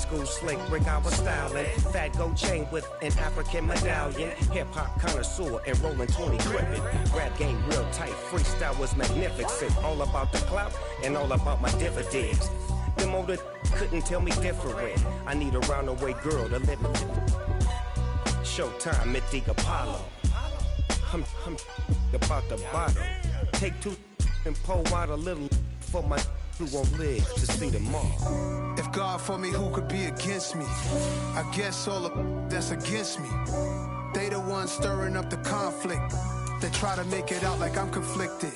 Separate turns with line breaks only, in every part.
school slick Rick, I was styling. Fat gold chain with an African medallion. Hip-hop connoisseur and rolling 20 cribbin'. Rap game real tight, freestyle was magnificent. All about the clout and all about my dividends. Them older couldn't tell me different. I need a roundaway girl to live with. Showtime, Mythic Apollo. I'm about the bottom. Take two and pour out a little for my who won't live to see tomorrow.
If God for me, who could be against me? I guess all of that's against me. They the ones stirring up the conflict. They try to make it out like I'm conflicted.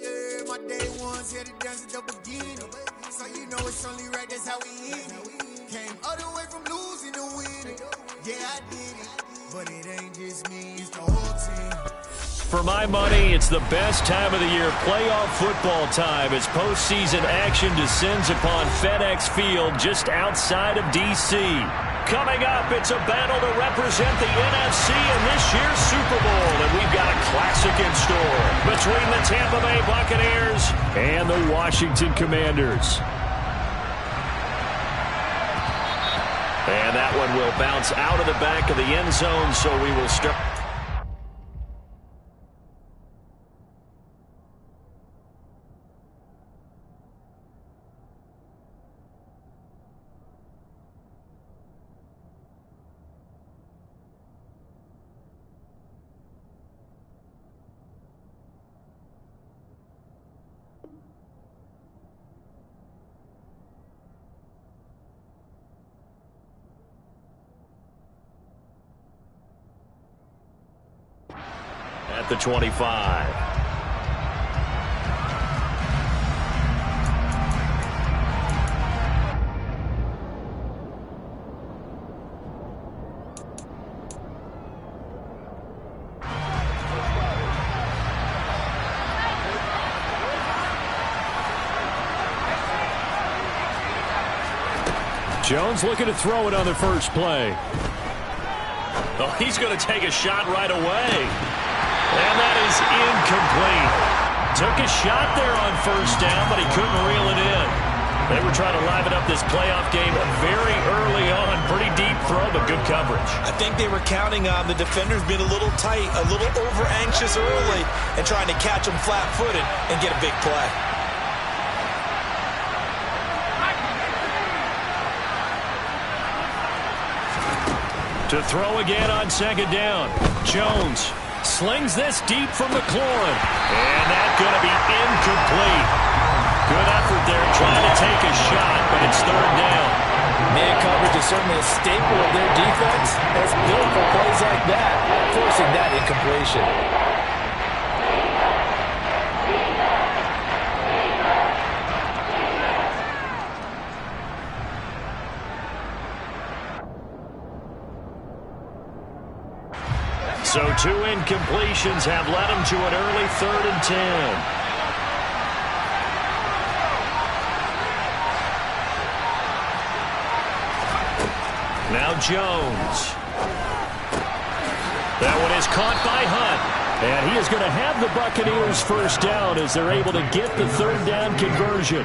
Yeah, my day ones here to dance at the beginning. So you know it's only right, that's how we end it. Came all the way from losing to winning. Yeah, I did it. But it ain't just me, it's the whole team.
For my money, it's the best time of the year, playoff football time, as postseason action descends upon FedEx Field just outside of D.C. Coming up, it's a battle to represent the NFC in this year's Super Bowl, and we've got a classic in store between the Tampa Bay Buccaneers and the Washington Commanders. And that one will bounce out of the back of the end zone, so we will start. At the 25. Jones looking to throw it on the first play. Oh, he's going to take a shot right away. And that is incomplete. Took a shot there on first down, but he couldn't reel it in. They were trying to liven up this playoff game very early on. Pretty deep throw, but good coverage.
I think they were counting on the defenders being a little tight, a little over-anxious early, and trying to catch them flat-footed and get a big play.
To throw again on second down. Jones slings this deep from McLaurin. And that's going to be incomplete. Good effort there trying to take a shot, but it's third down.
Man coverage is certainly a staple of their defense. It's built for plays like that, forcing that incompletion.
So two incompletions have led him to an early 3rd and 10. Now Jones. That one is caught by Hunt. And he is going to have the Buccaneers first down as they're able to get the third down conversion.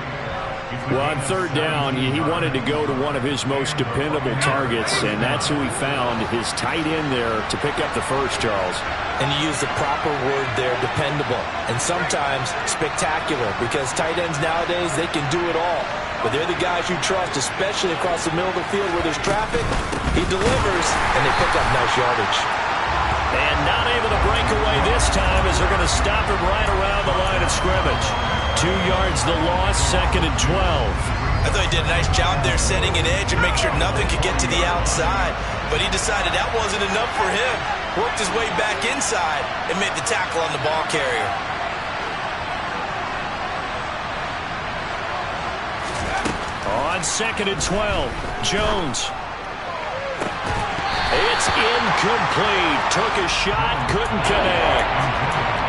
Well, on third down, he wanted to go to one of his most dependable targets, and that's who he found, his tight end there, to pick up the first, Charles.
And you use the proper word there, dependable, and sometimes spectacular, because tight ends nowadays, they can do it all. But they're the guys you trust, especially across the middle of the field where there's traffic. He delivers, and they pick up nice yardage.
And not able to break away this time as they're going to stop him right around the line of scrimmage. 2 yards the loss, 2nd and 12.
I thought he did a nice job there setting an edge and make sure nothing could get to the outside. But he decided that wasn't enough for him. Worked his way back inside and made the tackle on the ball carrier.
On 2nd and 12, Jones. It's incomplete. Took a shot, couldn't connect.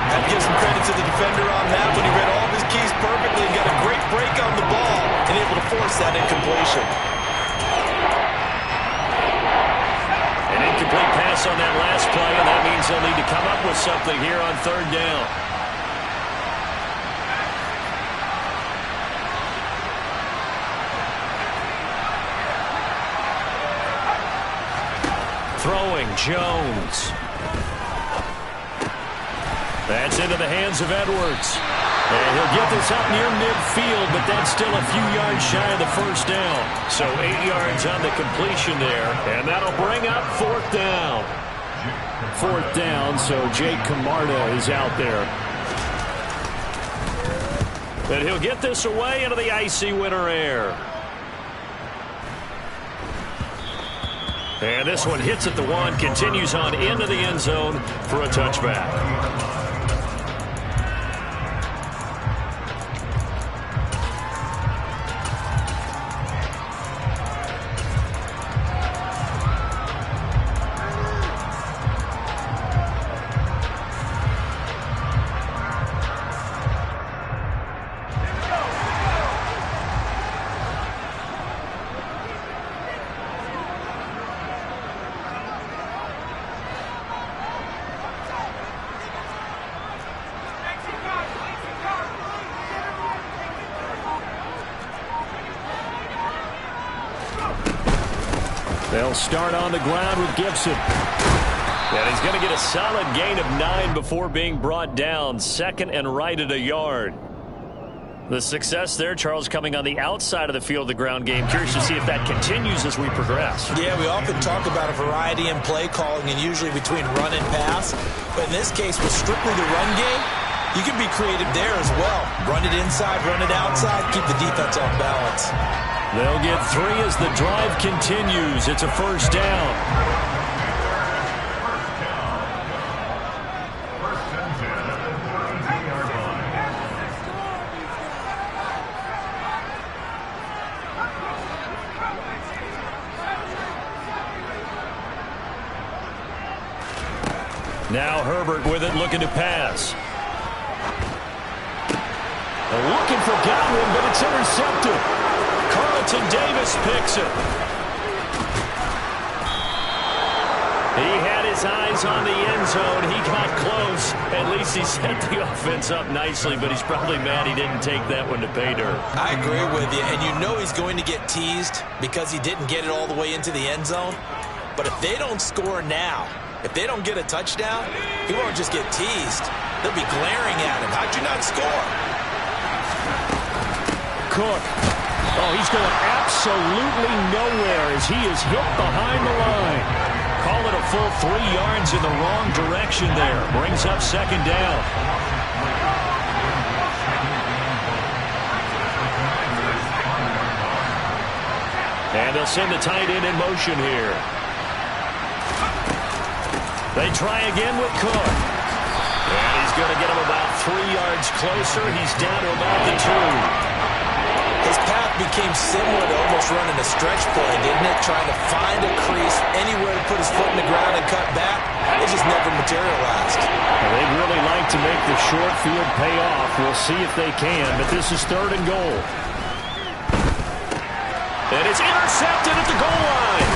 I'd give some credit to the defender on that when he read all of his keys perfectly and got a great break on the ball and able to force that incompletion.
An incomplete pass on that last play, and that means they'll need to come up with something here on third down. Jones. That's into the hands of Edwards. And he'll get this up near midfield, but that's still a few yards shy of the first down. So 8 yards on the completion there, and that'll bring up 4th down. 4th down, so Jake Camarda is out there. But he'll get this away into the icy winter air. And this one hits at the 1, continues on into the end zone for a touchback. They'll start on the ground with Gibson. And he's going to get a solid gain of 9 before being brought down. 2nd and right at a yard. The success there, Charles, coming on the outside of the field of the ground game. Curious to see if that continues as we progress.
Yeah, we often talk about a variety in play calling and usually between run and pass. But in this case, with strictly the run game, you can be creative there as well. Run it inside, run it outside, keep the defense off balance.
They'll get 3 as the drive continues. It's a 1st down. Now Herbert with it, looking to pass. They're looking for Godwin, but it's intercepted. Carlton Davis picks it. He had his eyes on the end zone. He got close. At least he set the offense up nicely, but he's probably mad he didn't take that one to pay dirt.
I agree with you, and you know he's going to get teased because he didn't get it all the way into the end zone. But if they don't score now, if they don't get a touchdown, he won't just get teased. They'll be glaring at him. How'd you not score?
Cook. Oh, he's going absolutely nowhere as he is hit behind the line. Call it a full 3 yards in the wrong direction there. Brings up 2nd down. And they'll send the tight end in motion here. They try again with Cook. And he's going to get him about 3 yards closer. He's down to about the 2.
His path became similar to almost running a stretch play, didn't it? Trying to find a crease, anywhere to put his foot in the ground and cut back. It just never materialized.
Well, they'd really like to make the short field pay off. We'll see if they can, but this is 3rd and goal. And it's intercepted at the goal line.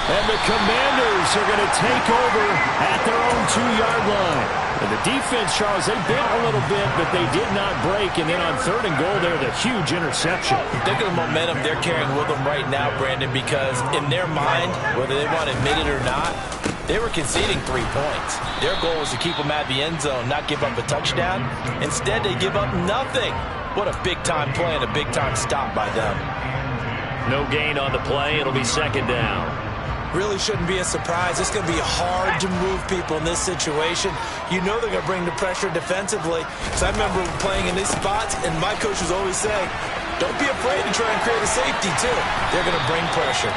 And the Commanders are going to take over at their own 2-yard line. And the defense, Charles, they bit a little bit, but they did not break. And then on 3rd and goal there, the huge interception.
Think of the momentum they're carrying with them right now, Brandon, because in their mind, whether they want to admit it or not, they were conceding 3 points. Their goal was to keep them at the end zone, not give up a touchdown. Instead, they give up nothing. What a big-time play and a big-time stop by them.
No gain on the play. It'll be 2nd down.
Really shouldn't be a surprise. It's going to be hard to move people in this situation. You know they're going to bring the pressure defensively. So I remember playing in these spots, and my coach was always saying, don't be afraid to try and create a safety, too. They're going to bring pressure.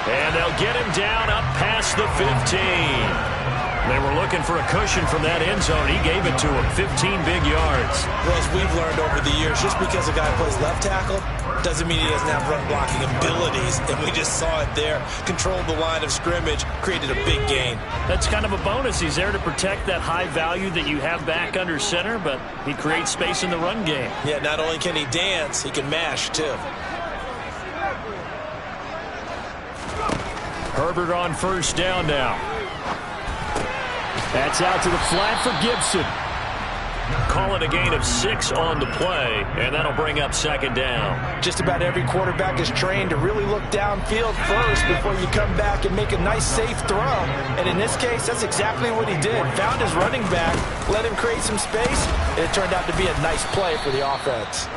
And they'll get him down up past the 15. They were looking for a cushion from that end zone. He gave it to him, 15 big yards.
Well, as we've learned over the years, just because a guy plays left tackle doesn't mean he doesn't have run-blocking abilities. And we just saw it there. Controlled the line of scrimmage, created a big gain.
That's kind of a bonus. He's there to protect that high value that you have back under center, but he creates space in the run game.
Yeah, not only can he dance, he can mash, too.
Herbert on 1st down now. That's out to the flat for Gibson. Call it a gain of 6 on the play, and that'll bring up second down.
Just about every quarterback is trained to really look downfield first before you come back and make a nice, safe throw. And in this case, that's exactly what he did. Found his running back, let him create some space, and it turned out to be a nice play for the offense.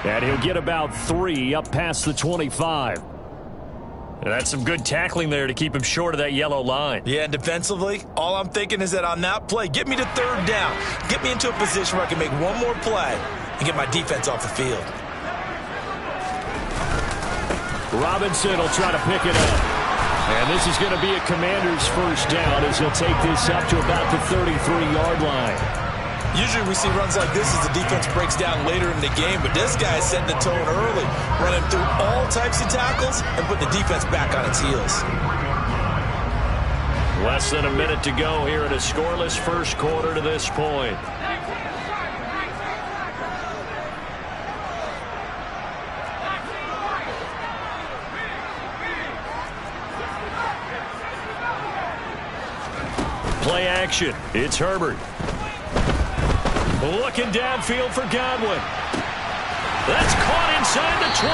And he'll get about 3 up past the 25. And that's some good tackling there to keep him short of that yellow line.
Yeah, and defensively, all I'm thinking is that on that play, get me to third down. Get me into a position where I can make one more play and get my defense off the field.
Robinson will try to pick it up. And this is going to be a Commander's first down as he'll take this up to about the 33-yard line.
Usually we see runs like this as the defense breaks down later in the game, but this guy is setting the tone early, running through all types of tackles and putting the defense back on its heels.
Less than a minute to go here in a scoreless first quarter to this point. Play action. It's Herbert. Looking downfield for Godwin. That's caught inside the 20.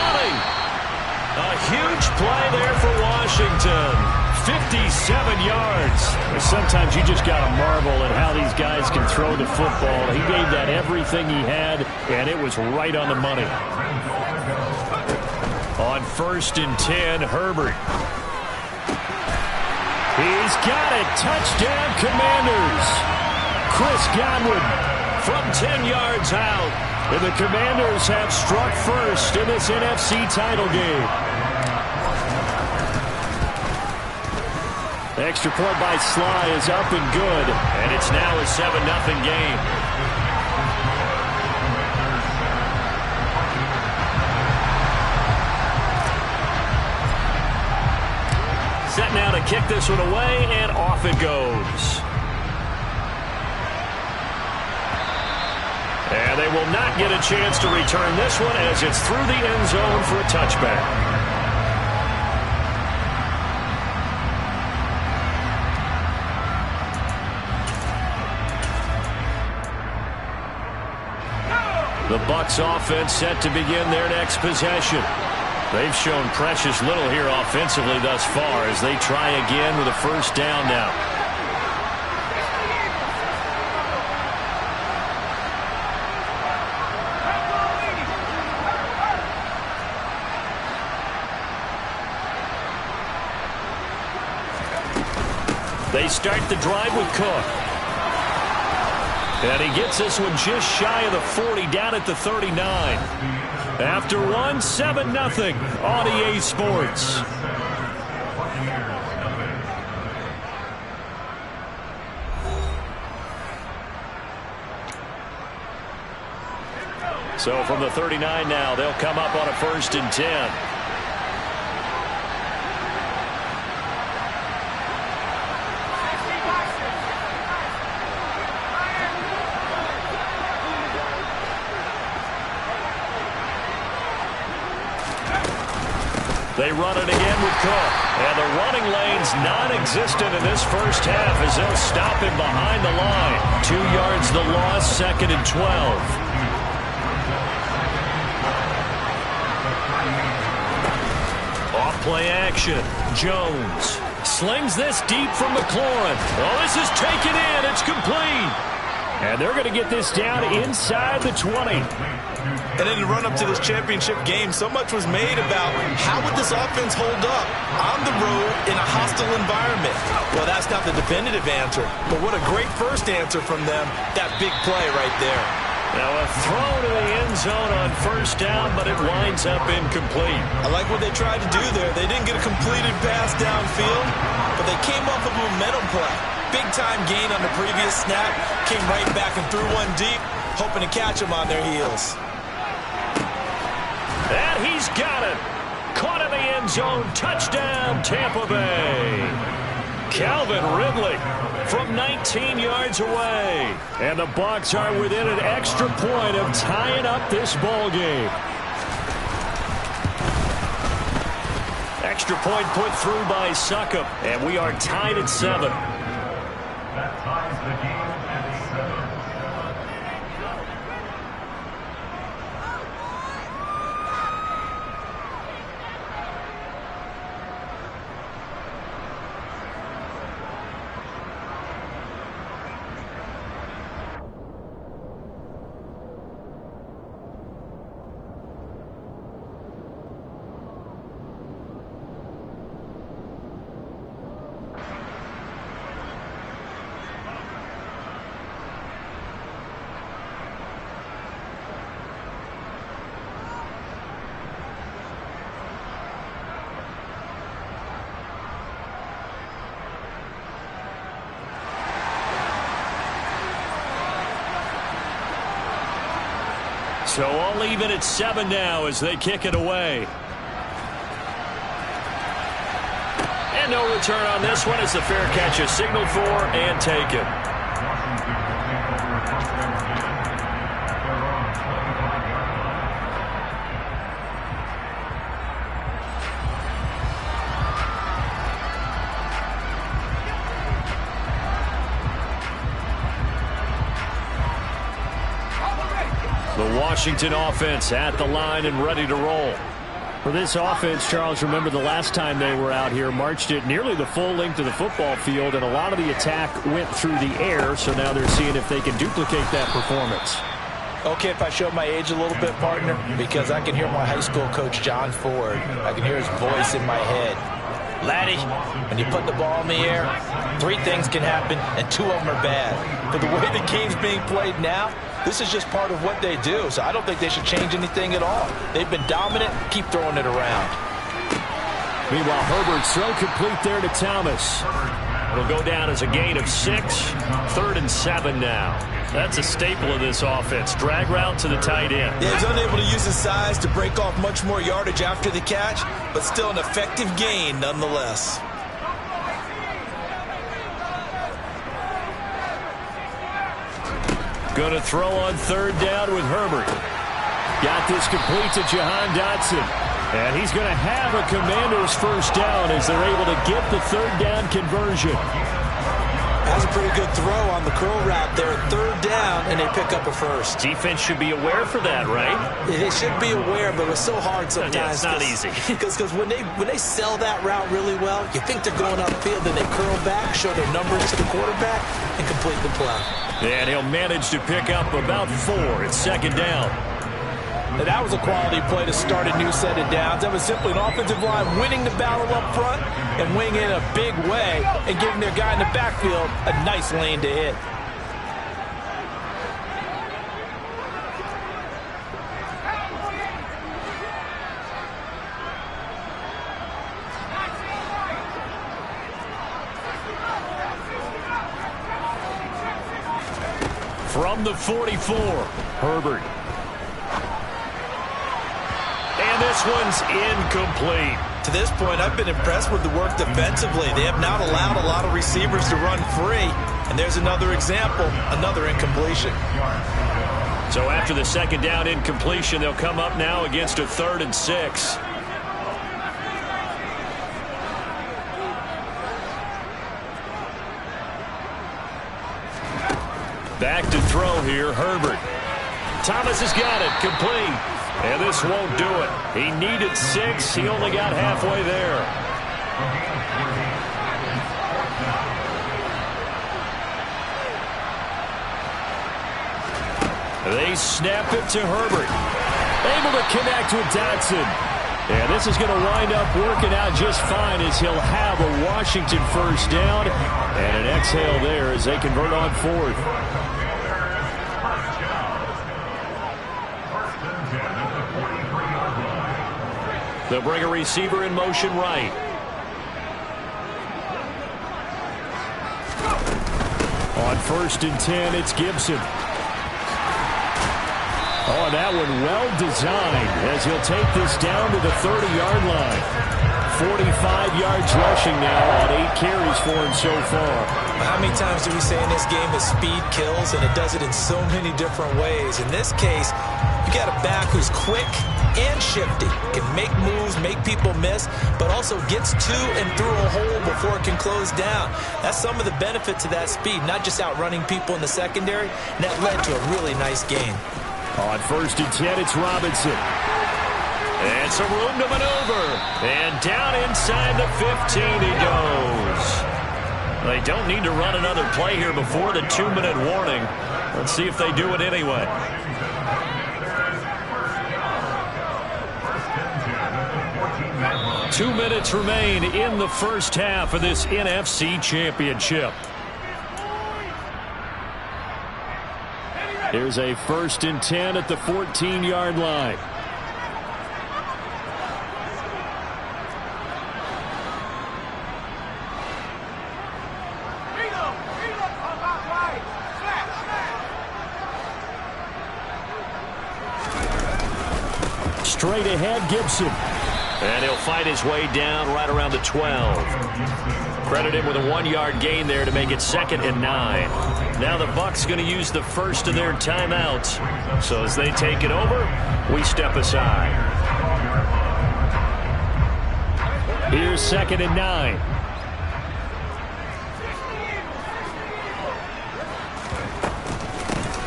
A huge play there for Washington. 57 yards. Sometimes you just got to marvel at how these guys can throw the football. He gave that everything he had, and it was right on the money. On 1st and 10, Herbert. He's got it. Touchdown, Commanders. Chris Godwin from 10 yards out. And the Commanders have struck first in this NFC title game. Extra point by Sly is up and good. And it's now a 7-0 game. Set now to kick this one away, and off it goes. And they will not get a chance to return this one as it's through the end zone for a touchback. The Bucs offense set to begin their next possession. They've shown precious little here offensively thus far as they try again with a first down now. They start the drive with Cook. And he gets this one just shy of the 40, down at the 39. After one, 7-0 on EA Sports. So from the 39 now, they'll come up on a 1st and 10. They run it again with Cook. And the running lane's non-existent in this first half as they'll stop him behind the line. 2 yards the loss, 2nd and 12. Off play action. Jones slings this deep from McLaurin. Oh, this is taken in. It's complete. And they're going to get this down inside the 20.
And in the run-up to this championship game, so much was made about how would this offense hold up on the road in a hostile environment. Well, that's not the definitive answer, but what a great first answer from them, that big play right there.
Now a throw to the end zone on first down, but it winds up incomplete.
I like what they tried to do there. They didn't get a completed pass downfield, but they came off of a momentum play. Big-time gain on the previous snap, came right back and threw one deep, hoping to catch them on their heels.
And he's got it. Caught in the end zone. Touchdown, Tampa Bay. Calvin Ridley from 19 yards away. And the Bucs are within an extra point of tying up this ball game. Extra point put through by Succop. And we are tied at 7.
That ties the game at 7.
So all even at 7 now as they kick it away. And no return on this one as the fair catch is signaled for and taken. The Washington offense at the line and ready to roll.
For this offense, Charles, remember the last time they were out here, marched it nearly the full length of the football field, and a lot of the attack went through the air, so now they're seeing if they can duplicate that performance.
Okay, if I show my age a little bit, partner, because I can hear my high school coach, John Ford. I can hear his voice in my head. Laddie, when you put the ball in the air, 3 things can happen, and 2 of them are bad. But the way the game's being played now, this is just part of what they do, so I don't think they should change anything at all. They've been dominant. Keep throwing it around.
Meanwhile, Herbert's throw complete there to Thomas. It'll go down as a gain of 6. 3rd and 7 now. That's a staple of this offense. Drag route to the tight end.
Yeah, he's unable to use his size to break off much more yardage after the catch, but still an effective gain nonetheless.
Going to throw on 3rd down with Herbert. Got this complete to Jahan Dotson. And he's going to have a Commander's first down as they're able to get the 3rd down conversion.
That was a pretty good throw on the curl route there. 3rd down, and they pick up a first.
Defense should be aware for that, right?
They should be aware, but it's so hard sometimes.
Yeah, it's not easy.
Because when they sell that route really well, you think they're going upfield, then they curl back, show their numbers to the quarterback, and complete the play.
And he'll manage to pick up about 4 at 2nd down.
And that was a quality play to start a new set of downs. That was simply an offensive line winning the battle up front and winning in a big way and giving their guy in the backfield a nice lane to hit.
From the 44, Herbert. And this one's incomplete.
To this point, I've been impressed with the work defensively. They have not allowed a lot of receivers to run free. And there's another example, another incompletion.
So after the 2nd down incompletion, they'll come up now against a 3rd and 6. Back to throw here, Herbert. Thomas has got it, complete. And this won't do it. He needed 6. He only got halfway there. They snap it to Herbert. Able to connect with Dotson. And this is going to wind up working out just fine as he'll have a Washington first down. And an exhale there as they convert on 4th. They'll bring a receiver in motion right. On 1st and 10, it's Gibson. Oh, that one well designed as he'll take this down to the 30-yard line. 45 yards rushing now on 8 carries for him so far.
How many times do we say in this game that speed kills, and it does it in so many different ways? In this case, you got a back who's quick and shifty, can make moves, make people miss, but also gets to and through a hole before it can close down. That's some of the benefits of that speed, not just outrunning people in the secondary, and that led to a really nice game.
On 1st and 10, it's Robinson. And some room to maneuver. And down inside the 15 he goes. They don't need to run another play here before the 2-minute warning. Let's see if they do it anyway. Two minutes remain in the first half of this NFC Championship. Here's a 1st and 10 at the 14-yard line.
Straight ahead, Gibson.
And he'll fight his way down right around the 12. Credit him with a 1-yard gain there to make it 2nd and 9. Now the Bucs going to use the first of their timeouts. So as they take it over, we step aside.
Here's 2nd and 9.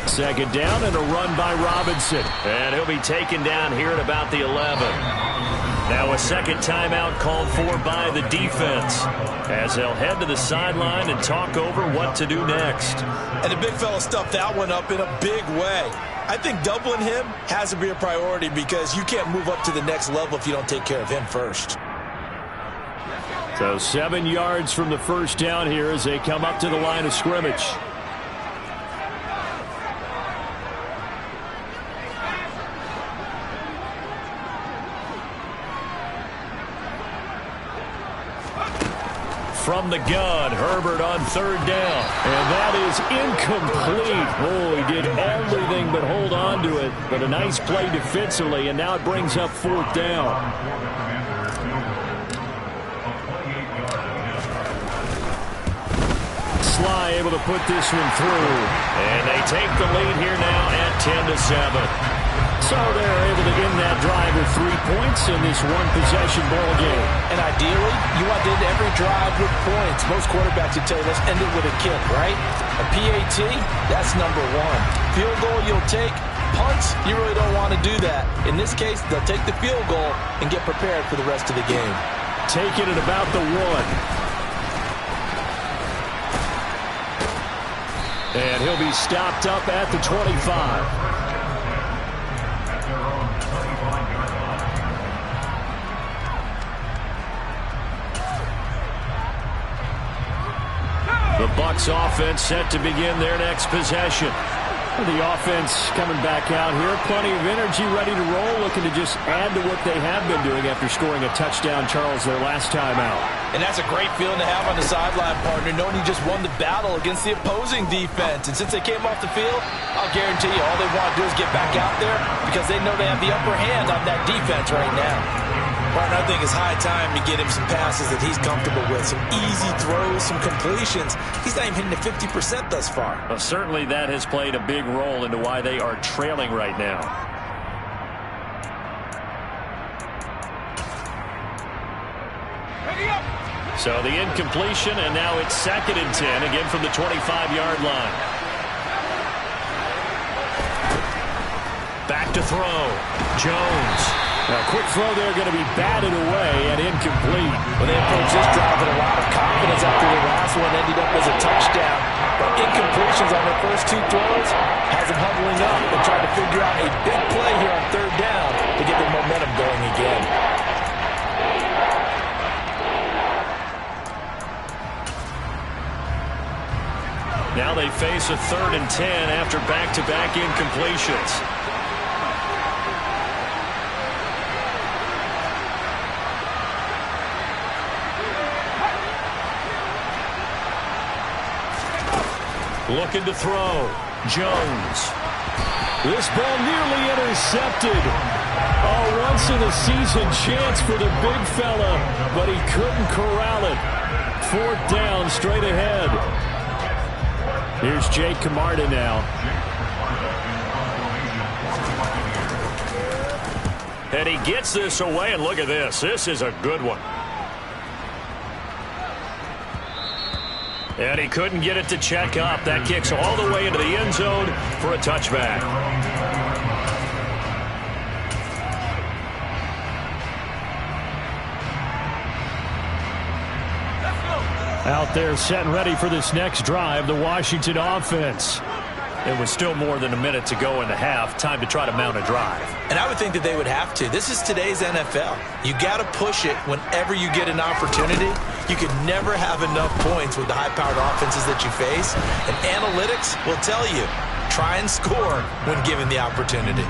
Second down and a run by Robinson.
And he'll be taken down here at about the 11. Now a second timeout called for by the defense as they'll head to the sideline and talk over what to do next.
And the big fella stuffed that one up in a big way. I think doubling him has to be a priority because you can't move up to the next level if you don't take care of him first.
So 7 yards from the first down here as they come up to the line of scrimmage. From the gun, Herbert on 3rd down. And that is incomplete. Oh, he did everything but hold on to it. But a nice play defensively, and now it brings up 4th down. Sly able to put this one through.
And they take the lead here now at 10-7.
So they're able to end that drive with 3 points in this one-possession ball game.
And ideally, you want to end every drive with points. Most quarterbacks would tell you, let's end it with a kick, right? A PAT, that's number 1. Field goal you'll take. Punts, you really don't want to do that. In this case, they'll take the field goal and get prepared for the rest of the game.
Take it at about the 1. And he'll be stopped up at the 25. The Bucs offense set to begin their next possession. The offense coming back out here. Plenty of energy, ready to roll, looking to just add to what they have been doing after scoring a touchdown, Charles, their last time out.
And that's a great feeling to have on the sideline, partner, knowing you just won the battle against the opposing defense. And since they came off the field, I'll guarantee you all they want to do is get back out there because they know they have the upper hand on that defense right now. Martin, I think it's high time to get him some passes that he's comfortable with, some easy throws, some completions. He's not even hitting the 50% thus far.
Well, certainly that has played a big role into why they are trailing right now. So the incompletion, and now it's 2nd and 10, again from the 25-yard line. Back to throw. Jones.
Now, quick throw there going to be batted away and incomplete.
Well, they approached this drive with a lot of confidence after the last one ended up as a touchdown. But incompletions on their first 2 throws has them huddling up and trying to figure out a big play here on 3rd down to get their momentum going again.
Now they face a 3rd and 10 after back-to-back incompletions. Looking to throw. Jones.
This ball nearly intercepted. Oh, once-in-a-season chance for the big fella, but he couldn't corral it. 4th down, straight ahead. Here's Jake Camarda now.
And he gets this away, and look at this. This is a good one. And he couldn't get it to check up. That kicks all the way into the end zone for a touchback.
Out there set and ready for this next drive, the Washington offense.
It was still more than a minute to go in the half. Time to try to mount a drive.
And I would think that they would have to. This is today's NFL. You got to push it whenever you get an opportunity. You can never have enough points with the high-powered offenses that you face. And analytics will tell you, try and score when given the opportunity.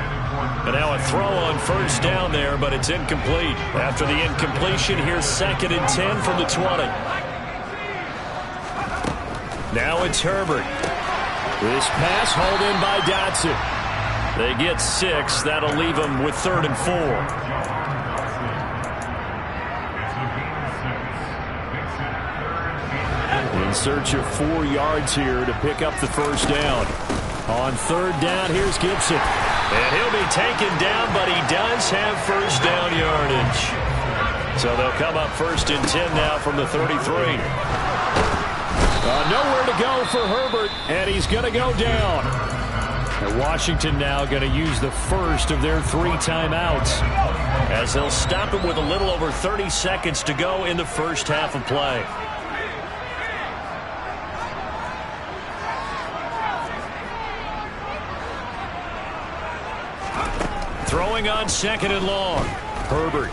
And now a throw on 1st down there, but it's incomplete. After the incompletion, here's 2nd and 10 from the 20. Now it's Herbert. This pass hauled in by Dotson. They get 6. That'll leave them with 3rd and 4. In search of 4 yards here to pick up the first down. On 3rd down, here's Gibson. And he'll be taken down, but he does have first down yardage. So they'll come up 1st and 10 now from the 33. Nowhere to go for Herbert, and he's going to go down. And Washington now going to use the first of their 3 timeouts, as they'll stop him with a little over 30 seconds to go in the first half of play. Throwing on 2nd and long. Herbert.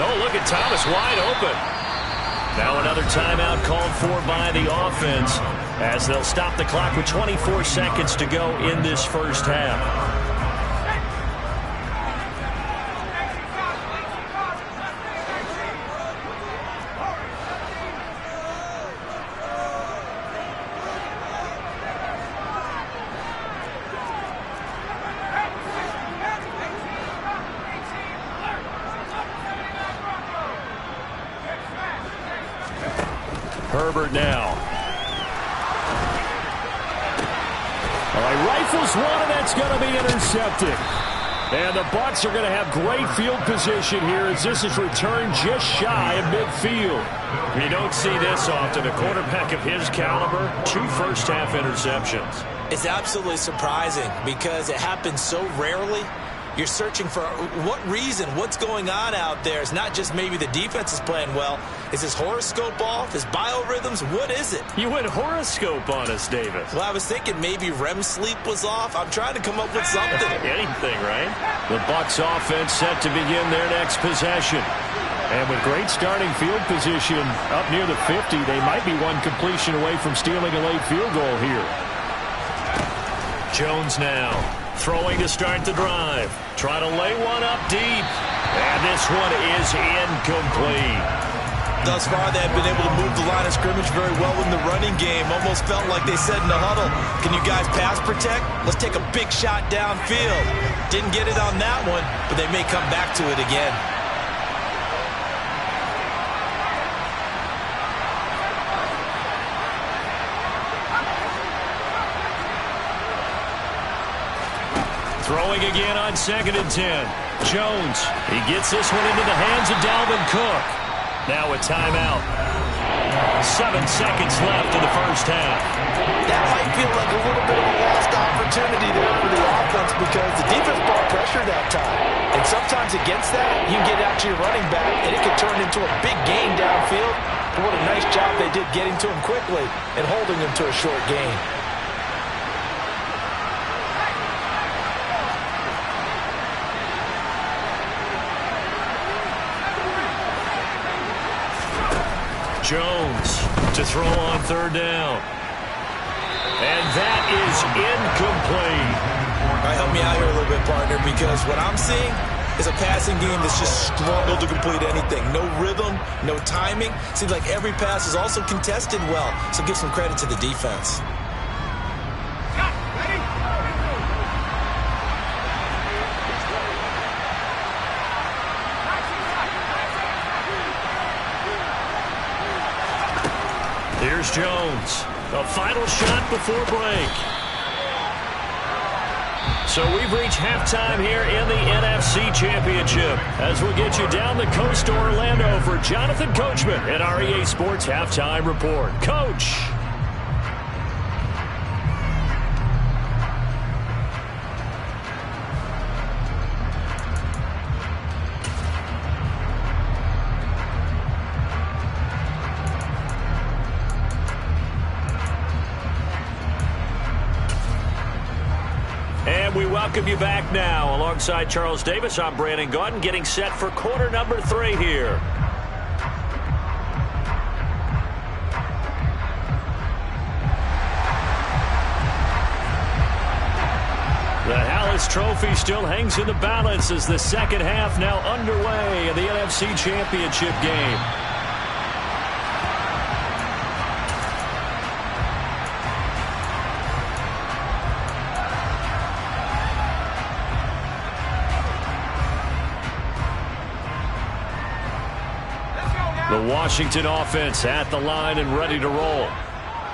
Oh, look at Thomas wide open. Now another timeout called for by the offense, as they'll stop the clock with 24 seconds to go in this first half. Herbert now. Well, he rifles one, and that's going to be intercepted. And the Bucs are going to have great field position here, as this is returned just shy of midfield. You don't see this often. A quarterback of his caliber, 2 first-half interceptions.
It's absolutely surprising because it happens so rarely. You're searching for what reason, what's going on out there. It's not just maybe the defense is playing well. Is his horoscope off? His biorhythms? What is it?
You went horoscope on us, Davis.
Well, I was thinking maybe REM sleep was off. I'm trying to come up with something.
Anything, right? The Bucs offense set to begin their next possession. And with great starting field position up near the 50, they might be one completion away from stealing a late field goal here. Jones now. Throwing to start the drive. Try to lay one up deep. And this one is incomplete.
Thus far, they've been able to move the line of scrimmage very well in the running game. Almost felt like they said in the huddle, can you guys pass protect? Let's take a big shot downfield. Didn't get it on that one, but they may come back to it again.
Throwing again on 2nd and 10. Jones, he gets this one into the hands of Dalvin Cook. Now a timeout. 7 seconds left in the first half.
That might feel like a little bit of a lost opportunity there for the offense because the defense brought pressure that time. And sometimes against that, you can get out to your running back, and it can turn into a big gain downfield. But what a nice job they did getting to him quickly and holding him to a short gain.
Jones to throw on 3rd down. And that is incomplete.
All right, help me out here a little bit, partner, because what I'm seeing is a passing game that's just struggled to complete anything. No rhythm, no timing. Seems like every pass is also contested well, so give some credit to the defense.
Here's Jones. A final shot before break. So we've reached halftime here in the NFC Championship, as we'll get you down the coast to Orlando for Jonathan Coachman at our EA Sports Halftime Report. Coach. We welcome you back now. Alongside Charles Davis, I'm Brandon Gaudin, getting set for quarter number 3 here. The Hallis Trophy still hangs in the balance as the second half now underway in the NFC Championship game. The Washington offense at the line and ready to roll.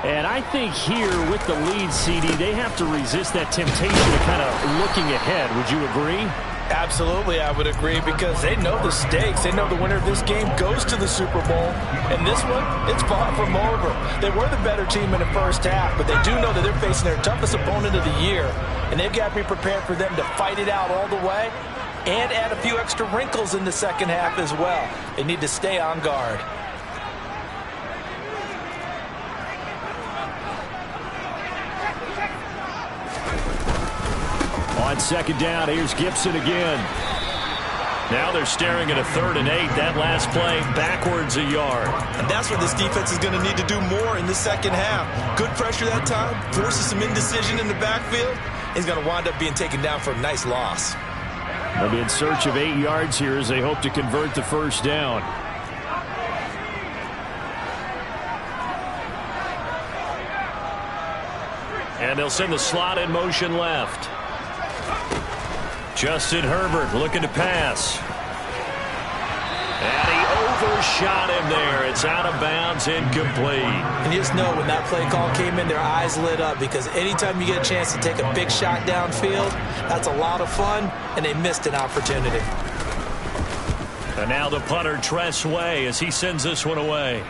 And I think here with the lead, CD, they have to resist that temptation of kind of looking ahead. Would you agree?
Absolutely, I would agree, because they know the stakes. They know the winner of this game goes to the Super Bowl. And this one, it's far from over. They were the better team in the first half, but they do know that they're facing their toughest opponent of the year. And they've got to be prepared for them to fight it out all the way and add a few extra wrinkles in the second half as well. They need to stay on guard.
On second down, here's Gibson again.
Now they're staring at a 3rd and 8. That last play, backwards a yard.
And that's where this defense is going to need to do more in the second half. Good pressure that time, forces some indecision in the backfield. He's going to wind up being taken down for a nice loss.
They'll be in search of 8 yards here as they hope to convert the first down.
And they'll send the slot in motion left. Justin Herbert looking to pass. And he overshot him there. It's out of bounds, incomplete.
And you just know when that play call came in, their eyes lit up, because anytime you get a chance to take a big shot downfield, that's a lot of fun, and they missed an opportunity.
And now the punter, Tress Way, as he sends this one away.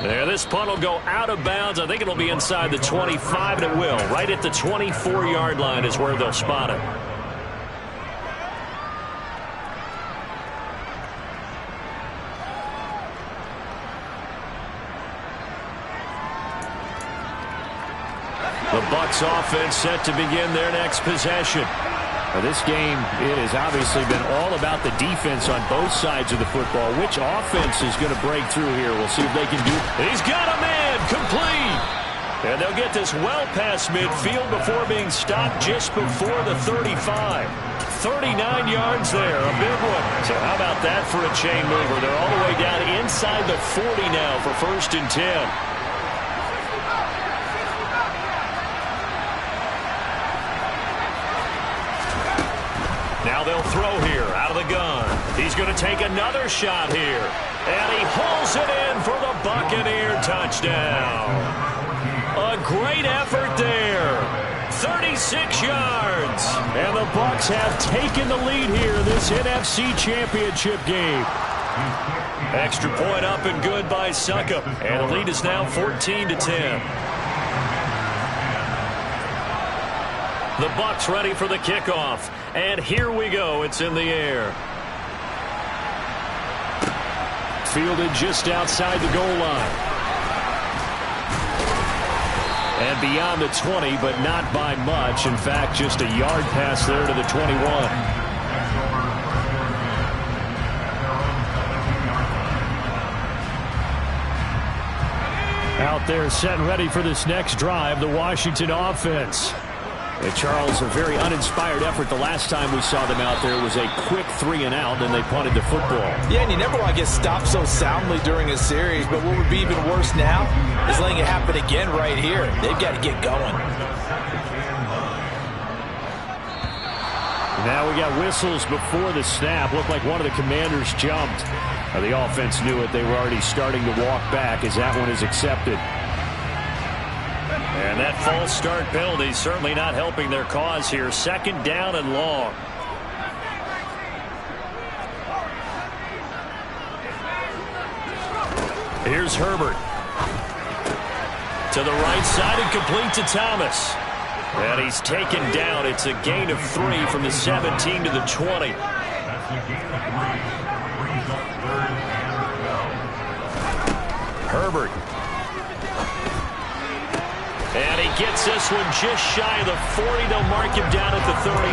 There, this punt will go out of bounds. I think it'll be inside the 25, and it will. Right at the 24-yard line is where they'll spot it. The Bucs offense set to begin their next possession.
Now, this game, it has obviously been all about the defense on both sides of the football. Which offense is going to break through here? We'll see if they can do it.
He's got a man, complete. And they'll get this well past midfield before being stopped just before the 35. 39 yards there, a big one. So how about that for a chain mover? They're all the way down inside the 40 now for 1st and 10. Now they'll throw here out of the gun. He's going to take another shot here. And he hauls it in for the Buccaneer touchdown. A great effort there. 36 yards.
And the Bucs have taken the lead here in this NFC Championship game.
Extra point up and good by Succop. And the lead is now 14-10. The Bucs ready for the kickoff. And here we go. It's in the air.
Fielded just outside the goal line. And beyond the 20, but not by much. In fact, just a yard pass there to the 21. Out there set and ready for this next drive, the Washington offense. And Charles, a very uninspired effort the last time we saw them out there. It was a quick 3 and out, and they punted the football.
Yeah, and you never want to get stopped so soundly during a series, but what would be even worse now is letting it happen again right here. They've got to get going.
Now we got whistles before the snap. Looked like one of the Commanders jumped. The offense knew it. They were already starting to walk back as that one is accepted.
And that false start penalty certainly not helping their cause here. 2nd down and long. Here's Herbert. To the right side and complete to Thomas. And he's taken down. It's a gain of 3 from the 17 to the 20. Herbert. And he gets this one just shy of the 40. They'll mark him down at the 39.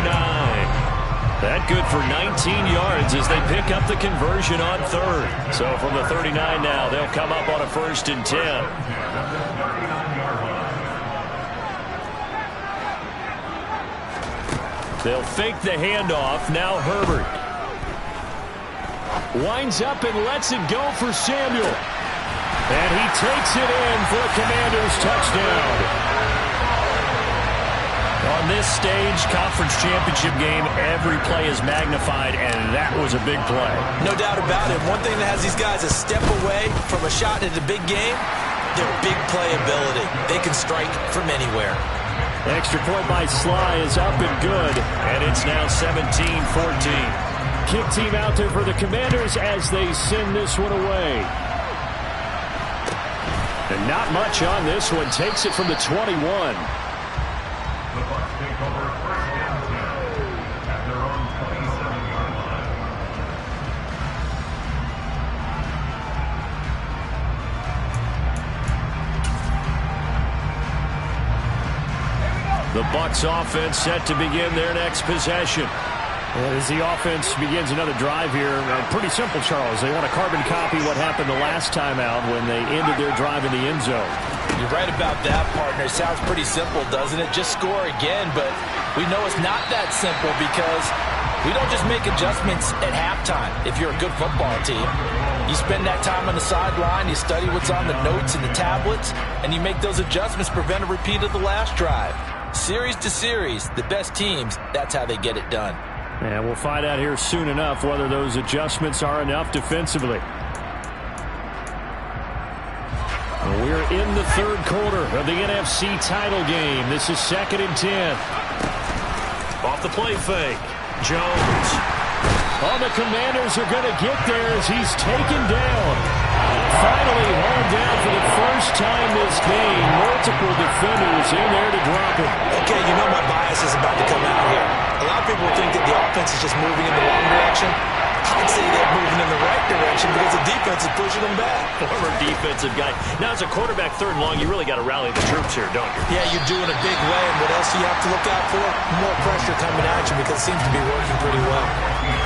That good for 19 yards as they pick up the conversion on 3rd. So from the 39 now, they'll come up on a 1st and 10. They'll fake the handoff. Now Herbert.
Winds up and lets it go for Samuel. And he takes it in for a Commanders touchdown. On
this stage, conference championship game, every play is magnified, and that was a big play.
No doubt about it. One thing that has these guys a step away from a shot at a big game, their big play ability. They can strike from anywhere.
Extra point by Sly is up and good, and it's now 17-14. Kick team out there for the Commanders as they send this one away. And not much on this one. Takes it from the 21.
The Bucs take over first and 10 at their own 27-yard line.
The Bucs offense set to begin their next possession. As the offense begins another drive here, pretty simple, Charles. They want to carbon copy what happened the last time out when they ended their drive in the end zone.
You're right about that, partner. Sounds pretty simple, doesn't it? Just score again, but we know it's not that simple because we don't just make adjustments at halftime if you're a good football team. You spend that time on the sideline, you study what's on the notes and the tablets, and you make those adjustments, prevent a repeat of the last drive. Series to series, the best teams, that's how they get it done.
And we'll find out here soon enough whether those adjustments are enough defensively. We're in the third quarter of the NFC title game. This is 2nd and 10. Off the play fake. Jones. Oh, the Commanders are going to get there as he's taken down. Finally hauled down for the first time this game. Multiple defenders in there to drop him.
Okay, you know my bias is about to come out here. A lot of people think that the offense is just moving in the wrong direction. I'd say they're moving in the right direction because the defense is pushing them back.
Former defensive guy. Now, as a quarterback, 3rd and long, you really got to rally the troops here, don't you?
Yeah, you're doing a big way, and what else do you have to look out for? More pressure coming at you because it seems to be working pretty well.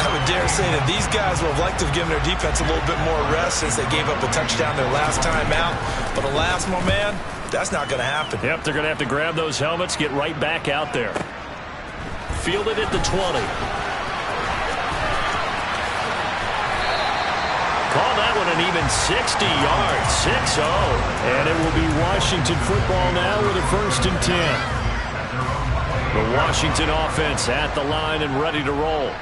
I would dare say that these guys would have liked to have given their defense a little bit more rest since they gave up a touchdown their last time out. But alas, my man, that's not going to happen.
Yep, they're going to have to grab those helmets, get right back out there. Fielded at the 20. Call that one an even 60 yards, 6-0. And it will be Washington football now with a 1st and 10. The Washington offense at the line and ready to roll.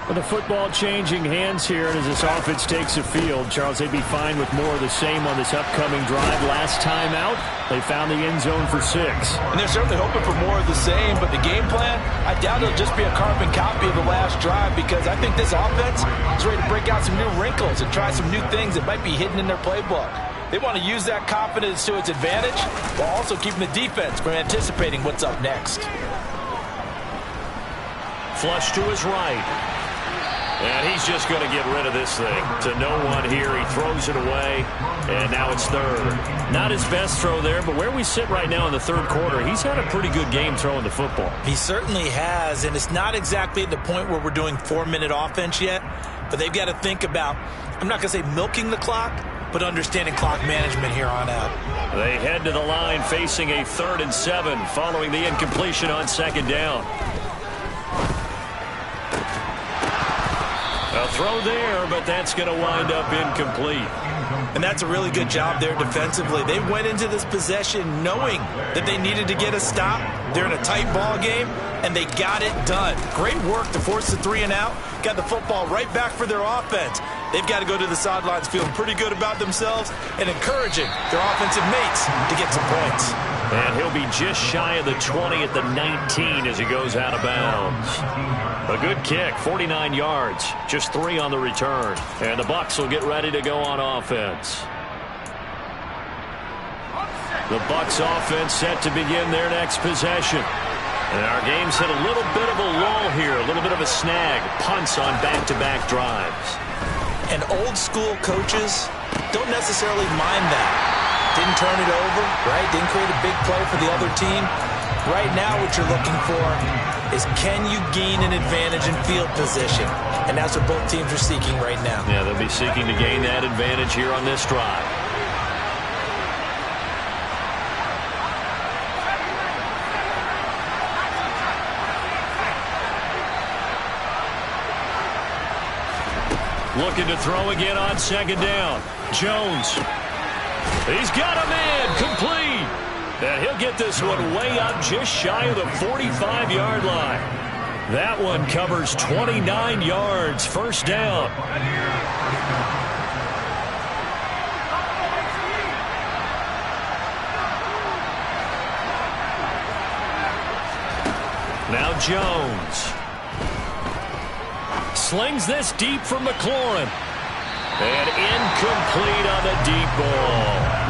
With the football changing hands here, and as this offense takes the field, Charles, they'd be fine with more of the same on this upcoming drive. Last time out, they found the end zone for 6.
And they're certainly hoping for more of the same, but the game plan, I doubt it'll just be a carbon copy of the last drive because I think this offense is ready to break out some new wrinkles and try some new things that might be hidden in their playbook. They want to use that confidence to its advantage while also keeping the defense from anticipating what's up next.
Flush to his right. And he's just going to get rid of this thing. To no one here. He throws it away. And now it's 3rd. Not his best throw there, but where we sit right now in the 3rd quarter, he's had a pretty good game throwing the football.
He certainly has, and it's not exactly at the point where we're doing 4-minute offense yet, but they've got to think about, I'm not going to say milking the clock, but understanding clock management here on out.
They head to the line facing a 3rd and 7 following the incompletion on 2nd down. A throw there, but that's going to wind up incomplete.
And that's a really good job there defensively. They went into this possession knowing that they needed to get a stop. They're in a tight ball game, and they got it done. Great work to force the 3 and out. Got the football right back for their offense. They've got to go to the sidelines feeling pretty good about themselves and encouraging their offensive mates to get some points.
And he'll be just shy of the 20 at the 19 as he goes out of bounds. A good kick, 49 yards, just 3 on the return. And the Bucs will get ready to go on offense. The Bucs offense set to begin their next possession. And our game's hit a little bit of a lull here, a little bit of a snag. Punts on back-to-back drives.
And old-school coaches don't necessarily mind that. Didn't turn it over, right? Didn't create a big play for the other team. Right now what you're looking for is can you gain an advantage in field position? And that's what both teams are seeking right now.
Yeah, they'll be seeking to gain that advantage here on this drive. Looking to throw again on 2nd down. Jones. He's got him in. Complete. And he'll get this one way up just shy of the 45-yard line. That one covers 29 yards, first down. Now Jones. Slings this deep from McLaurin. And incomplete on the deep ball.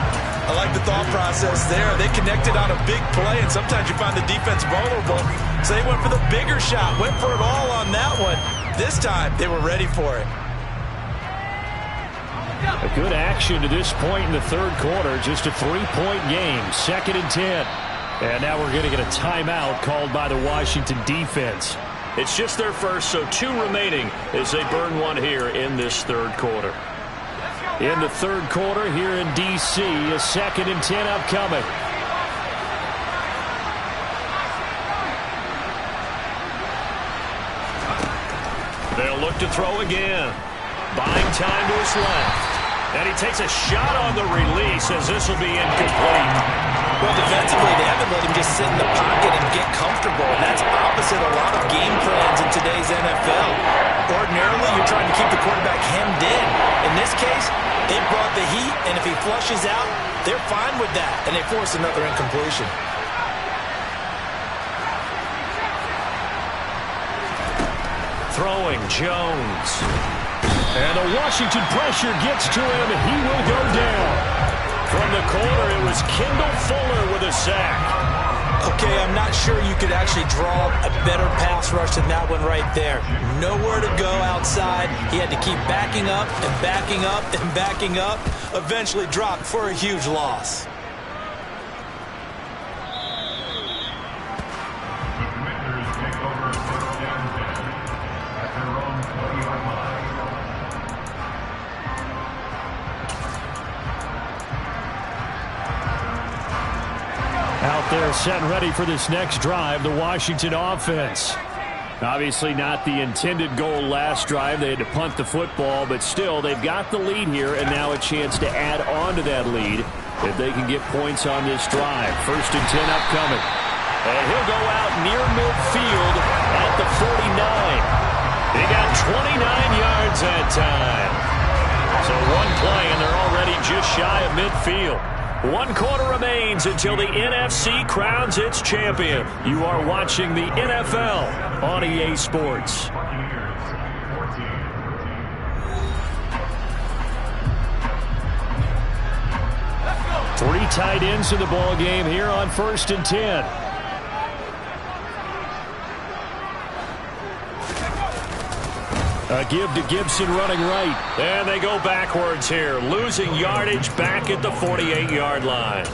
I like the thought process there. They connected on a big play, and sometimes you find the defense vulnerable. So they went for the bigger shot, went for it all on that one. This time, they were ready for it.
A good action to this point in the third quarter. Just a 3-point game, 2nd and 10. And now we're going to get a timeout called by the Washington defense.
It's just their first, so 2 remaining as they burn one here in this third quarter.
In the third quarter here in D.C., a 2nd and 10 upcoming.
They'll look to throw again. Buying time to his left. And he takes a shot on the release as this will be incomplete.
Well, defensively, they haven't let him just sit in the pocket and get comfortable. And that's opposite a lot of game plans in today's NFL. Ordinarily, you're trying to keep the quarterback hemmed in. In this case, they brought the heat, and if he flushes out, they're fine with that. And they force another incompletion.
Throwing Jones.
And the Washington pressure gets to him. He will go down.
From the corner, it was Kendall Fuller with a sack.
Okay, I'm not sure you could actually draw a better pass rush than that one right there. Nowhere to go outside. He had to keep backing up and backing up and backing up. Eventually dropped for a huge loss.
The Commanders take over 1st and 10 at their own 20-yard line.
Out there set and ready for this next drive, the Washington offense. Obviously not the intended goal last drive. They had to punt the football, but still they've got the lead here and now a chance to add on to that lead if they can get points on this drive. 1st and 10 upcoming.
And he'll go out near midfield at the 49. He got 29 yards that time. So one play and they're already just shy of midfield. 1 quarter remains until the NFC crowns its champion. You are watching the NFL on EA Sports.
Buccaneers 14.
3 tight ends in the ball game here on 1st and 10. A give to Gibson running right.
And they go backwards here, losing yardage back at the 48-yard line.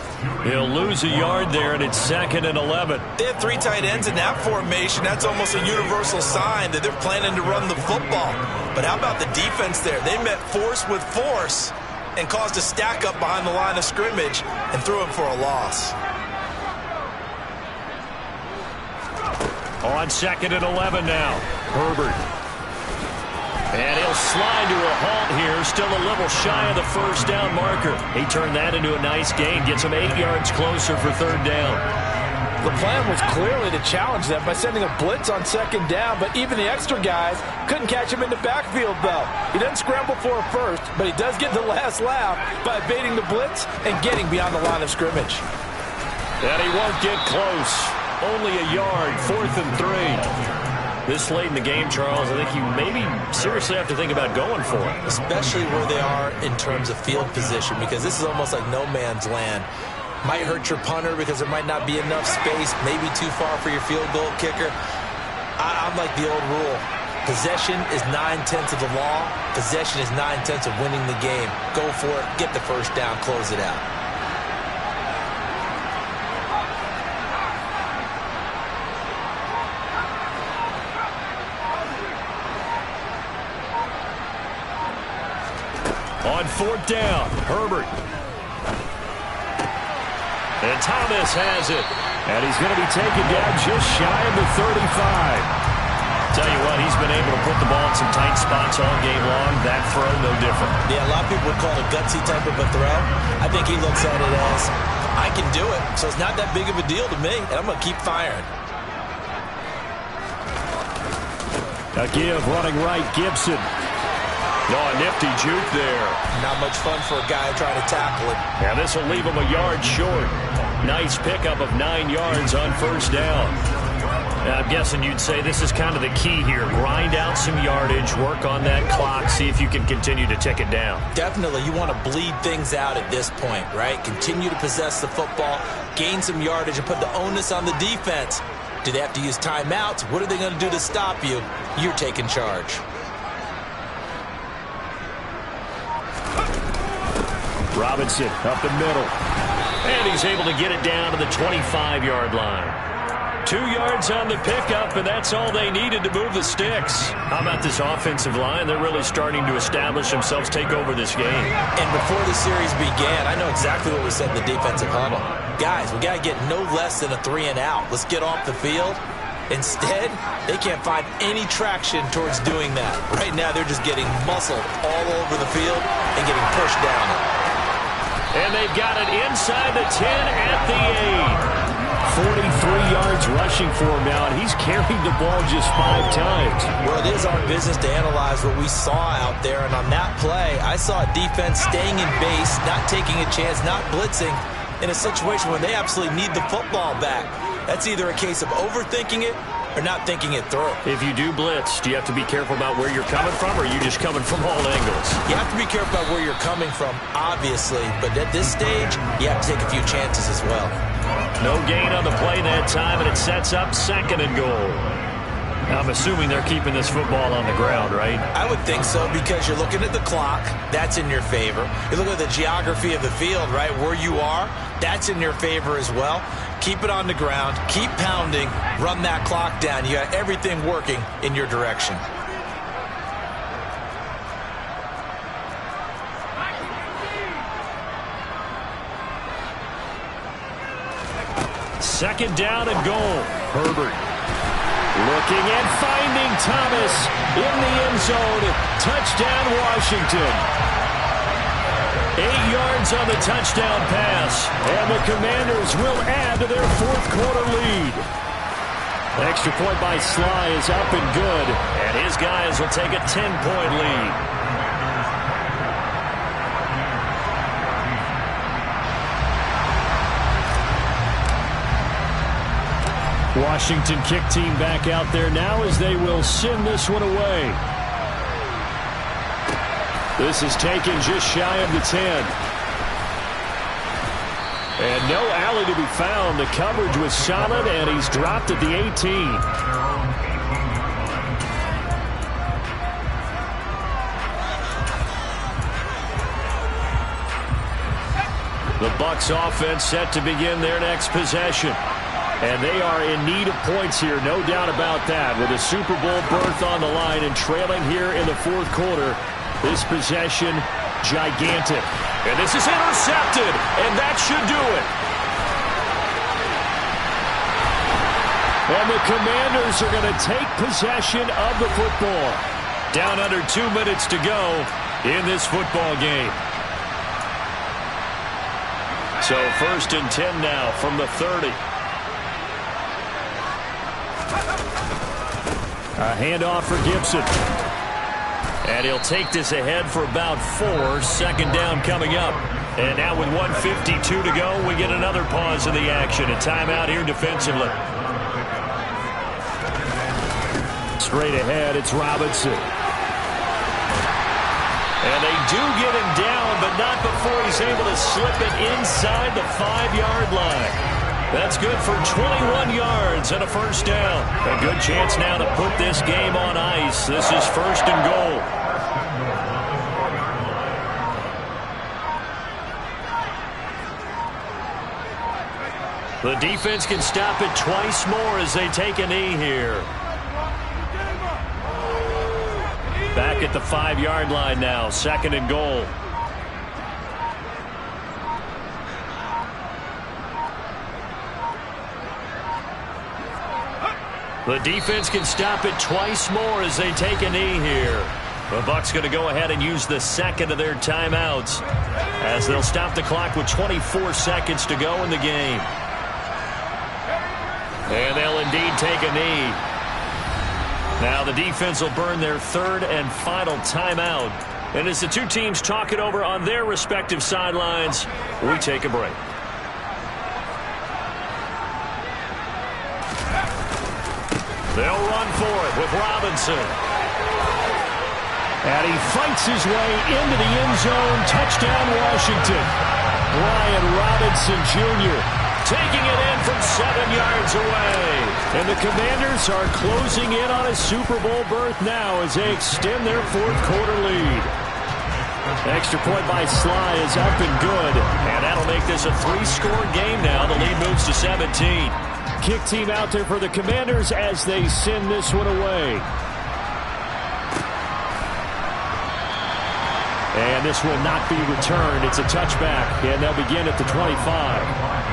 He'll lose a yard there, and it's 2nd and 11.
They have 3 tight ends in that formation. That's almost a universal sign that they're planning to run the football. But how about the defense there? They met force with force and caused a stack up behind the line of scrimmage and threw him for a loss.
On 2nd and 11 now, Herbert. And he'll slide to a halt here, still a little shy of the 1st down marker. He turned that into a nice gain, gets him 8 yards closer for 3rd down.
The plan was clearly to challenge them by sending a blitz on 2nd down, but even the extra guys couldn't catch him in the backfield, though. He doesn't scramble for a first, but he does get the last laugh by evading the blitz and getting beyond the line of scrimmage.
And he won't get close. Only a yard, 4th and 3. This late in the game, Charles, I think you maybe seriously have to think about going for it.
Especially where they are in terms of field position, because this is almost like no man's land. Might hurt your punter because there might not be enough space, maybe too far for your field goal kicker. I'm like the old rule. Possession is 9/10 of the law. Possession is 9/10 of winning the game. Go for it, get the 1st down, close it out.
On 4th down, Herbert. And Thomas has it.
And he's going to be taken down just shy of the 35.
Tell you what, he's been been able to put the ball in some tight spots all game long. That throw, no different.
Yeah, a lot of people would call it a gutsy type of a throw. I think he looks at it as, I can do it, so it's not that big of a deal to me, and I'm going to keep firing.
A give running right, Gibson.
A nifty juke there.
Not much fun for a guy trying to tackle it.
And this will leave him a yard short. Nice pickup of 9 yards on first down. I'm guessing you'd say this is kind of the key here. Grind out some yardage, work on that clock, see if you can continue to tick it down.
Definitely, you want to bleed things out at this point, right? Continue to possess the football, gain some yardage, and put the onus on the defense. Do they have to use timeouts? What are they going to do to stop you? You're taking charge.
Robinson up the middle.
And he's able to get it down to the 25-yard line. 2 yards on the pickup, and that's all they needed to move the sticks. How about this offensive line? They're really starting to establish themselves, take over this game.
And before the series began, I know exactly what we said in the defensive huddle. Guys, we got to get no less than a 3-and-out. Let's get off the field. Instead, they can't find any traction towards doing that. Right now, they're just getting muscled all over the field and getting pushed down it.
And they've got it inside the 10 at the 8.
43 yards rushing for him now, and he's carried the ball just 5 times.
Well, it is our business to analyze what we saw out there, and on that play, I saw a defense staying in base, not taking a chance, not blitzing, in a situation where they absolutely need the football back. That's either a case of overthinking it or not thinking it through.
If you do blitz, do you have to be careful about where you're coming from, or are you just coming from all angles?
You have to be careful about where you're coming from, obviously, but at this stage, you have to take a few chances as well.
No gain on the play that time, and it sets up 2nd and goal. I'm assuming they're keeping this football on the ground, right?
I would think so, because you're looking at the clock. That's in your favor. You look at the geography of the field, right, where you are. That's in your favor as well. Keep it on the ground. Keep pounding. Run that clock down. You got everything working in your direction.
Second down and goal. Herbert looking and finding Thomas in the end zone. Touchdown, Washington. 8 yards on the touchdown pass. And the Commanders will add to their 4th quarter lead. Extra point by Sly is up and good. And his guys will take a 10-point lead.
Washington kick team back out there now as they will send this one away. This is taken just shy of the 10. And no alley to be found. The coverage was solid, and he's dropped at the 18. The Bucs offense set to begin their next possession. And they are in need of points here, no doubt about that. With a Super Bowl berth on the line and trailing here in the 4th quarter, this possession, gigantic.
And this is intercepted, and that should do it.
And the Commanders are going to take possession of the football.
Down under 2 minutes to go in this football game. So 1st and 10 now from the 30.
A handoff for Gibson.
And he'll take this ahead for about 4. Second down coming up. And now with 1:52 to go, we get another pause in the action. A timeout here defensively.
Straight ahead, it's Robinson.
And they do get him down, but not before he's able to slip it inside the 5-yard line. That's good for 21 yards and a first down. A good chance now to put this game on ice. This is 1st and goal. The defense can stop it twice more as they take a knee here. Back at the 5-yard line now, 2nd and goal. The defense can stop it twice more as they take a knee here. The Bucs going to go ahead and use the second of their timeouts as they'll stop the clock with 24 seconds to go in the game. And they'll indeed take a knee. Now the defense will burn their third and final timeout. And as the two teams talk it over on their respective sidelines, we take a break. They'll run for it with Robinson. And he fights his way into the end zone. Touchdown, Washington. Brian Robinson Jr. taking it in from 7 yards away. And the Commanders are closing in on a Super Bowl berth now as they extend their fourth-quarter lead. Extra point by Sly is up and good. And that'll make this a 3-score game now. The lead moves to 17. Kick team out there for the Commanders as they send this one away. And this will not be returned. It's a touchback, and they'll begin at the 25.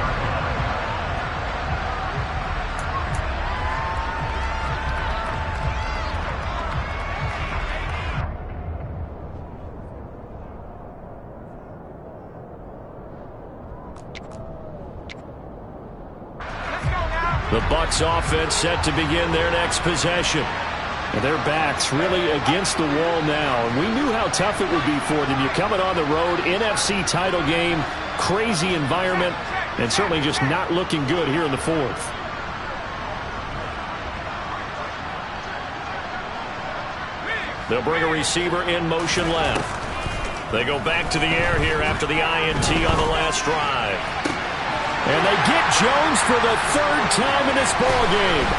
The Bucs offense set to begin their next possession. And their backs really against the wall now. And we knew how tough it would be for them. You're coming on the road, NFC title game, crazy environment, and certainly just not looking good here in the fourth. They'll bring a receiver in motion left. They go back to the air here after the INT on the last drive. And they get Jones for the third time in this ballgame.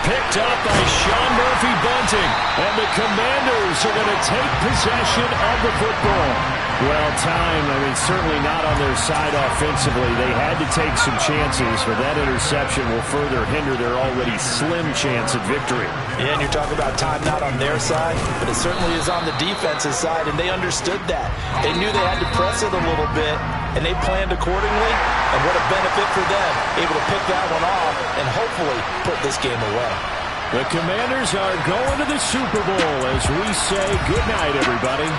Picked up by Sean Murphy-Bunting. And the Commanders are going to take possession of the football. Well, time, certainly not on their side offensively. They had to take some chances, but that interception will further hinder their already slim chance at victory.
Yeah, and you're talking about time not on their side, but it certainly is on the defensive side, and they understood that. They knew they had to press it a little bit, and they planned accordingly, and what a benefit for them, able to pick that one off and hopefully put this game away.
The Commanders are going to the Super Bowl as we say good night, everybody.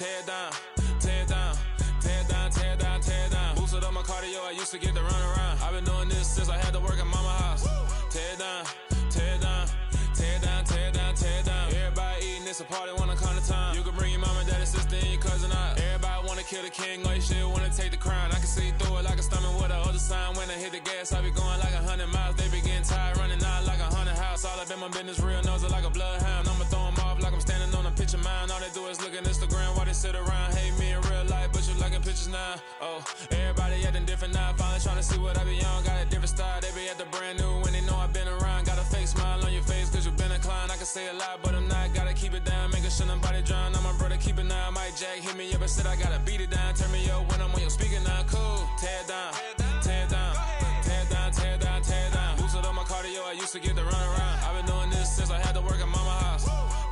tear it down, tear it down, tear it down, tear it down, tear it down. Boosted up my cardio, I used to get to run around. I've been doing this since I had to work at mama house. Tear it down, tear it down, tear it down, tear it down, tear it down. Everybody eating, it's a party, wanna come to time. You can bring your mama, daddy, sister, and your cousin out. Everybody wanna kill the king, or you shit wanna take the crown. I can see through it like a stomach with a other sign. When I hit the gas, I be going like 100 miles. They be getting tired, running out like 100 house. All up in my business, real nose like a bloodhound. I'ma throw them off like I'm standing on a picture mine. All they do is look at Instagram while they sit around. Hate me in real life, but you liking pictures now. Oh, everybody acting different now. Finally trying to see what I be on. Got a different style, they be at the brand new when they know I've been around. Got a fake smile on your face cause you been inclined. I can say a lot, but I'm not. Gotta keep it down, making sure nobody drown. I'm my brother, keep it now. Mike Jack hit me up and said I gotta beat it down. Turn me up when I'm on your speaker now. Cool, tear it down, tear it down, tear it down, tear it down, tear it down. Boosted up my cardio, I used to get to run around. I've been doing this since I had to work at mama house.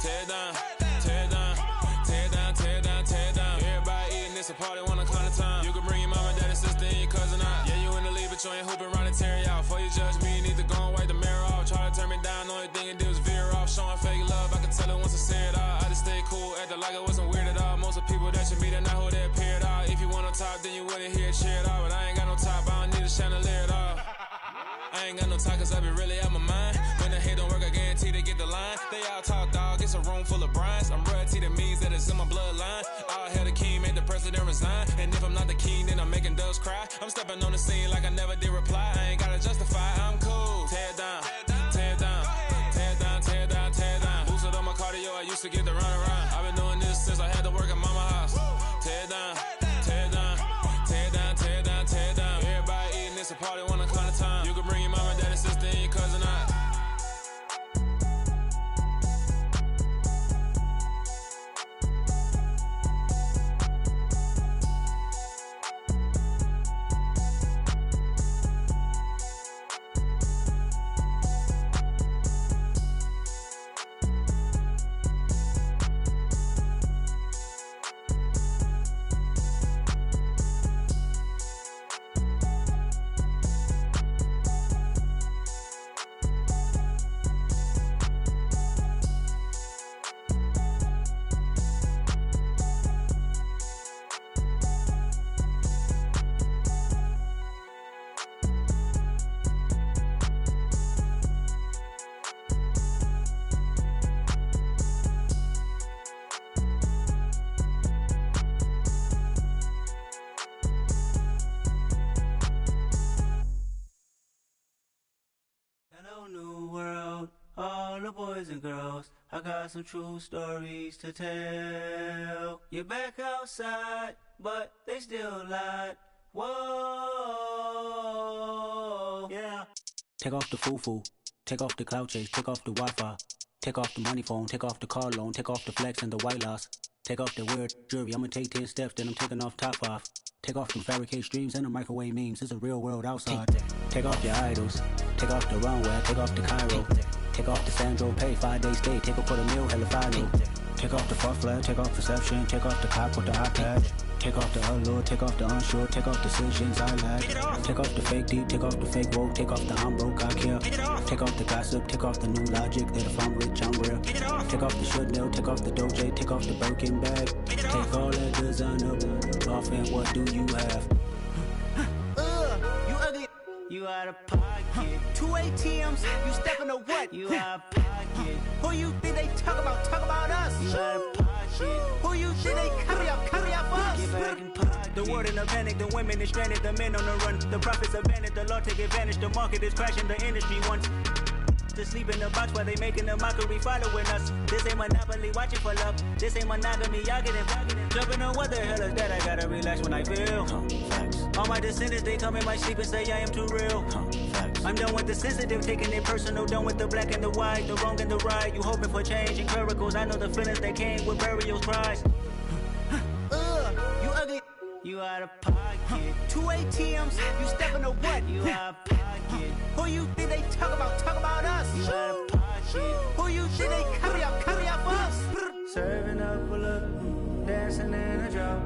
Tear it down, tear it down, tear it down, tear it down, tear it down. Everybody eating, it's a party, wanna come to time. You can bring your mama, daddy, sister, and your cousin out. Yeah, you in the lead, but you ain't hooping around and tear you out. Before you judge me, you need to go and wipe the mirror off. Try to turn me down, the only thing it did was veer off. Showing fake love, I can tell it once I say it all. I just stay cool, acting like it wasn't weird at all. Most of the people that you meet are not who they appear at all. If you want on top, then you wouldn't hear it cheer at all. But I ain't got no top, I don't need a chandelier at all. I ain't got no talk cause I be really out my mind. When the hate don't work, I guarantee they get the line. They all talk dog, it's a room full of brinds. I'm royalty, that means that it's in my bloodline. All hell the king, made the president resign. And if I'm not the king, then I'm making doves cry. I'm stepping on the scene like I never did reply. I ain't gotta justify, I'm cool. Tear it down, tear it down, tear it down, tear it down, tear it down. Boosted up my cardio, I used to get to run around. I've been doing this since I had to work at mama house. Tear it down, tear it down, tear it down, tear it down, tear it down. Everybody eating, it's a party, wanna come to time. You can bring your mama, daddy, sister, and your cousin out.
Boys and girls, I got some true stories to tell. You're back outside, but they still lied. Whoa, yeah.
Take off the foo-foo, take off the cloud chase, take off the Wi-Fi, take off the money phone, take off the car loan, take off the flex and the white loss, take off the weird jewelry. I'ma take 10 steps, then I'm taking off top 5. Take off them fabricate streams and the microwave memes. It's a real world outside. Take off your idols, take off the runway, take off the Cairo. Take off the Sandro Pay, 5-day stay, take off for the meal, hella final. Take off the fuck flag, take off perception, take off the cop with the iPad. Take off the allure, take off the unsure, take off decisions I lack. Take off the fake deep, take off the fake woke, take off the I'm broke, I care. Take off the gossip, take off the new logic that if I'm rich, I'm real. Take off the should know, take off the Doja, take off the Birkin bag. Take all that designer off and what do you have?
You ugly. You out of pocket. 2 ATMs, you stepping to what? You out of pocket. Who you think they talk about? Talk about us. You out of pocket. Who you think they carry up for us? Get back in pocket. The world in a panic, the women is stranded, the men on the run. The profits abandoned, the law take advantage. The market is crashing, the industry wants to sleep in the box while they making a mockery following us. This ain't Monopoly, watching for love. This ain't monogamy, y'all getting jumping on what the hell is that? I gotta relax when I feel. All my descendants, they come in my sleep and say I am too real. I'm done with the sensitive, taking it personal. Done with the black and the white, the wrong and the right. You hoping for change and miracles. I know the feelings that came with burial cries. You ugly. You out of pocket. 2 ATMs, you stepping to what? You out of pocket. Who you think they talk about? Talk about us. You out of pocket. Who you think they carry up for us? Serving up a look, dancing in a drop.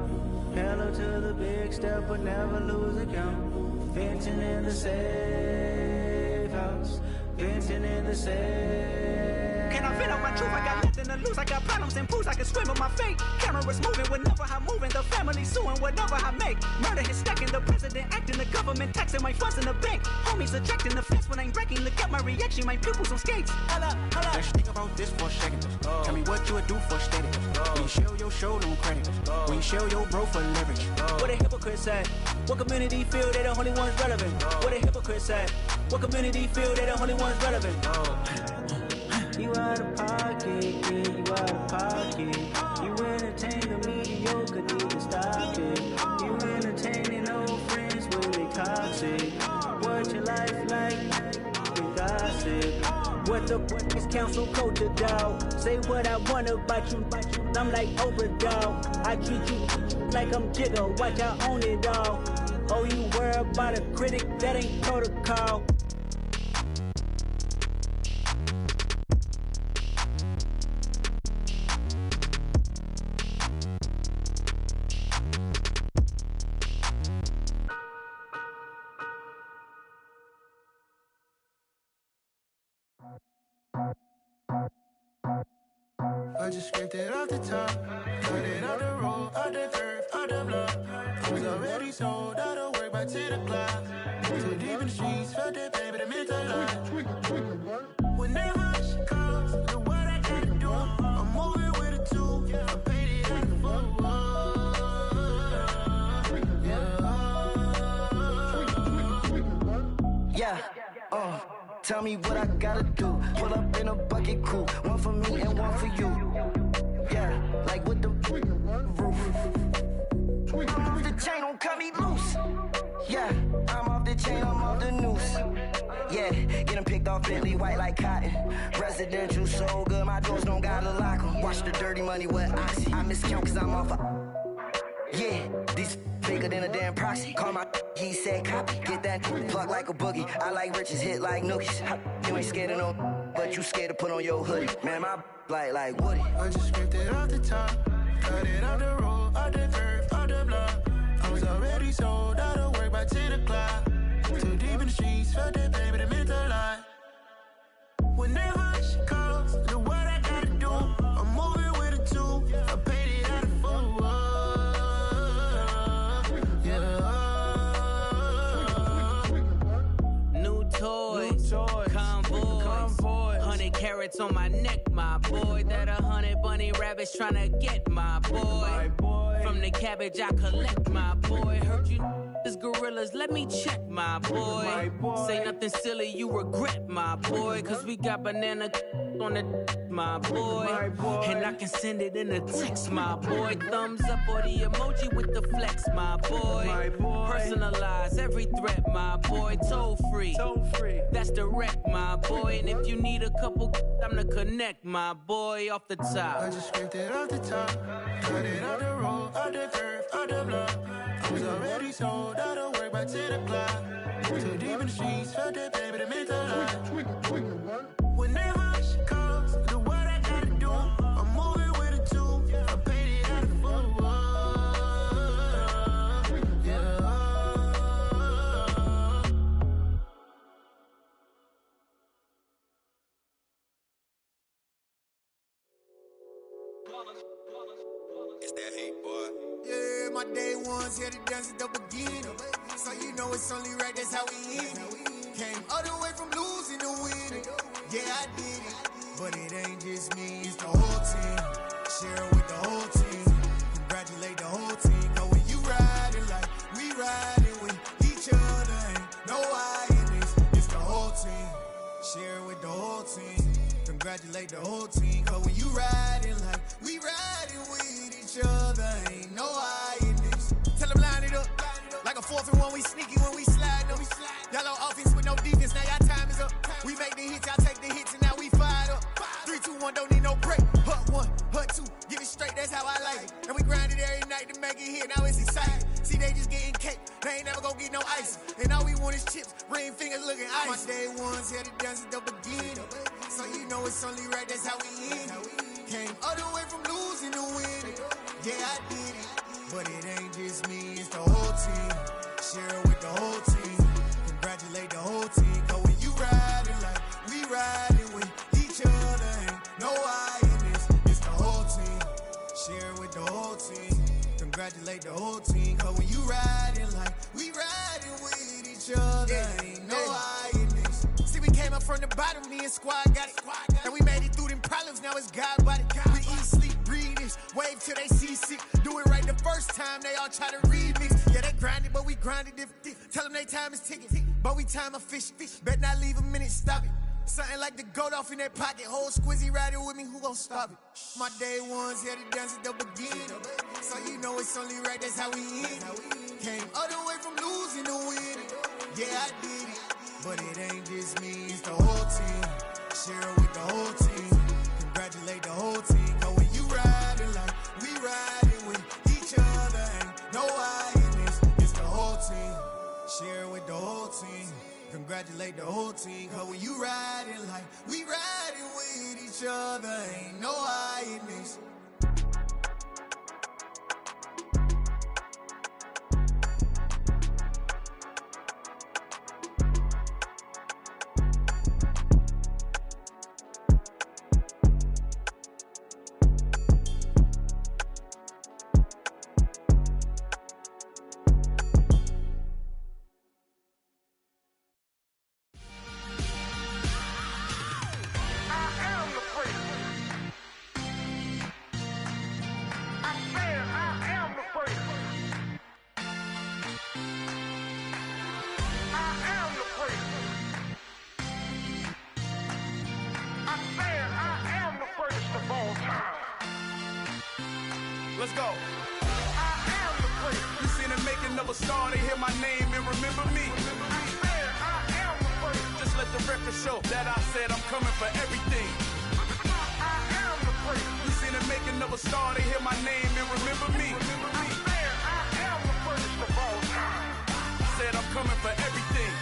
Hello to the big step, but never lose a count. Venting in the safe house, venting in the safe. can I vent out my truth? I got nothing to lose. I got problems and pools. I can swim with my fate. Cameras moving whenever I'm moving. The family suing whatever I make. Murder is stacking. The president acting. The government taxing my funds in the bank. Homies subtracting the fence when I'm breaking. Look at my reaction. My pupils on skates. Holla.
Let's think about this for a second. Tell me what you would do for status. When you show your show, no credit. When you show your bro for leverage.
What a hypocrite said. What community feel they the only ones relevant? What a hypocrite said. What community feel they the only ones relevant? You out of pocket, yeah, you out of pocket. You entertain the mediocre, need to stop it. You entertaining old friends when they toxic. What your life like? You gossip. What the is council culture, dog? Say what I want about you. I'm like overdog. I treat you like I'm Jigga. Watch I own it all. Oh, you worry about a critic? That ain't protocol.
I just scraped it off the top, cut it out the road, out the dirt, out the block. I was already sold, out of work by 10 o'clock. Too deep in the streets, felt that baby, that meant a lot. Whenever she calls, the what I gotta do, I'm moving with a two, I paid it out the full.
Yeah, tell me what I gotta do. Pull up in a bucket crew, one for me and one for you. Yeah, like with the roof. I'm off the chain, don't cut me loose. Yeah, I'm off the chain, I'm off the noose. Yeah, getting picked off Bentley, white like cotton. Residential so good, my doors don't gotta lock 'em. Watch the dirty money with Oxy. I miscount cause I'm off yeah, these bigger than a damn proxy. Call my he said copy. Get that plug like a boogie. I like riches, hit like nookies. You ain't scared of no, but you scared to put on your hoodie. Man, my like Woody.
I just scraped it off the top, cut it out the road, out the dirt, out the block. I was already sold, out of work by 10 o'clock. Too deep in the streets, felt that baby, that meant a lot. Whenever she calls, the what I gotta do, I'm moving with a two, I paid it out of full.
Convoy, 100 carats on my neck, my boy. That 100 bunny rabbits tryna get my boy. From the cabbage I collect, my boy. Heard you is gorillas, let me check, my boy. Say nothing silly, you regret, my boy. Cause we got banana on the my boy. And I can send it in a text, my boy. Thumbs up or the emoji with the flex, my boy. Personalize every threat, my boy. Toll free, that's direct, my boy. And if you need a couple, I'm the connect, my boy. Off the top,
I just scraped it off the top, cut it out the road, out the dirt, out the block. I was already sold, out of work by 10 o'clock. Too deep in the streets, felt that baby, that meant a lot. Whenever she calls, the what I gotta do, I'm moving with a two, I paid it out of full.
It's that hate, boy.
Yeah, my day ones here to dance at the beginning. So you know it's only right, that's how we end it. Came all the way from losing to winning. Yeah, I did it. But it ain't just me, it's the whole team. Share with the whole team. Congratulate the whole team. Cause when you riding like we riding with each other, ain't no I in this. It's the whole team. Share with the whole team. Congratulate the whole team. Cause when you riding like we riding with each other, ain't no I in this. Tell them line it up. Like a 4th and 1, we sneaky when we slide up. Y'all on offense with no defense, now y'all time is up. We make the hits, y'all take the hits, and now we fired up. 3, 2, 1, don't need no break. Hut 1, hut 2, give it straight, that's how I like it. And we grind it every night to make it hit, now it's exciting. See, they just getting cake, they ain't never gonna get no ice. And all we want is chips, ring fingers looking ice. My day ones here to dance at the beginning. So you know it's only right, that's how we end it. Came all the way from losing to winning. Yeah, I did it. But it ain't just me, it's the whole team. Share with the whole team. Congratulate the whole team. Cause when you riding like we riding with each other, ain't congratulate the whole team. Cause when you riding like we riding with each other, ain't no hiding this. See, we came up from the bottom, me and squad got it. And we made it through them problems, now it's God body. We eat, sleep, breathe this, wave till they see sick. Do it right the first time, they all try to remix. Yeah, they grinded, but we grinded different. Tell them they time is ticking, but we time a fish. Bet not leave a minute, stop it. Something like the goat off in their pocket. Whole squizzy riding with me, who gon' stop it? My day ones here to dance at the beginning. So you know it's only right, that's how we end. Came all the way from losing to winning. Yeah, I did it. But it ain't just me, it's the whole team. Share it with the whole team. Congratulate the whole team. Cause when you riding like we riding with each other, ain't no hiding this. It's the whole team. Share it with the whole team. Congratulate the whole team. Cause when you riding like we riding with each other, ain't no hiding this.
Let's go. I am the prince. You seen the making of a star, they hear my name and remember me. I am the prince. Just let the record show that I said I'm coming for everything. I am the prince. You seen the making of a star, they hear my name and remember me. I am the prince of all time. Said I'm coming for everything.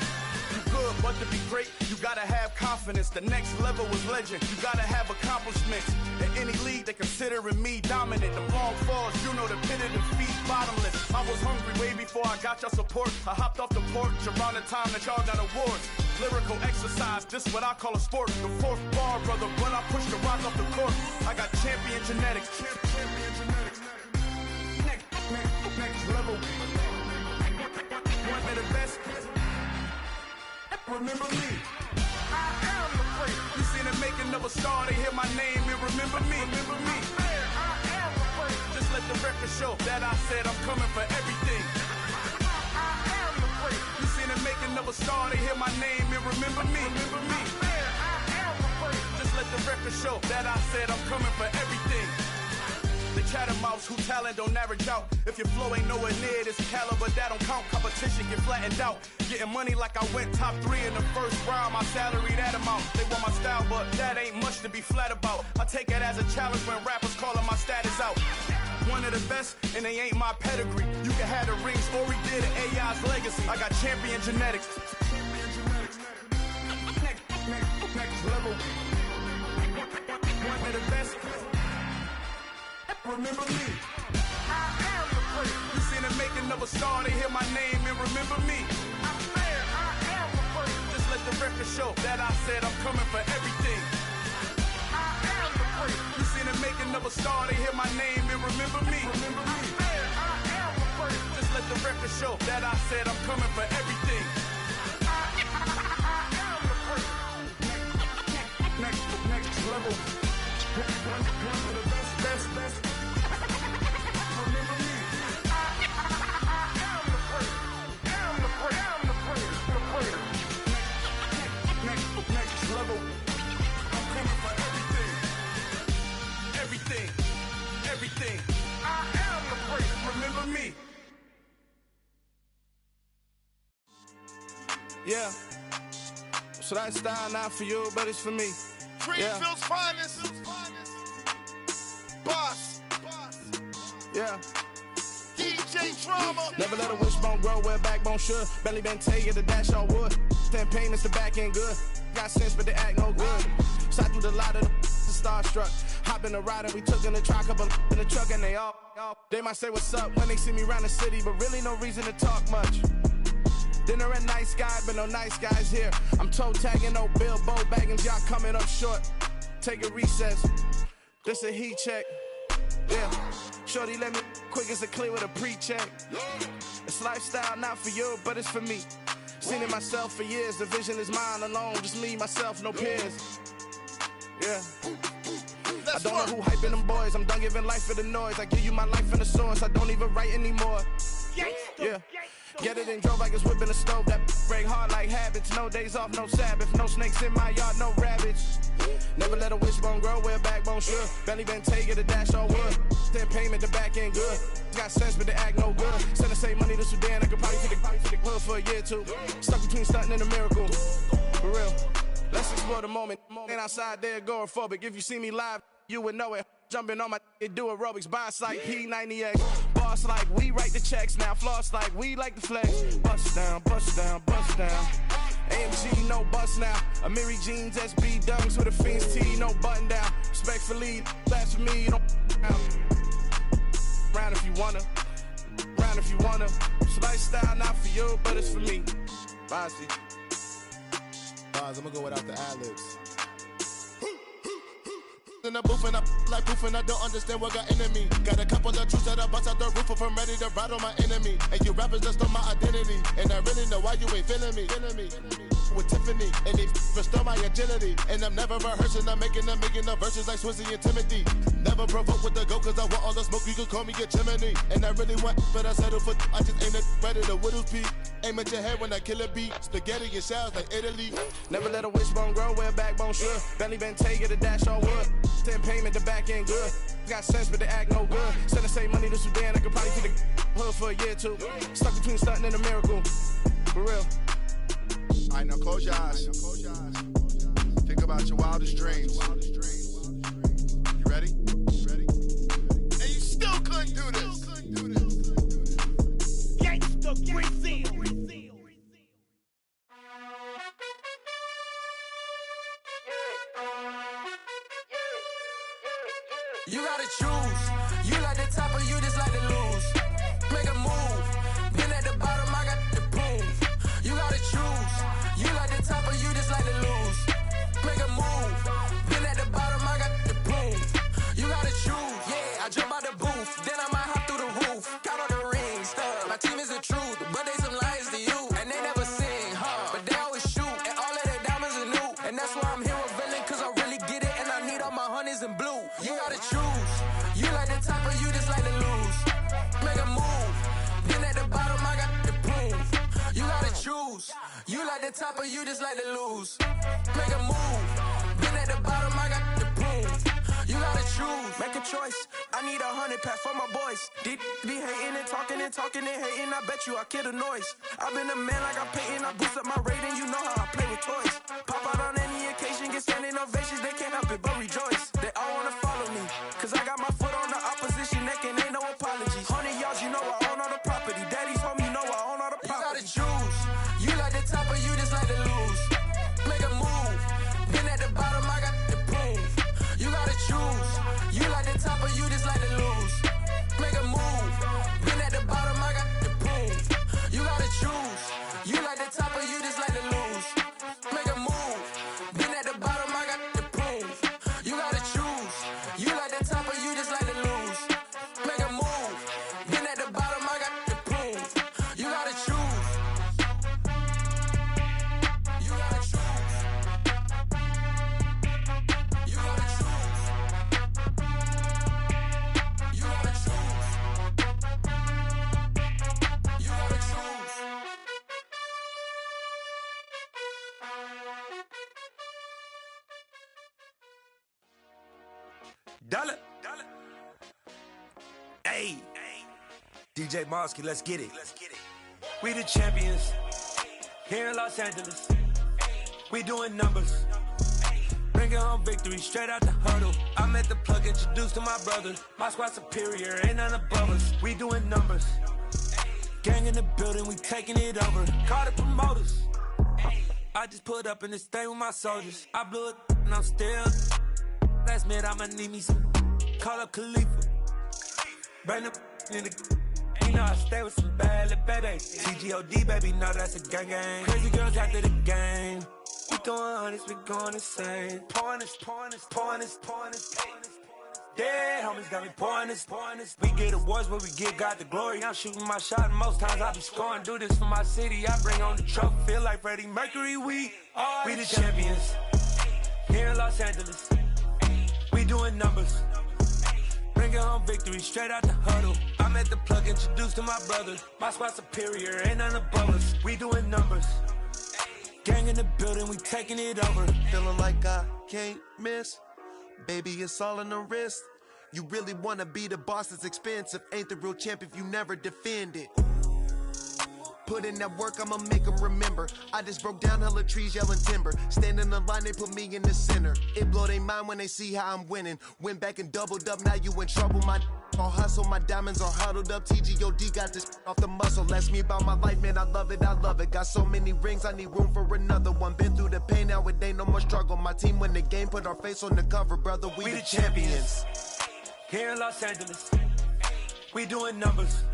Good, but to be great, you gotta have confidence. The next level was legend. You gotta have accomplishments. In any league, they considering me dominant. The long falls, you know the pit of defeat, bottomless. I was hungry way before I got your support. I hopped off the porch around the time that y'all got awards. Lyrical exercise, this what I call a sport. The fourth bar, brother, when I push the rock off the court. I got champion genetics. Champion genetics. Next level. One of the best. Remember me. I am the prince. You seen the making of a star, they hear my name and remember me. Remember me. I am the prince. Just let the record show that I said I'm coming for everything. I am the prince. You seen the making of a star, they hear my name and remember me. Remember me. I am the prince. Just let the record show that I said I'm coming for everything. The chattermouths who talent don't average out. If your flow ain't nowhere near this caliber, that don't count. Competition get flattened out. Getting money like I went top 3 in the first round. My salary that amount. They want my style, but that ain't much to be flat about. I take it as a challenge when rappers calling my status out. One of the best, and they ain't my pedigree. You can have the rings, or we did it, AI's legacy. I got champion genetics. Next level. One of the best. Remember me. I am the prince. You seen the making of a star, they hear my name and remember me. I am the prince. Just let the record show that I said I'm coming for everything. I am the prince. You seen the making of a star, they hear my name and remember me. Remember me. I am the prince. Just let the record show that I said I'm coming for everything. I am the prince. Next level. One of the best. Everything. I am the prince. Remember me.
Yeah. So that style not for you, but it's for me.
Greenfield's finest. Boss. Yeah. DJ Drama.
Never let a wishbone grow where backbone should. Belly been taking the dash on wood. 10 payments, the back end good. Got sense, but they act no good. Shot through the lot of the starstruck. Hop in the ride and we took in the truck, couple in the truck and they all. They might say what's up when they see me around the city, but really no reason to talk much. Dinner at Nice Guy, but no nice guys here. I'm toe tagging, no Bilbo Baggins, y'all coming up short. Take a recess. This a heat check. Yeah. Shorty let me quick as a clear with a pre-check. It's lifestyle, not for you, but it's for me. Seen it myself for years, the vision is mine alone. Just me, myself, no peers. Yeah. I don't know who hyping them boys. I'm done giving life for the noise. I give you my life in the source. I don't even write anymore. Yeah. Get it and drove like it's whipping a stove. That break hard like habits. No days off, no Sabbath. No snakes in my yard, no rabbits. Never let a wishbone grow where a backbone should. Belly been take the dash all wood. Then payment, the back end good. Got sense, but the act no good. Send the same money to Sudan. I could probably take the hood for a year or two. Stuck between stunting and a miracle. For real. Let's explore the moment. Ain't outside there agoraphobic. If you see me live, you would know it. Jumping on my do aerobics. Boss like P90X. Boss like we write the checks now. Floss like we like the flex. Bust down, bust down, bust down. AMG, no bust now. Amiri jeans, SB dunks with a Fiends T, no button down. Respectfully, that's for me, you don't round if you wanna. Round if you wanna. It's lifestyle, not for you, but it's for me. Bossy.
I'm gonna go without the ad-libs. In the booth and I like proof and I don't understand what got into me. Got a couple of truths that I bust out the roof if I'm ready to ride on my enemy. And you rappers just stole my identity. And I really know why you ain't feeling me. With Tiffany, and they restore my agility. And I'm never rehearsing, I'm making them verses like Swizzy and Timothy. Never provoke with the go, cause I want all the smoke, you can call me a chimney. And I really want, but I settle for, I just ain't ready to whittles peak. Aim at your head when I kill a beat. Spaghetti and shells like Italy.
Never let a wishbone grow where a backbone should. Belly been take the dash all wood. Then payment, the back end good. Got sense, but the act no good. Send the same money to Sudan, I could probably take the hood for a year or two. Stuck between stunting and a miracle. For real.
All right, now close your eyes. Think about your wildest dreams. You ready? And you still couldn't do this. Gangsta Brazil.
You gotta choose. You like the top or you just like to lose. Make a move. Been at the bottom, I got the proof. You gotta choose. You like the top or you just like to lose. Make a move. Been at the bottom, I got the proof. You gotta choose. Yeah, I jump out the booth. Then I might hop through the roof. Count on the rings. My team is the truth, but they some liars to you. And they never sing, but they always shoot. And all of their diamonds are new. And that's why I'm here with Villain, cause I really get it. And I need all my honeys in blue. You gotta choose. You like the top or you just like to lose. Make a move. Been at the bottom, I got the proof. You gotta choose. You like the top or you just like to lose. Make a move. Been at the bottom, I got the proof. You gotta choose. Make a choice. I need 100 pack for my boys. Be hating and talking and hating. I bet you I kill the noise. I've been a man like I'm Peyton. I boost up my rating. You know how I play with toys. Pop out on any occasion, get standing ovations. They can't help it but rejoice. They all wanna follow me, cause I got my foot on the opposition neck and ain't no apologies. 100 yards, you know I own all the property. Daddy's home, you know I own all the property. You gotta choose. You like the top or you just like to lose. Make a move. Been at the bottom, I got the proof. You gotta choose. You like the top or you just like to lose. Make a move. Been at the bottom, I got the proof. You gotta choose. You like the top or you just like to lose. Make a move. Been at the bottom, I got the proof. You gotta choose. You like the top or you just like to lose. Make a move. Been at the bottom, I got the proof. You gotta choose. You gotta choose. You gotta choose. You gotta choose. You gotta choose.
Dollar. Hey. DJ Mosky, let's get it. We the champions here in Los Angeles. We doing numbers. Bringing home victory straight out the huddle. I met the plug, introduced to my brother. My squad superior, ain't none above us. We doing numbers. Gang in the building, we taking it over. Call the promoters. I just put up in this thing with my soldiers. I blew it and I'm still. Last minute, I'ma need me some. Call up Khalifa. Bring the in the. You know I stay with some bad little baby. TGOD, baby, know that's a gang gang. Crazy girls after the game. We throwing hundreds, we going insane. Pouring this. Dead homies got me pouring this. We get awards, but we get God the glory. I'm shooting my shot, and most times I be scoring. Do this for my city, I bring on the trophy. Feel like Freddie Mercury, we the champions. Here in Los Angeles, we doing numbers. Bringing home victory straight out the huddle. I'm at the plug, introduced to my brother. My squad superior, ain't none above us. We doing numbers. Gang in the building, we taking it over.
Feeling like I can't miss. Baby, it's all in the wrist. You really wanna be the boss, it's expensive. Ain't the real champ if you never defend it. Put in that work, I'ma make them remember. I just broke down hella trees, yelling timber. Standing in the line, they put me in the center. It blow their mind when they see how I'm winning. Went back and doubled up, now you in trouble. My all hustle, my diamonds are huddled up. TGOD got this off the muscle. Ask me about my life, man, I love it, I love it. Got so many rings, I need room for another one. Been through the pain, now it ain't no more struggle. My team win the game, put our face on the cover, brother, we the champions.
Here in Los Angeles, we doing numbers.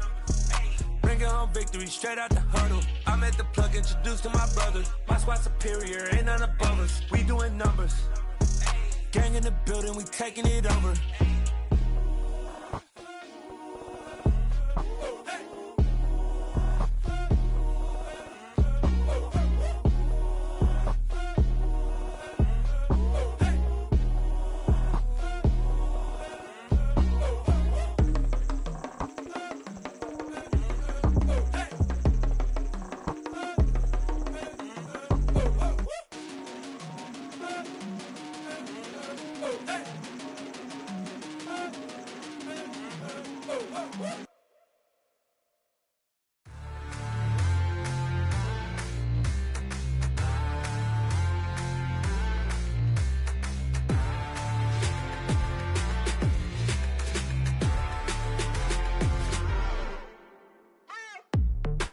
Bringing home victory straight out the huddle. I'm at the plug, introduced to my brother. My squad superior, ain't none above us. We doing numbers. Gang in the building, we taking it over.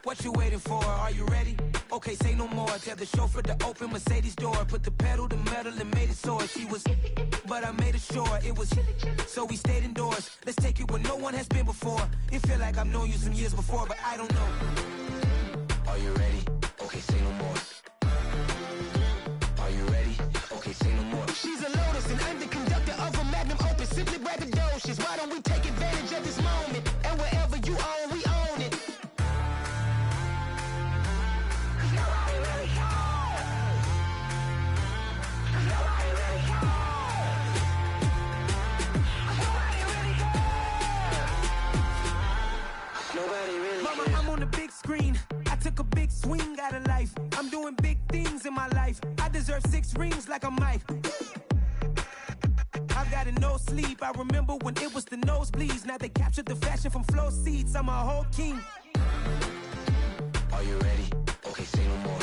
What you waiting for? Are you ready? Okay, say no more. Tell the chauffeur to open Mercedes door. Put the pedal to metal and made it soar. She was, but I made it sure it was. So we stayed indoors. Let's take it where no one has been before. It feel like I've known you some years before, but I don't know. Are you ready? Okay, say no more. Are you ready? Okay, say no more. She's a Lotus and I'm the conductor of a Magnum Opus. Simply braggadocious. Why don't we take advantage of this moment? And wherever you own, we own it. Mama, I'm on the big screen. I took a big swing out of life. I'm doing big things in my life. I deserve 6 rings like a Mike. I've got no sleep. I remember when it was the nosebleeds. Now they captured the fashion from flow seats. I'm a whole king. Are you ready? Okay, say no more.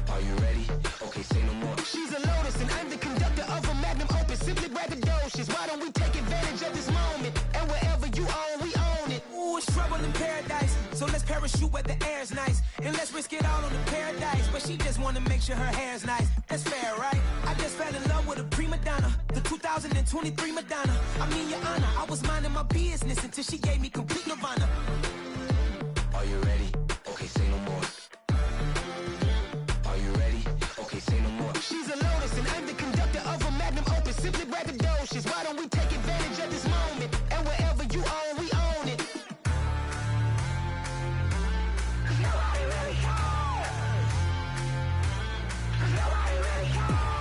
Are you ready? Okay, say no more. She's a Lotus and I'm the conductor of a Magnum Opus. Simply braggadocious. Why don't we take advantage of this moment? And wherever you own, we own it. Ooh, it's trouble in paradise. So let's parachute where the air's nice. And let's risk it all on the paradise. But she just wanna make sure her hair's nice. That's fair, right? I just fell in love with a prima donna. The 2023 Madonna. I mean, your honor, I was minding my business until she gave me complete nirvana. Are you ready? Okay, say no more. Are you ready? Okay, say no more. She's a Lotus and I'm the conductor of a Magnum Opus. Simply braggadocious. Why don't we take advantage of this moment? And wherever you own, we own it. Nobody really cares. Nobody really cares.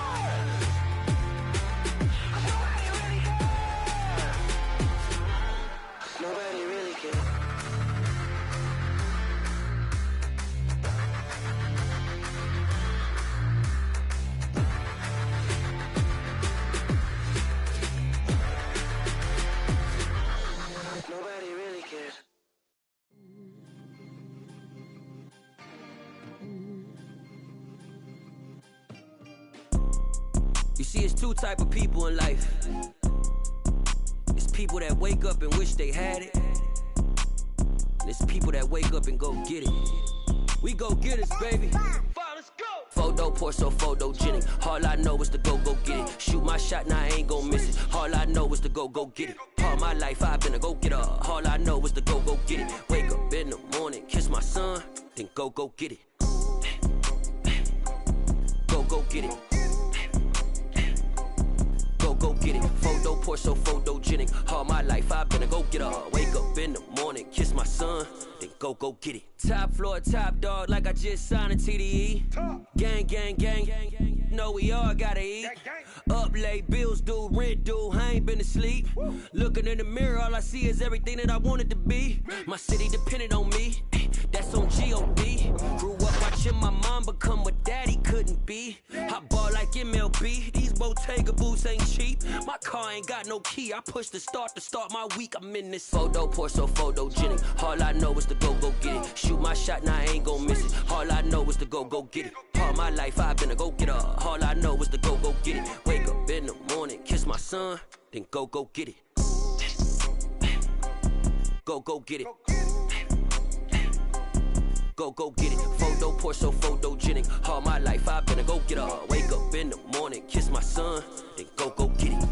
Nobody really cares. Nobody really cares. Nobody really cares. You see, it's 2 type of people in life. It's people that wake up and wish they had it. And it's people that wake up and go get it. We go get it, baby. Photo poor, so photogenic. All I know is to go get it. Shoot my shot, now I ain't gon' miss it. All I know is to go get it. All my life I've been a go-getter. All I know is to go get it. Wake up in the morning, kiss my son, then go get it. Go get it. Go
go get it. Photo pour so photogenic. All my life I've been a go getter. Wake up in the morning, kiss my son, then go get it. Top floor, top dog, like I just signed a TDE. Gang, gang, gang, gang, gang. Know we all gotta eat. Up late, bills due, rent due, I ain't been asleep. Looking in the mirror, all I see is everything that I wanted to be. My city depended on me, that's on G.O.D. Grew up watching my mom become what daddy couldn't be. I ball like MLB, these Bottega boots ain't cheap. My car ain't got no key, I push the start to start my week. I'm in this photo pour so photogenic. All I know is to go get it. Shoot my shot, now I ain't gon' miss it. All I know is to go get it. All my life I've been a go getter. All I know is to go get it. Wake up in the morning, kiss my son, then go get it. Go get it. Go get it. Photo pour so photogenic. All my life I've been a go getter. Wake up in the morning, kiss my son, then go get it.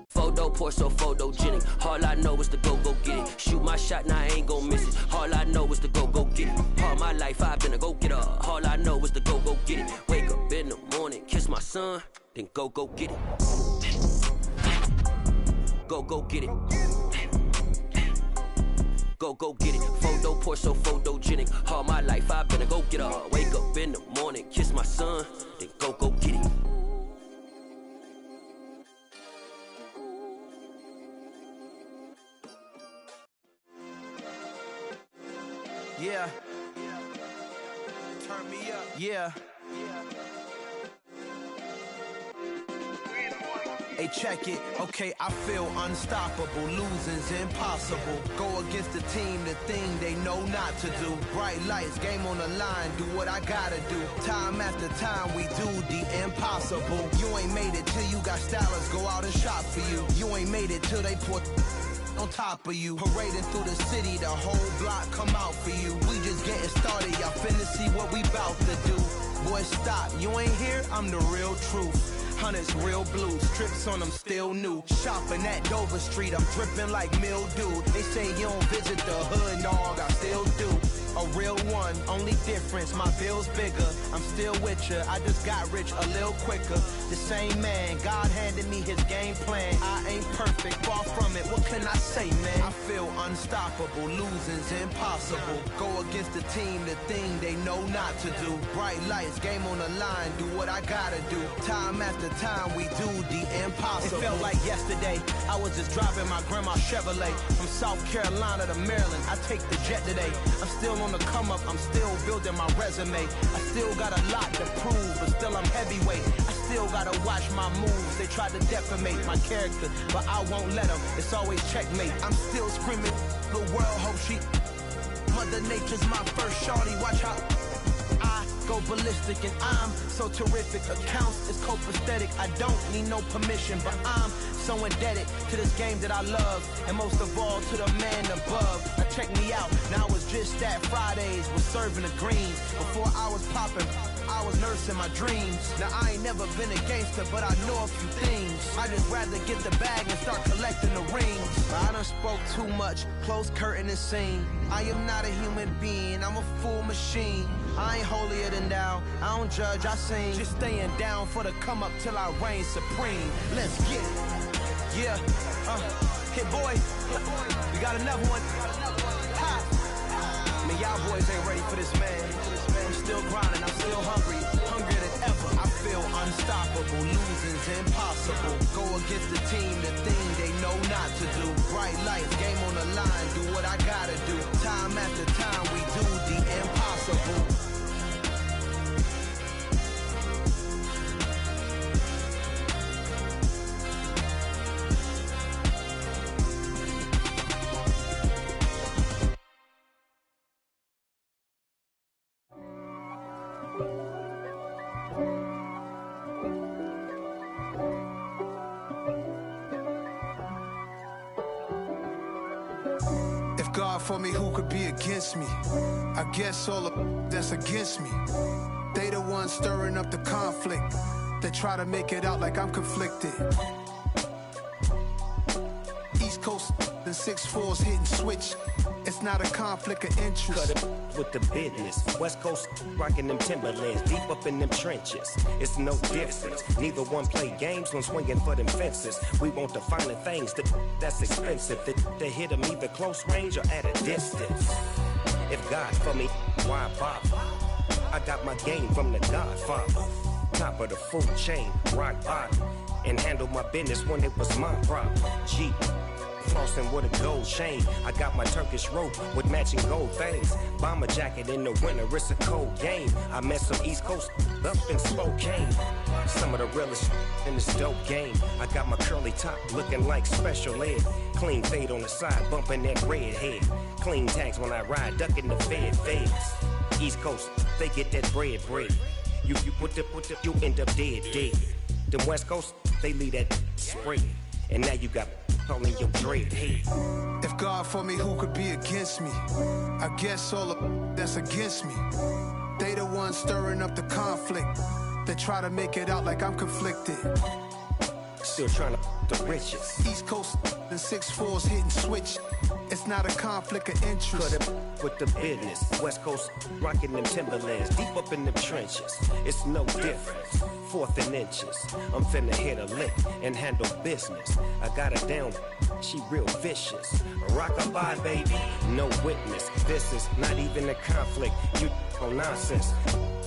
Photo pour so photogenic. All I know is to go get it. Shoot my shot, now I ain't gon' miss it. All I know is to go get it. All my life I've been a go getter. All I know is to go get it. Wake up in the morning, kiss my son, then go get it. Go get it. Go get it. Photo pour so photogenic. All my life I've been a go getter. Wake up in the morning, kiss my son, then go get it.
Yeah. Turn me up. Yeah. Hey, check it. Okay, I feel unstoppable. Losing's impossible. Go against the team, the thing they know not to do. Bright lights, game on the line. Do what I gotta do. Time after time, we do the impossible. You ain't made it till you got stylers go out and shop for you. You ain't made it till they put on top of you. Parading through the city, the whole block come out for you. We just getting started, y'all finna see what we bout to do. Boy, stop, you ain't here, I'm the real truth. Hunters, real blue, strips on them still new. Shopping at Dover Street, I'm dripping like mildew. They say you don't visit the hood, dog, I still do. A real one, only difference, my bill's bigger. I'm still with ya, I just got rich a little quicker. The same man, God handed me his game plan. I ain't perfect, far from it, what can I say, man? I feel unstoppable, losing's impossible. Go against the team, the thing they know not to do. Bright lights, game on the line, do what I gotta do. Time after time, we do the impossible. It felt like yesterday, I was just driving my grandma's Chevrolet. From South Carolina to Maryland, I take the jet today. I'm still on the come up, I'm still building my resume. I still got a lot to prove, but still I'm heavyweight. I still gotta watch my moves. They try to defamate my character, but I won't let them. It's always checkmate. I'm still screaming, the world hope she. Mother Nature's my first shorty, watch how I go ballistic, and I'm so terrific. Accounts is copacetic. I don't need no permission, but I'm so indebted to this game that I love, and most of all to the man above. Now check me out, now it's just that Fridays was serving the greens. Before I was popping, I was nursing my dreams. Now I ain't never been a gangster, but I know a few things. I just rather get the bag and start collecting the rings. I done spoke too much, close curtain and scene. I am not a human being, I'm a full machine. I ain't holier than thou, I don't judge, I sing. Just staying down for the come up till I reign supreme. Let's get it. Yeah, hit boy, we got another one. Ha! Man, y'all boys ain't ready for this, man. I'm still grinding, I'm still hungry, hungrier than ever. I feel unstoppable, losing's impossible. Go against the team, the thing they know not to do. Bright lights, game on the line, do what I gotta do. Time after time, we do the impossible.
for me, who could be against me? I guess all the that's against me. They the ones stirring up the conflict. They try to make it out like I'm conflicted. East Coast and 6'4's hitting switch. It's not a conflict of interest.
Cut it with the business. West Coast rocking them Timberlands, deep up in them trenches. It's no difference. Neither one play games when swinging for them fences. We want the finer things that's expensive. That hit them either close range or at a distance. If God for me, why bother? I got my game from the Godfather. Top of the food chain, rock bottom. And handle my business when it was my problem. G. Flossing with a gold chain. I got my Turkish rope with matching gold things. Bomber jacket in the winter, it's a cold game. I met some East Coast up in Spokane. Some of the realest in this dope game. I got my curly top looking like special ed. Clean fade on the side, bumping that red head. Clean tags when I ride, ducking the feds. East Coast, they get that bread. You you end up dead. Them West Coast, they leave that spread. And now you got all in your dread head.
If God for me, who could be against me? I guess all the that's against me. They the ones stirring up the conflict. They try to make it out like I'm conflicted.
Still trying to the riches.
East Coast and 6'4's hitting switch. It's not a conflict of interest.
Cut it with the business. West Coast rocking them Timberlands, deep up in them trenches. It's no difference. 4th and inches. I'm finna hit a lick and handle business. I got her down, she real vicious. Rockabye, baby, no witness. This is not even a conflict. You on nonsense.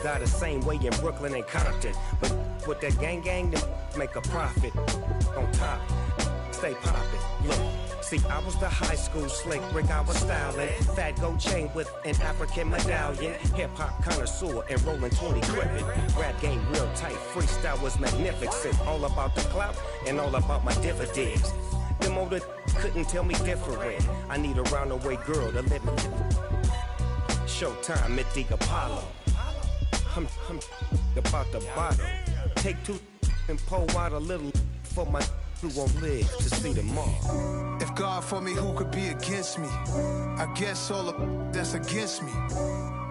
Got the same way in Brooklyn and Compton, but with that gang, them make a profit. On top, stay poppin'. Look. See, I was the high school slick Rick, I was styling. Fat gold chain with an African medallion. Hip-hop connoisseur and rolling 20 gripping. Rap game real tight, freestyle was magnificent. All about the clout and all about my dividends. Them older couldn't tell me different. I need a roundaway girl to live with. Showtime at the Apollo. I'm about the bottom. Take 2 and pull out a little for my who won't live to see tomorrow.
If God for me, who could be against me? I guess all the that's against me.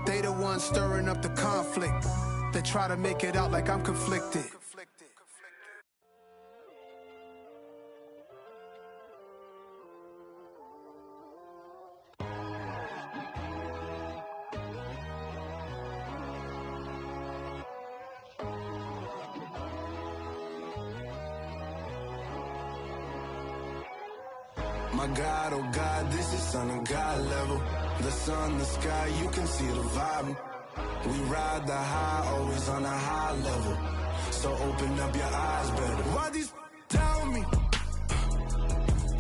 They the ones stirring up the conflict. They try to make it out like I'm conflicted.
My God, oh God, this is Son of God level. The sun, the sky, you can see the vibe. We ride the high, always on a high level. So open up your eyes better.
Why these tell me?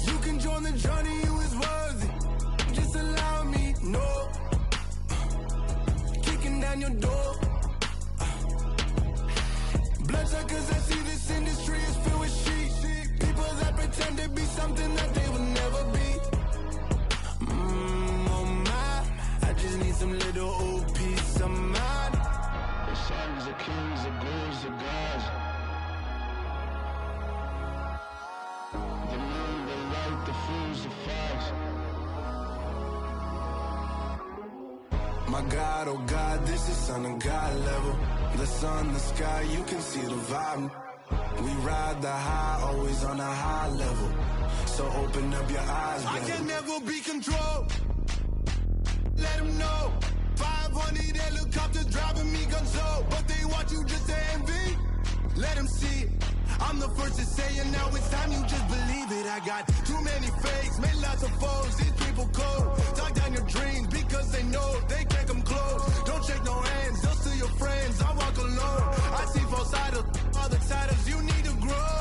You can join the journey, you is worthy. Just allow me, no. Kicking down your door. Bloodsuckers, I see this industry is filled with sheep. People that pretend to be something that they will never be. Oh my, I just need some little old peace of mind.
The sons of kings, the gurus, the gods. The moon, the light, the fools, the facts. My God, oh God, this is Son of God level. The sun, the sky, you can see the vibe. We ride the high, always on a high level. So open up your eyes, baby.
I can never be controlled. Let them know. 500 helicopters driving me gunso. But they want you just to envy. Let them see it. I'm the first to say it, now it's time you just believe it. I got too many fakes, made lots of foes. These people cold. Talk down your dreams because they know they can't come close. Don't shake no hands, they'll steal your friends. I walk alone. I see false idols, other titles. You need to grow.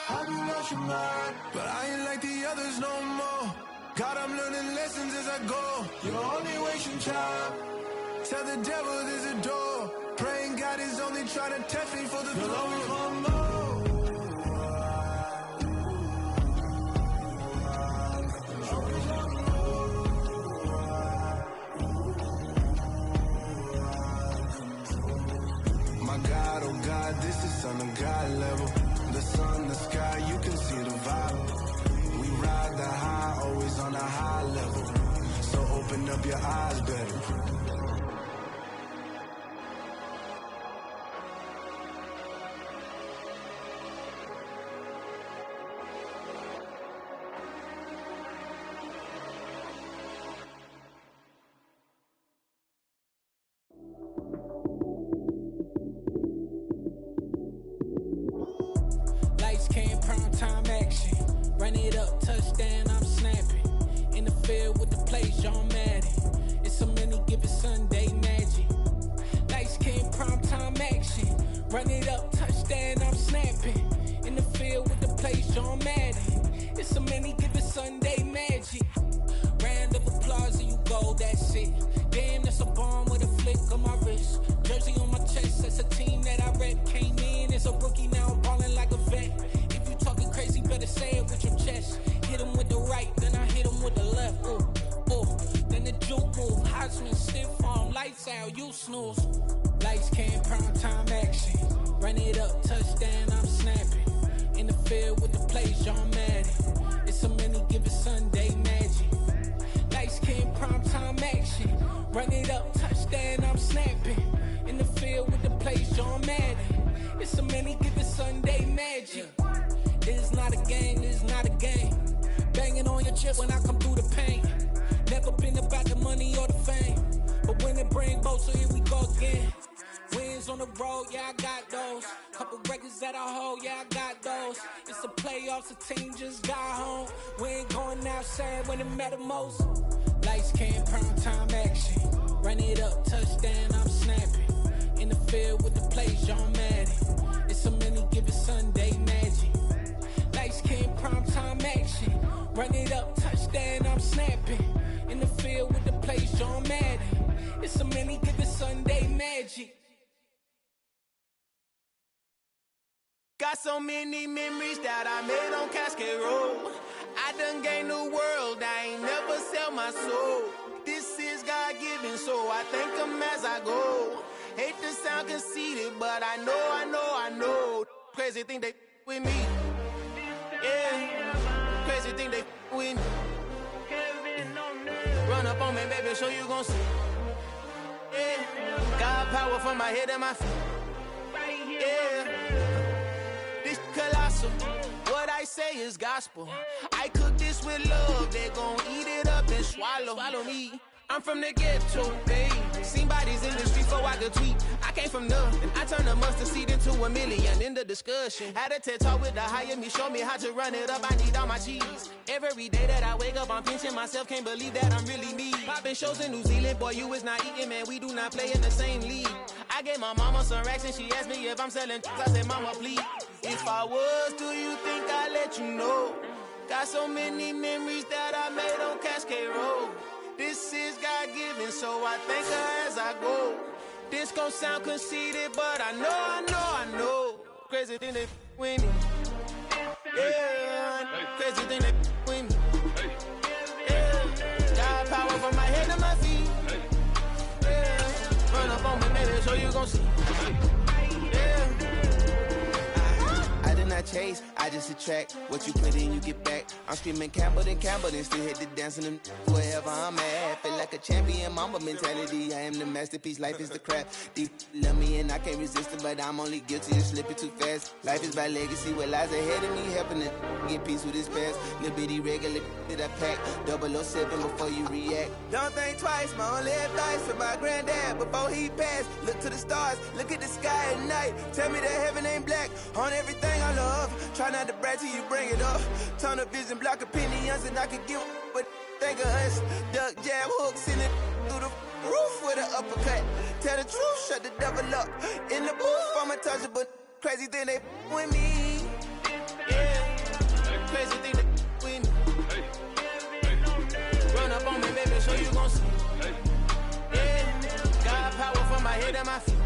Have you lost your mind?
But I ain't like the others no more. God, I'm learning lessons as I go.
You're only wasting time.
Tell the devil there's a door. Praying God is only trying to test me for the
You'll
throne.
always want more. My God, oh God, this is Son of God level. The sun, the sky, you can see the vibe. We ride the high, always on a high level. So open up your eyes better.
Lights came, prime time action. Run it up, touchdown, I'm snapping. In the field with the plays, John Madden. It's a many given Sunday magic. Lights came, prime time action. Run it up, touchdown, I'm snapping. In the field with the plays, John Madden. It's a many given Sunday magic. Round of applause and you go, that's it. Damn, that's a bomb with a flick on my wrist. Jersey on my chest, that's a team that I rep. Came in as a rookie, now I'm ballin' like a vet. If you talking crazy, better say it with your chest. Hit him with the right, then I hit him with the left. Ooh, ooh, then the juke move. Heisman, stiff arm, lights out, you snooze. Lights came, prime time action. Run it up, touchdown, I'm snapping. In the field with the plays, John Madden. It's a many given Sunday magic. Lights came, prime time action. Run it up, touchdown, I'm snapping. In the field with the plays, John Madden. It's a many given Sunday magic. This is not a game, this is not a game. Banging on your chip when I come through the pain. Never been about the money or the fame. But when it bring both, so here we go again. Wins on the road, yeah, I got those. Couple records that I hold, yeah, I got those. It's the playoffs, the team just got home. We ain't going outside when it matter most. Lights came, prime time action. Run it up, touchdown, I'm snapping. In the field with the plays, John Madden. It's a many given Sunday magic. Lights came, prime time action. Run it up, touchdown, I'm snapping. In the field with the plays, John Madden. It's a many given Sunday magic.
Got so many memories that I made on Cascade Road. I done gained the world, I ain't never sell my soul. This is God-given, so I thank him as I go. Hate to sound conceited, but I know. Crazy thing they with me. Yeah, crazy thing they with me. Run up on me, baby, so you gon' see. Yeah, got power from my head and my feet. Yeah, this colossal. What I say is gospel. I cook this with love. They gon' eat it up and swallow me. I'm from the ghetto, babe. Seen bodies in the streets so I could tweet. I came from nothing. I turned a mustard seed into a million in the discussion. Had a TED talk with the higher me, show me how to run it up. I need all my cheese. Every day that I wake up, I'm pinching myself. Can't believe that I'm really me. Popping shows in New Zealand, boy, you is not eating, man. We do not play in the same league. I gave my mama some racks and she asked me if I'm selling. I said, mama, please. If I was, do you think I'd let you know? Got so many memories that I made on Cascade Road. This is God-given, so I thank her as I go. This gon' sound conceited, but I know. Crazy thing they with me. Yeah, crazy thing they with me. Yeah, got power from my head to my feet. Yeah, run up on me, baby, so you gon' see. Yeah. I did not chase, I just attract. What you put in, you get back. I'm screaming Campbell, then still hit the dance and them wherever I'm at. Feel like a champion, mamba mentality. I am the masterpiece, life is the crap. These love me and I can't resist it, but I'm only guilty of slipping too fast. Life is by legacy, what lies ahead of me, helping it get peace with his past. Little bitty regular that I pack, 007 before you react. Don't think twice, my only advice for my granddad before he passed. Look to the stars, look at the sky at night. Tell me that heaven ain't black on everything I love. Try not to brag till you bring it up. Tunnel vision, block opinions, and I could give but think of us. Duck, jab, hooks in it through the roof with an uppercut. Tell the truth, shut the devil up. In the booth, I'm untouchable. Crazy thing they with me. Yeah, crazy thing they with me. Run up on me, baby, so you gon' see. Yeah, got power from my head and my feet.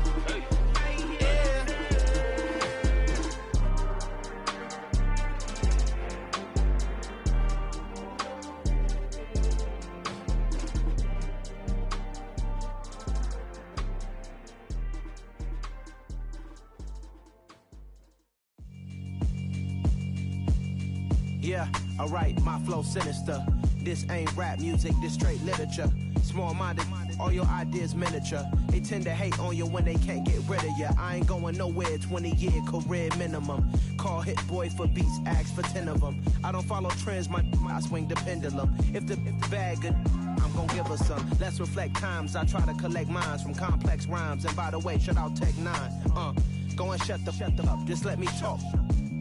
Yeah, alright, my flow sinister. This ain't rap music, this straight literature. Small-minded, all your ideas miniature. They tend to hate on you when they can't get rid of you. I ain't going nowhere, 20-year career minimum. Call Hit Boy for beats, ask for 10 of them. I don't follow trends, I swing the pendulum. If the bag good, I'm gon' give her some. Let's reflect times, I try to collect minds from complex rhymes. And by the way, shout out Tech 9. Go and shut the up, just let me talk.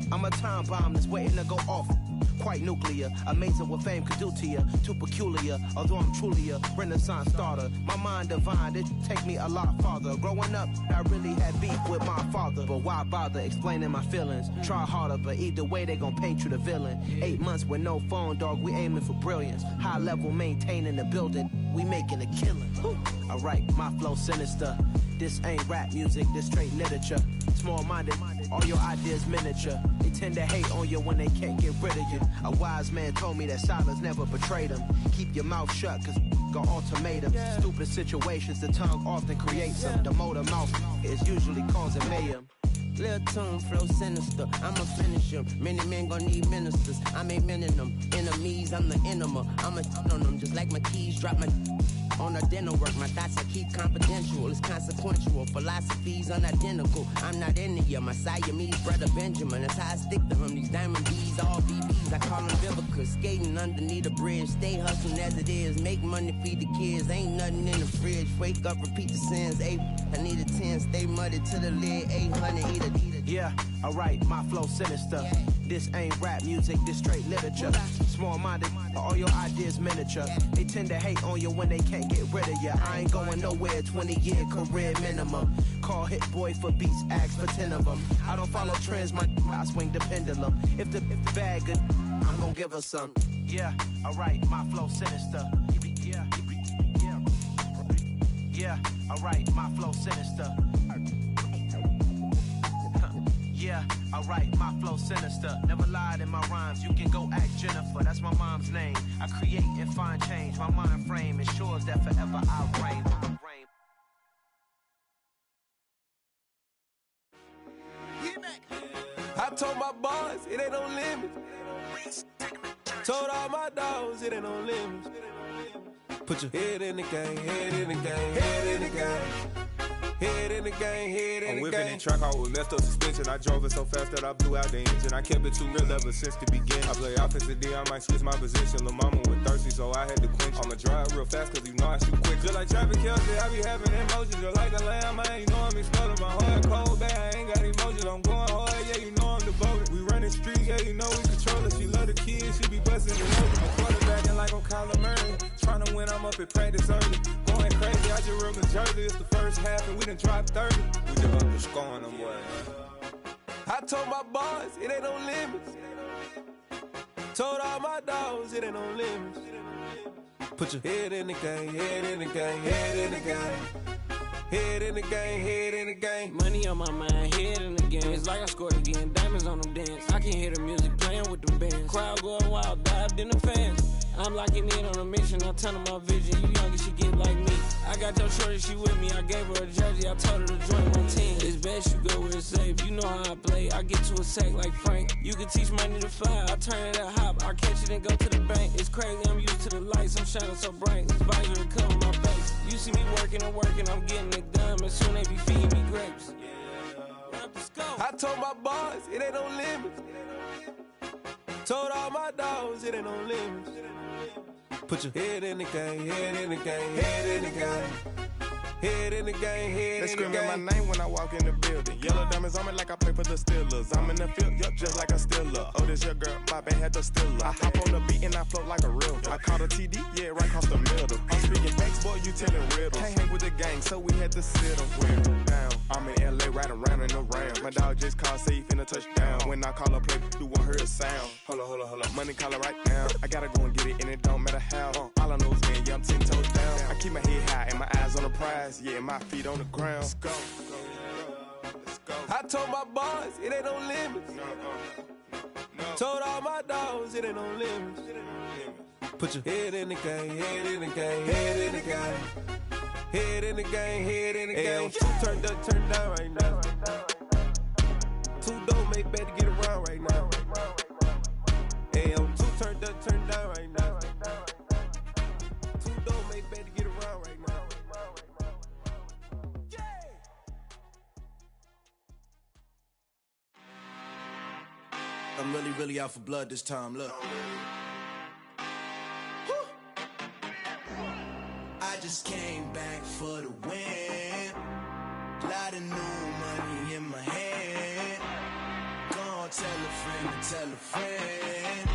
I'm a time bomb that's waiting to go off. Quite nuclear, amazing what fame could do to you. Too peculiar, although I'm truly a renaissance starter. My mind divine, it take me a lot farther. Growing up, I really had beef with my father. But why bother explaining my feelings? Try harder, but either way they gon' paint you the villain. 8 months with no phone, dog, we aiming for brilliance. High level maintaining the building, we making a killing. Alright, my flow sinister. This ain't rap music, this straight literature. Small-minded, all your ideas miniature. They tend to hate on you when they can't get rid of you. A wise man told me that silence never betrayed him. Keep your mouth shut, cause got ultimatums. Stupid situations, the tongue often creates them. The motor mouth is usually causing mayhem.
Lil' tune, flow sinister, I'ma finish him. Many men gon' need ministers, I ain't mending them. Enemies, I'm the enema, I'ma on them. Just like my keys, drop my on the dinner work. My thoughts I keep confidential, it's consequential. Philosophies unidentical, I'm not into you. My Siamese brother Benjamin, that's how I stick to him. These diamond D's, all BBs, I call them Vivica. Skating underneath the bridge, stay hustling as it is. Make money, feed the kids, ain't nothing in the fridge. Wake up, repeat the sins, I need a 10, stay muddy to the lid, 800, eat a.
Yeah, alright, my flow sinister. This ain't rap music, this straight literature. Small-minded, all your ideas miniature. They tend to hate on you when they can't get rid of you. I ain't going nowhere, 20-year career minimum. Call Hit Boy for beats, ask for 10 of them. I don't follow trends, I swing the pendulum. If the bag good, I'm gon' give her some. Yeah, alright, my flow sinister. Yeah, alright, my flow sinister. Yeah, alright, my flow sinister. Never lied in my rhymes, you can go ask Jennifer. That's my mom's name. I create and find change. My mind frame ensures that forever I reign. I told my boys, it ain't no limits. Told all my dogs, it ain't no limits. Put your head in the game, head in the game, head in the game. Head in the game, head in the game.
I'm whipping and track out with messed up suspension. I drove it so fast that I blew out the engine. I kept it too real ever since the beginning. I play offensive D, I might switch my position. Lil' mama was thirsty, so I had to quench. I'ma drive real fast, cause you know I shoot quick. Just like Travis Kelce, I be having emotions. Just like the lamb, man, you know I'm exploding. My heart cold, bad, I ain't got emotions. I'm going hard, yeah, you know I'm devoted. We running streets, yeah, you know we control it. She love the kids, she be busting the nose. I'm quarterbacking like I'm Kyler Murray. Trying to win, I'm up at practice early. Going crazy, I just real Jersey. It's the first half and we done dropped 30. We just up to scoring them boys. I told my boys, it ain't no limits. Told all my dogs, it ain't no limits. Put your head in the game, head in the game, head in the game. Head in the game, head in the game.
Money on my mind, head in the game. It's like I scored again, diamonds on them dance. I can hear the music playing with them bands. Crowd going wild, dived in the fans. I'm locking in on a mission, I tell her my vision. You young, she get like me. I got your shorty, she with me. I gave her a jersey, I told her to join my team. It's best you go where it's safe. You know how I play, I get to a sack like Frank. You can teach money to fly, I turn it at hop. I catch it and go to the bank. It's crazy, I'm used to the lights, I'm shining so bright. This visor to cover my face. You see me working and working, I'm getting it done. And soon they be feeding me grapes.
I told my boys, it ain't no limits. Told all my dogs, it ain't no limits. Put your head in the game, head in the game, head in the game. Head in the game, head in the game.
They screaming my name when I walk in the building. Yellow diamonds on me like I play for the Steelers. I'm in the field, yup, just like a Steeler. Oh, this your girl, my band had the Steeler. I hop on the beat and I float like a real. I caught a TD, yeah, right across the middle. I'm speaking facts, boy, you telling riddles. Can't hang with the gang, so we had to sit them with them down. I'm in LA, riding around and around. My dog just called, say he finna touch down. When I call a play, you won't hear a sound. Hold up, money caller right now. I gotta go and get it, and it don't matter how. All I know is, man, yeah, I'm 10 toes down. I keep my head high and my eyes on the prize. Yeah, my feet on the ground. Let's go.
I told my boys, it ain't no limits. Told all my dogs, it ain't no limits. Put your head in the game, head in the game, head in the game. Head in the game, head in the game. Turned up, turned down right now. Two dope make bad to get around right now.
I'm really out for blood this time, look. I just came back for the win. Lot of new money in my hand. Gonna tell a friend to tell a friend.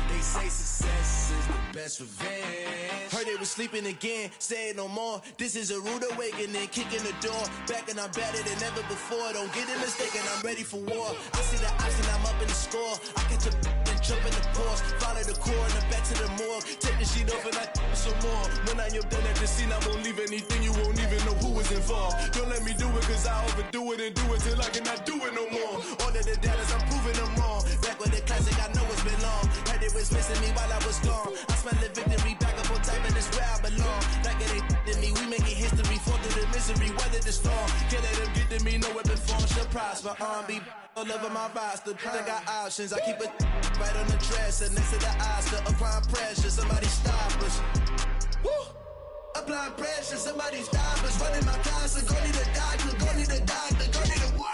They say success is the best revenge. Heard they was sleeping again, say it no more. This is a rude awakening, kicking the door. Back and I'm better than ever before. Don't get it mistaken, I'm ready for war. I see the option, I'm up in the score. I catch a and jump in the Porsche. Follow the core and the back to the morgue. Take the sheet off and I some more. When I am done at the scene, I won't leave anything. You won't even know who was involved. Don't let me do it, cause I overdo it and do it till I cannot do it no more. All of the doubters, I'm proving them wrong. Back with the classic, I know it's been long. Heard it was missing me while I was gone. I smell the victory back up on time and it's where I belong. Like it ain't to me, we making history. Fall through the misery, weather the storm. Can't let them get to me, no weapon form shall prosper. R&B all over my roster. I got options, I keep it right on the dresser. Next to the Oscar, applying pressure. Somebody stop us. Woo! Applying pressure, somebody stop us. Running my closet, go need a doctor, go need a doctor, go need a what?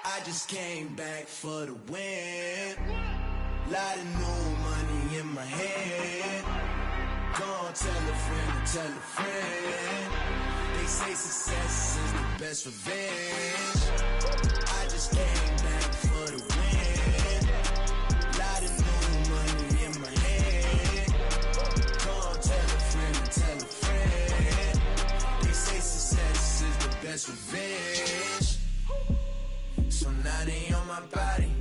I just came back for the win. Lot of new money in my hand. Gonna tell a friend to tell a friend. They say success is the best revenge. I just came back for the win. Lot of new money in my hand. Gonna tell a friend to tell a friend. They say success is the best revenge. So now they on my body.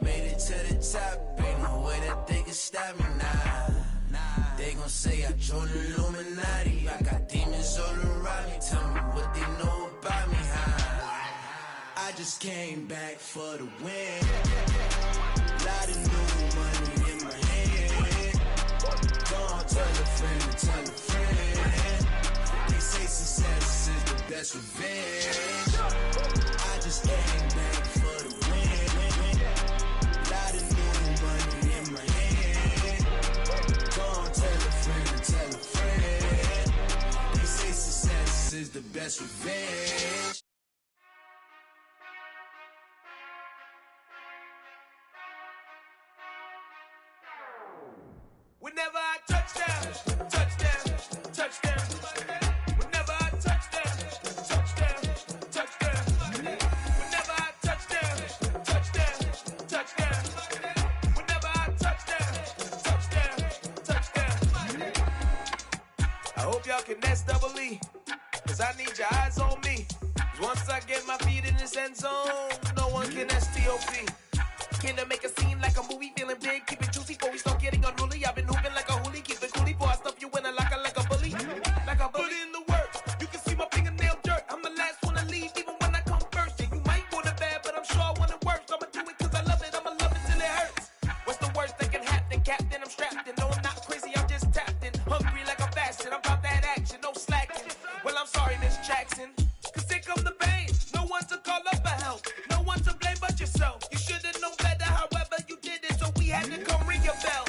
Made it to the top, ain't no way that they can stop me now. They gon' say I joined the Illuminati. I got demons all around me. Tell me what they know about me, huh? I just came back for the win. Lot of new money in my hand. Gonna tell a friend to tell a friend. They say success is the best revenge. I just came back for the win. Lot of new money in my hand. Gonna tell a friend to tell a friend. They say success is the best revenge.
Whenever I touchdown, touchdown, touchdown. Whenever I touchdown, touchdown, touchdown. Whenever I touchdown, touchdown, touchdown. Whenever I touchdown, touchdown, touchdown. I hope y'all can nest double E, cause I need your eyes on me. Cause once I get my feet in this end zone, no one can STOP. Came to make a scene like a movie, feeling big, keep it juicy before we start getting unruly. I've been hooping like a hoolie, keep it coolie before I stuff you in a locker like a bully. Like a bully in the work, you can see my fingernail dirt. I'm the last one to leave, even when I come first. And you might want it bad, but I'm sure I want it worse. I'ma do it cause I love it, I'ma love it till it hurts. What's the worst that can happen, Captain? I'm strapped in, no I'm not crazy, I'm just tapped in. Hungry like I'm fasting, I'm about that action, no slacking. Well I'm sorry Miss Jackson, cause here come the pain. No one to call up for help, no one to blame but yourself. You should've known better, however you did it, so we had to come ring your bell.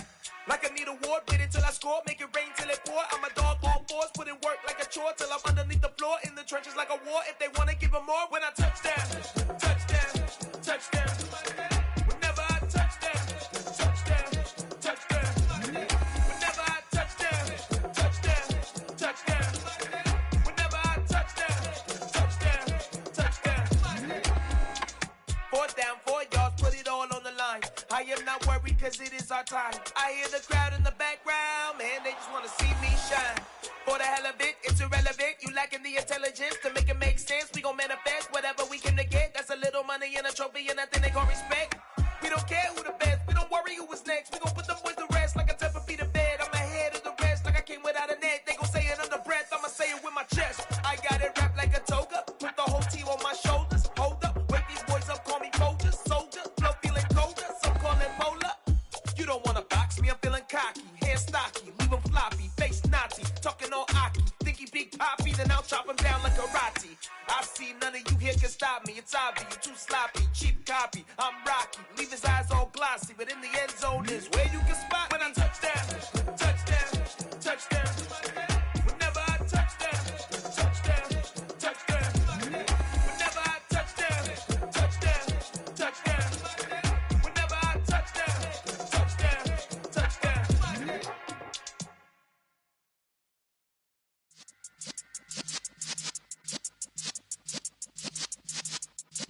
Like I need a ward, wait until I score, make it rain till it pour. I'm a dog on force, put in work like a chore till I'm underneath the floor, in the trenches like a war. If they wanna give them more, when I touchdown, touchdown, touchdown. Whenever I touchdown, touchdown, touchdown. Whenever I touchdown, touchdown, touchdown. Whenever I touchdown, touchdown, touchdown. Fourth down, 4 yards, put it all on the line. I am not worried cause it is our time. I hear the crowd in the background, man, they just wanna see me shine. For the hell of it, it's irrelevant. You lacking the intelligence to make it make sense. We gon' manifest whatever we can to get. That's a little money and a trophy and nothing they gon' respect. We don't care who the best, we don't worry who is next. We gon' put them boys to rest like a Tempur-Pedic to bed. I'm ahead of the rest like I came without a net. They gon' say it under breath, I'ma say it with my chest. I got it wrapped like a toga, put the whole team on my shoulders. Hold up, wake these boys up, call me Folger, soldier. Flow feeling colder, some call it polar. You don't wanna box me, I'm feeling cocky. Hair stocky, leave him floppy, face naughty. Talking all aki, think he big poppy, then I'll chop him down like karate. I see none of you here can stop me. It's obvious, you too sloppy, cheap copy. I'm Rocky, leave his eyes all glossy, but in the end zone is where you can spot when I touchdown, touchdown, touchdown. Whenever I touchdown, touchdown, touchdown. Whenever I touchdown, touchdown, touchdown. Whenever I touchdown.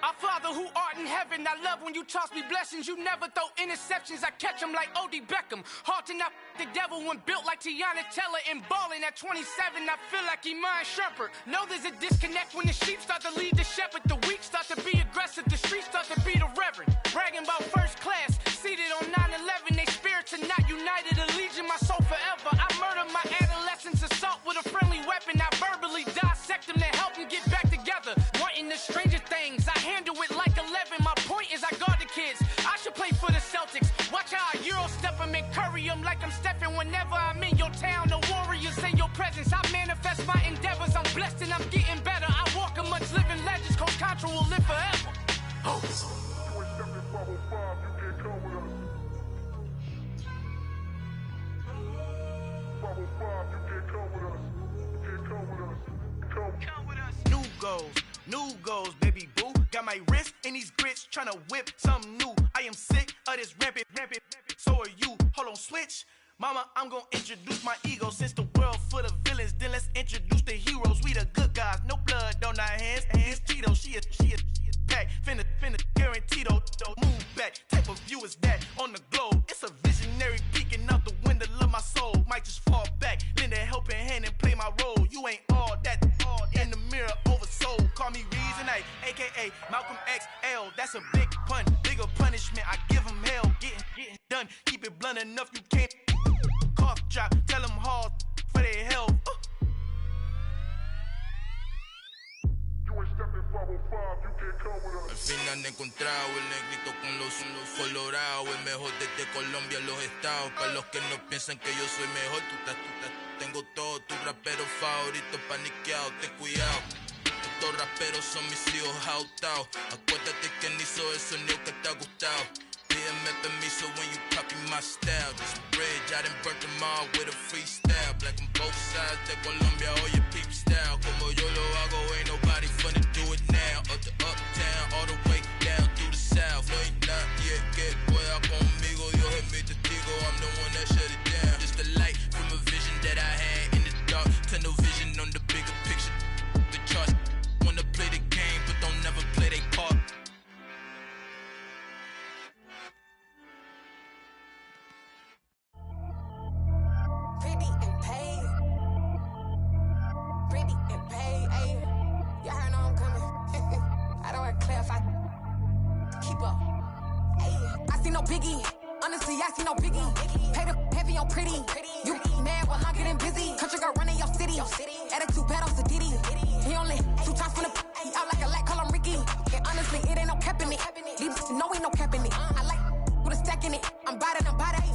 Our Father who art in heaven, I love when you toss me blessings. You never throw interceptions, I catch them like O.D. Beckham. Hard to not the devil when built like Tiana Teller and balling at 27. I feel like Iman Shumpert. Know there's a disconnect when the sheep start to lead the shepherd. The weak start to be aggressive, the streets start to be the reverend. Bragging about first class, seated on 9/11. They spirits are not united, allegiant my soul forever. I murdered my adolescence, assault with a friendly weapon. I verbally dissect them to help them get back together. Wanting the stranger things, I handle it like 11. My point is I guard the kids. I should play for the Celtics. Watch how I Euro step them and curry them like I'm stepping whenever I'm in your town. The Warriors in your presence. I manifest my endeavors. I'm blessed and I'm getting better. I walk amongst living legends. Coach Contra will live forever. Oh. New goals, baby boo. Got my wrist in these grits, tryna whip something new. I am sick of this rampant. So are you. Hold on, switch. Mama, I'm gonna introduce my ego. Since the world full of villains, then let's introduce the heroes. We the good guys, no blood on our hands. Hands Tito, she a pack. Finna guarantee though. Move back. Type of view is that on the globe? It's a visionary peeking out the window of my soul. Might just fall back, lend a helping hand and play my role. You ain't all that. In the mirror, oversold. Call me Reason A, aka Malcolm XL. That's a big pun, bigger punishment. I give him hell, getting done. Keep it blunt enough, you can't. Cough drop, tell them hard for their health.
Al fin han encontrado el negrito con los colorados, el mejor desde Colombia, los estados. Para los que no piensan que yo soy mejor, tengo todos tus raperos favoritos paniqueados, ten cuidado. Estos raperos son mis hijos jautados. Acuérdate que ni hizo el sonido que te ha gustado. Pídeme permiso when you copy my style. This bridge, I done burnt them all with a freestyle. Black on both sides de Colombia, oye peep style. Como yo lo hago, ain't nobody finna do it now. Up to uptown, all the way down through the south. No hay nadie que pueda conmigo, Dios es mi testigo. I'm the one that shut it down. Just the light from a vision that I had in the dark. Tunnel vision on the bigger picture. The charts wanna play the game, but don't never play their part.
Pretty and paid. Pretty and paid, ayy. Y'all heard know I'm coming. I don't want to clarify. Keep up. Ayy. I see no biggie. Honestly, I see no biggie. Pay the heavy on pretty. You mad while I'm getting busy. Country girl running your city. Attitude bad on Sadiddy. He only 2 times from the he out like a lack, call him Ricky. And honestly, it ain't no cap in it. These know ain't no cap in it. I like with a stack in it. I'm bad.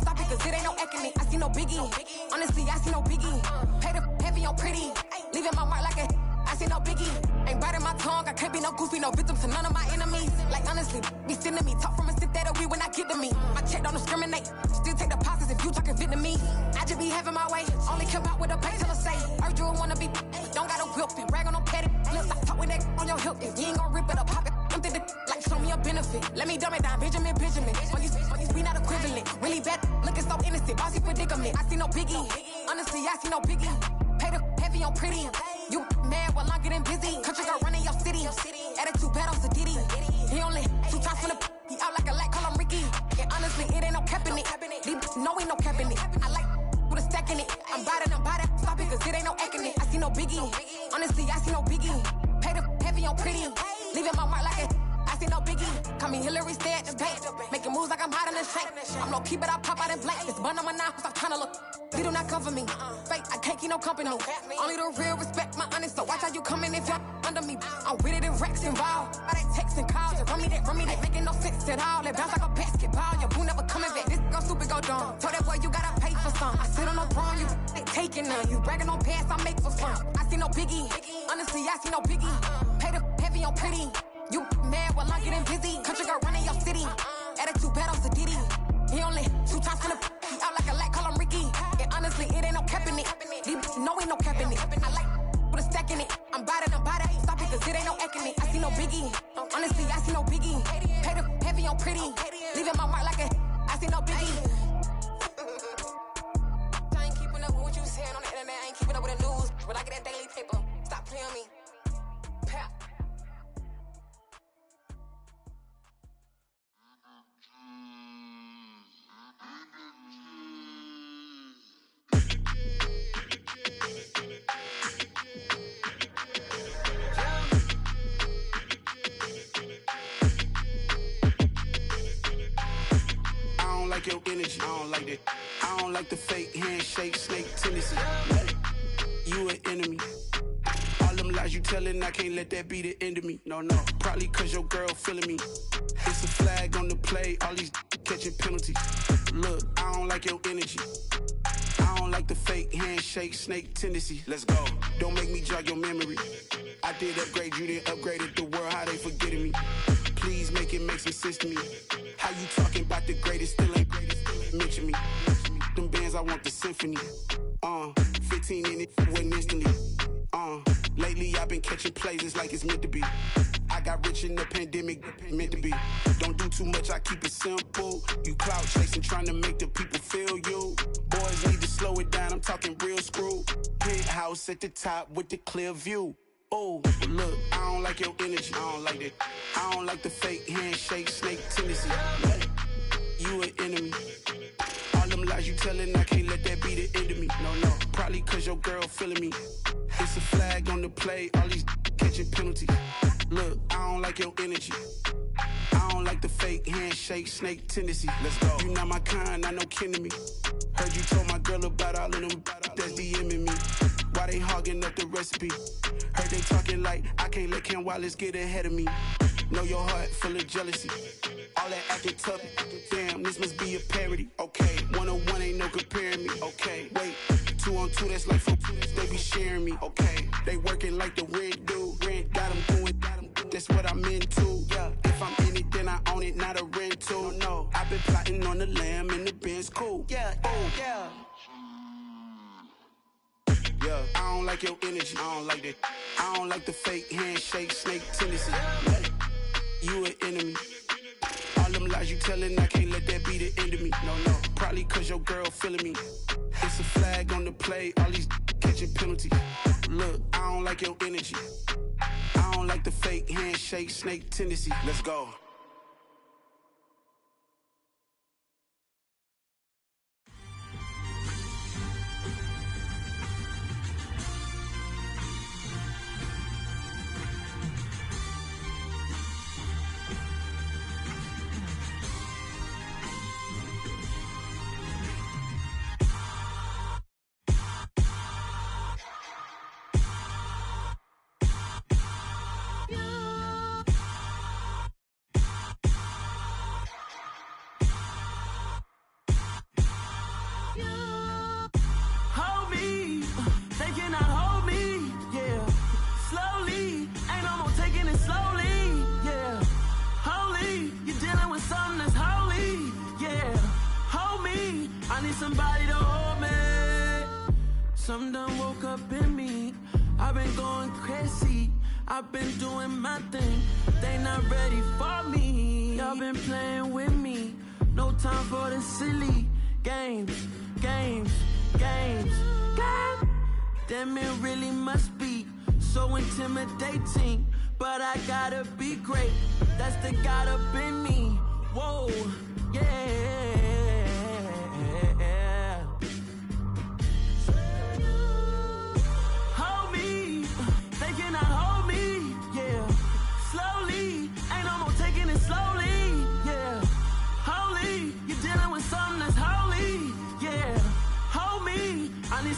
Stop it, cause it ain't no eck in it. I see no biggie. Honestly, I see no biggie. Pay the heavy on pretty. Leaving my mark like a I see no biggie. Ain't biting my tongue. I can't be no goofy, no victim to none of my enemies. Like honestly, be sending me talk from a sip that we when I get to me. My check don't discriminate. Still take deposits if you talking Vietnamese. I just be having my way. Only care about what the pay teller say. Urge you wanna be, don't got no whip and rag on no petty. Let's stop talk with that on your hip. If you ain't gon' rip it up, pop it. I'm thinking like show me a benefit. Let me dumb it down, Benjamin. Monkeys, we not equivalent. Really bad, looking so innocent. Bossy predicament. I see no biggie. Honestly, I see no biggie. Pay the heavy on pretty. You mad while I'm getting busy. Country girl running your city. Attitude bad on Sadiddy. He only 2 times from the he out like a lack, call him Ricky. And honestly, it ain't no cap in it. These know ain't no cap in it. I like with a stack in it. I'm bad. Stop it, cause it ain't no eck in it. I see no biggie. Honestly, I see no biggie. Pay the heavy on pretty. Leaving my mark like a I see no biggie. Call me Hillary, stay at the bank. Making moves like I'm hot in the shank. I'm low key, but I pop out in blank. It's bun on my knife, stop trying to look. They do not cover me. Fake, I can't keep no company. Only the real respect my honest. So watch how you coming if y'all under me. I'm with it in racks involved. I they text and calls. Run me that. Making no sense at all. It bounce like a basketball. Your boo never coming back. This go stupid, go dumb. Told that boy you gotta pay for some. I sit on no throne, you ain't taking none. You bragging on pants, I make for fun. I see no biggie. Honestly, I see no biggie. Pay the heavy on pretty. You mad while I'm getting busy. Country girl running your city. Attitude bad on Sadiddy. He only 2 times from the he out like a lack, call him Ricky. And honestly, it ain't no cap in it. These know ain't no cap in it. I like with a stack in it. I'm bad. Stop it, cause it ain't no eck
no biggie. Honestly, I see no biggie. Pay the heavy on pretty. Leaving my mark like a, I see no biggie. I ain't keeping up with what you saying on the internet. I ain't keeping up with the news. But I get that daily paper. Stop playing me. Pap.
Like your energy, I don't like that. I don't like the fake handshake, snake tendency. You an enemy. All them lies you telling, I can't let that be the end of me. No, probably cause your girl feeling me. It's a flag on the play, all these catching penalties. Look, I don't like your energy. I don't like the fake handshake, snake tendency. Let's go. Don't make me jog your memory. I did upgrade, you didn't upgrade it. The world, how they forgetting me. Please make it make some sense to me. How you talking about the greatest, still ain't greatest? Mention me. Them bands, I want the symphony. 15 in it, went instantly. Lately I've been catching plays, it's like it's meant to be. I got rich in the pandemic, meant to be. Don't do too much, I keep it simple. You clout chasing, trying to make the people feel you. Boys need to slow it down, I'm talking real screw. Penthouse at the top with the clear view. Oh, look, I don't like your energy. I don't like that. I don't like the fake handshake, snake tendency. You an enemy. All them lies you telling, I can't let that be the end of me. No, probably cause your girl feeling me. It's a flag on the play, all these catching penalties. Look, I don't like your energy. I don't like the fake handshake, snake tendency. Let's go. You not my kind, I know kin to me. Heard you told my girl about all of them that's DMing me. Why they hogging up the recipe? Heard they talking like I can't let Ken Wallace get ahead of me. Know your heart full of jealousy. All that acting tough, damn, this must be a parody. Okay, 1-on-1 ain't no comparing me. Okay, wait, 2-on-2, that's like 4, they be sharing me. Okay, they working like the rent do. Rent got them doing, that's what I'm into. Yeah, if I'm in it, then I own it, not a rental. No, I've been plotting on the lamb and the Benz cool. Yeah, oh, yeah. Yeah, I don't like your energy. I don't like that. I don't like the fake handshake, snake tendency. You an enemy. All them lies you telling, I can't let that be the end of me. No, probably cause your girl feeling me. It's a flag on the play, all these catching penalties. Look, I don't like your energy. I don't like the fake handshake, snake tendency. Let's go.
Somebody to hold me. Some done woke up in me. I've been going crazy. I've been doing my thing. They not ready for me. Y'all been playing with me. No time for the silly games. Damn, it really must be so intimidating. But I gotta be great. That's the God up in me. Whoa, yeah.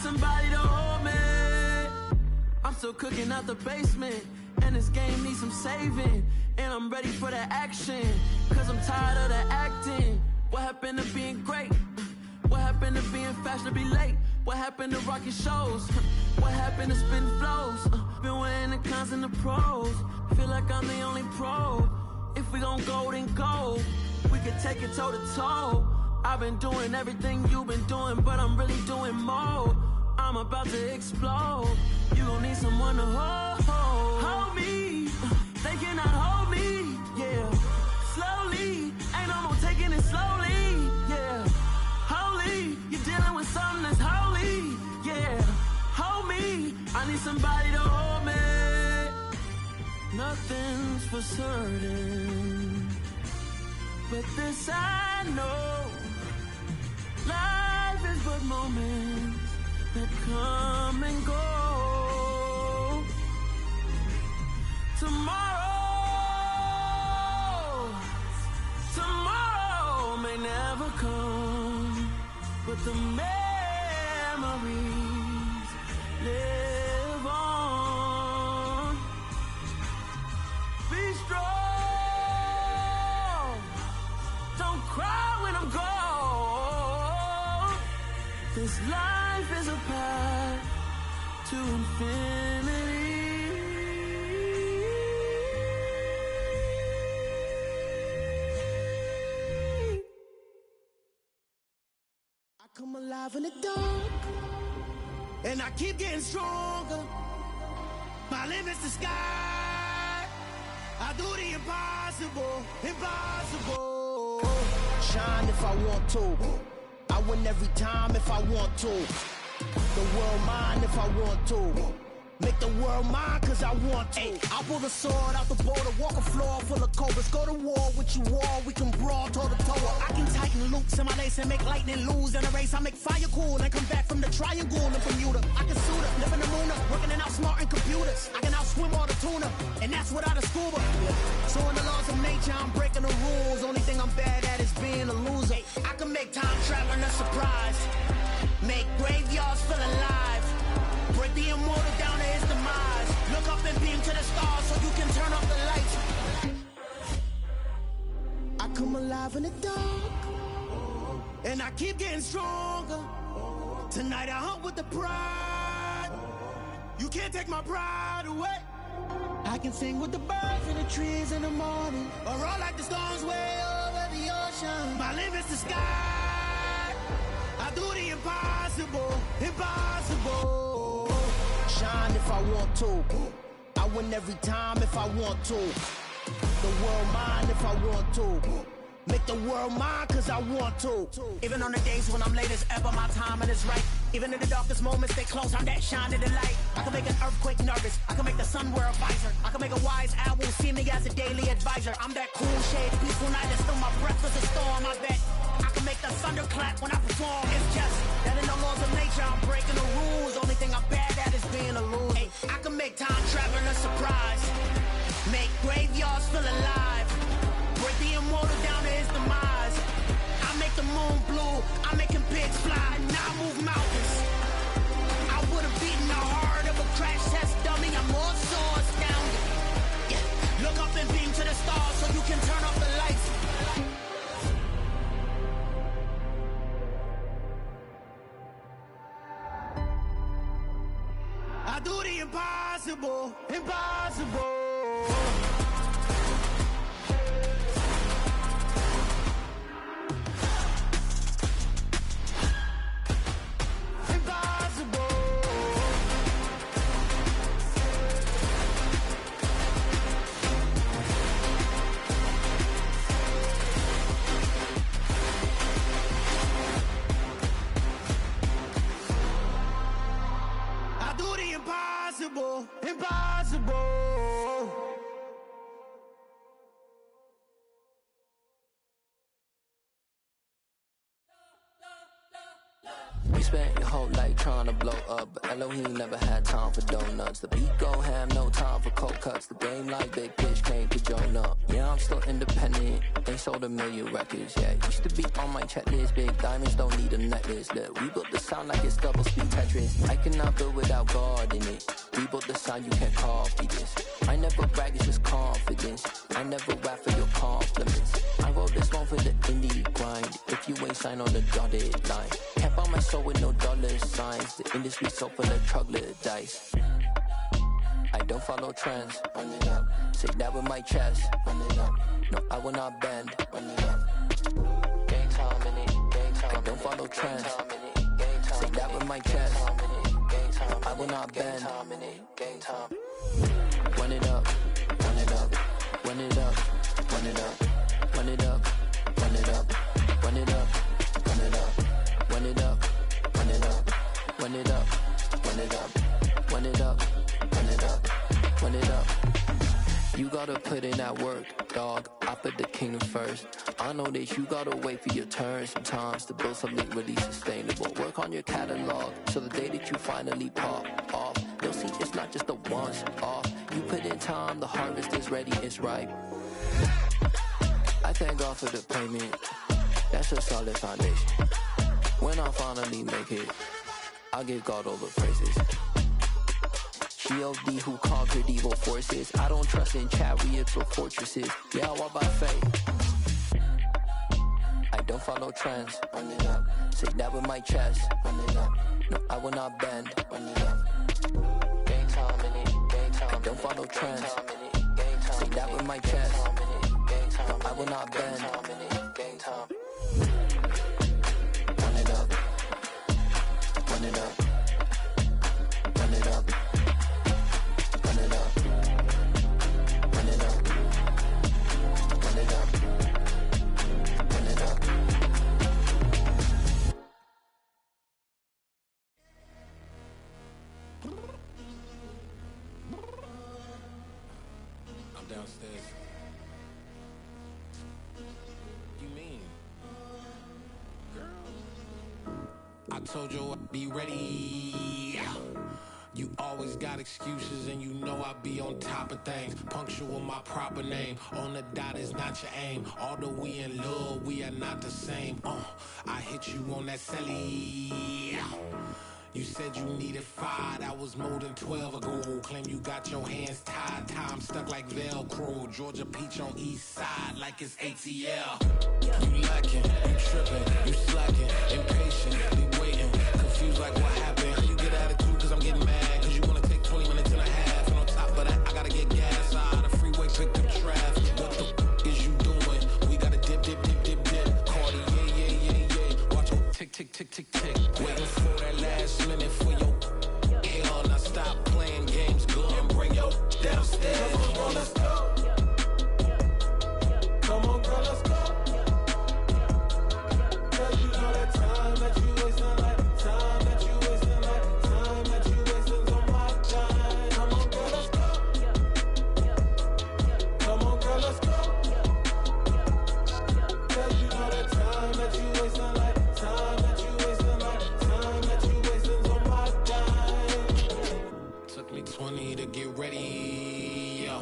Somebody to hold me. I'm still cooking out the basement, and this game needs some saving. And I'm ready for the action, cause I'm tired of the acting. What happened to being great? What happened to being fashionably late? What happened to rocking shows? What happened to spitting flows? Been wearing the cons and the pros. Feel like I'm the only pro. If we gon' go, then go. We could take it toe to toe. I've been doing everything you've been doing, but I'm really doing more. I'm about to explode. You gon' need someone to hold me. They cannot nothing's for certain, but this I know, life is but moments that come and go. Tomorrow may never come, but the memories live on. Be strong, don't cry when I'm gone. This life is a path to infinity.
Come alive in the dark, and I keep getting stronger. My limit's the sky. I do the impossible, impossible. Shine if I want to. I win every time if I want to. The world mine if I want to. Make the world mine cause I want to. I pull the sword out the border, walk a floor full of cobras. Go to war with you all, we can brawl toe to toe. I can tighten loops in my lace and make lightning lose in a race. I make fire cool and come back from the triangle in Bermuda. I can suit up, live in the moon up, working and outsmarting computers. I can outswim all the tuna, and that's without a scuba. So in the laws of nature, I'm breaking the rules. Only thing I'm bad at is being a loser. I can make time traveling a surprise, make graveyards feel alive. Break the immortal down to his demise. Look up and beam to the stars so you can turn off the lights. I come alive in the dark, and I keep getting stronger. Tonight I hunt with the pride. You can't take my pride away. I can sing with the birds and the trees in the morning, or roll like the storms way over the ocean. My limit's the sky. I do the impossible, impossible. Shine if I want to. I win every time if I want to. The world mine if I want to. Make the world mine cause I want to. Even on the days when I'm late as ever, my timing is right. Even in the darkest moments, stay close, I'm that shining the light. I can make an earthquake nervous, I can make the sun wear a visor. I can make a wise owl see me as a daily advisor. I'm that cool shade, peaceful night, and still my breath is a storm, I bet. I can make the thunder clap when I perform. It's just that in the laws of nature, I'm breaking the rules. Only thing I'm bad at is being a loser. Hey, I can make time traveling a surprise, make graveyards feel alive. Break the immortal down to his demise. I make the moon blue, I'm making pigs fly. Now I move mountains. I would've beaten the heart of a crash test dummy. I'm more so astounded. Yeah. Look up and beam to the stars so you can turn off the lights. I do the impossible, impossible. Impossible, impossible.
We spent your whole life trying to blow up, but Elohim never had time for donuts. The beat go ham, no time for cold cuts. The game like Big Pitch came to join up. Yeah, I'm still independent, they sold 1 million records. Yeah, used to be on my checklist. Big diamonds don't need a necklace. Look, we built the sound like it's double speed Tetris. I cannot build without God in it. We built the sound, you can't copy this. I never brag, it's just confidence. I never rap for your compliments. I wrote this one for the indie grind. If you ain't signed on the dotted line, can't buy my soul with no dollar signs. The industry so full of troglodytes. I don't follow trends. Run it up. Say that with my chest. Run it up. No, I will not bend. Run it up. Gang time in it. Gang time. I don't follow trends. Say that with my chest. I will not bend. Gang time. Run it up. Run it up. Run it up. Run it up. Run it up. Run it up. Run it up. Run it up. Run it up. Run it up. Run it up. Run it up. Run it up. Run it up. Run it up. You You gotta put in that work, dog. I put the kingdom first. I know that you gotta wait for your turn sometimes to build something really sustainable. Work on your catalog, so the day that you finally pop off, you'll see it's not just a once off. You put in time, the harvest is ready, it's ripe. I thank God for the payment. That's a solid foundation. When I finally make it, I give God all the praises. G.O.D. who conquered evil forces. I don't trust in chariots or fortresses. Yeah, I walk by faith. I don't follow trends. Run it up. Say that with my chest. Run it up. No, I will not bend. Run it up. Game time in it. Game time. I don't follow trends. Say that with my chest. No, I will not bend. Game time. Run it up. Run it up. Run it up. Run it up. Run it up. Run it up. Run it up.
I'm downstairs. You mean? Girl. I told you I'd be ready. You always got excuses and you know I be on top of things. Punctual my proper name. On the dot is not your aim. Although we in love, we are not the same. I hit you on that celly. You said you needed 5, that was more than 12 ago. Claim you got your hands tied, time stuck like Velcro. Georgia Peach on east side like it's ATL. You lacking, you tripping, you slacking, impatient, waiting, confused like what happened. You get attitude cause I'm getting mad, cause you wanna take 20 minutes and a half. And on top of that, I gotta get gas out of the freeway, picked up traffic. What the f is you doing? We gotta dip, dip, dip, dip, dip. Cardi, yeah. Watch your tick, tick, tick, tick, tick. Waiting for that last minute for your hell. Now stop playing games, go and bring your downstairs. Come on, let's go. Come on, girl, let's go. Cause you know that time that you wasting, like time that you wasting, like time that you wasting on my time. Come on, girl, let's go. Come on, girl, let's go. Cause you know that time that you wasting, like time that you wasting, like time that you wasting on my time. Took me 20 to get ready, yo.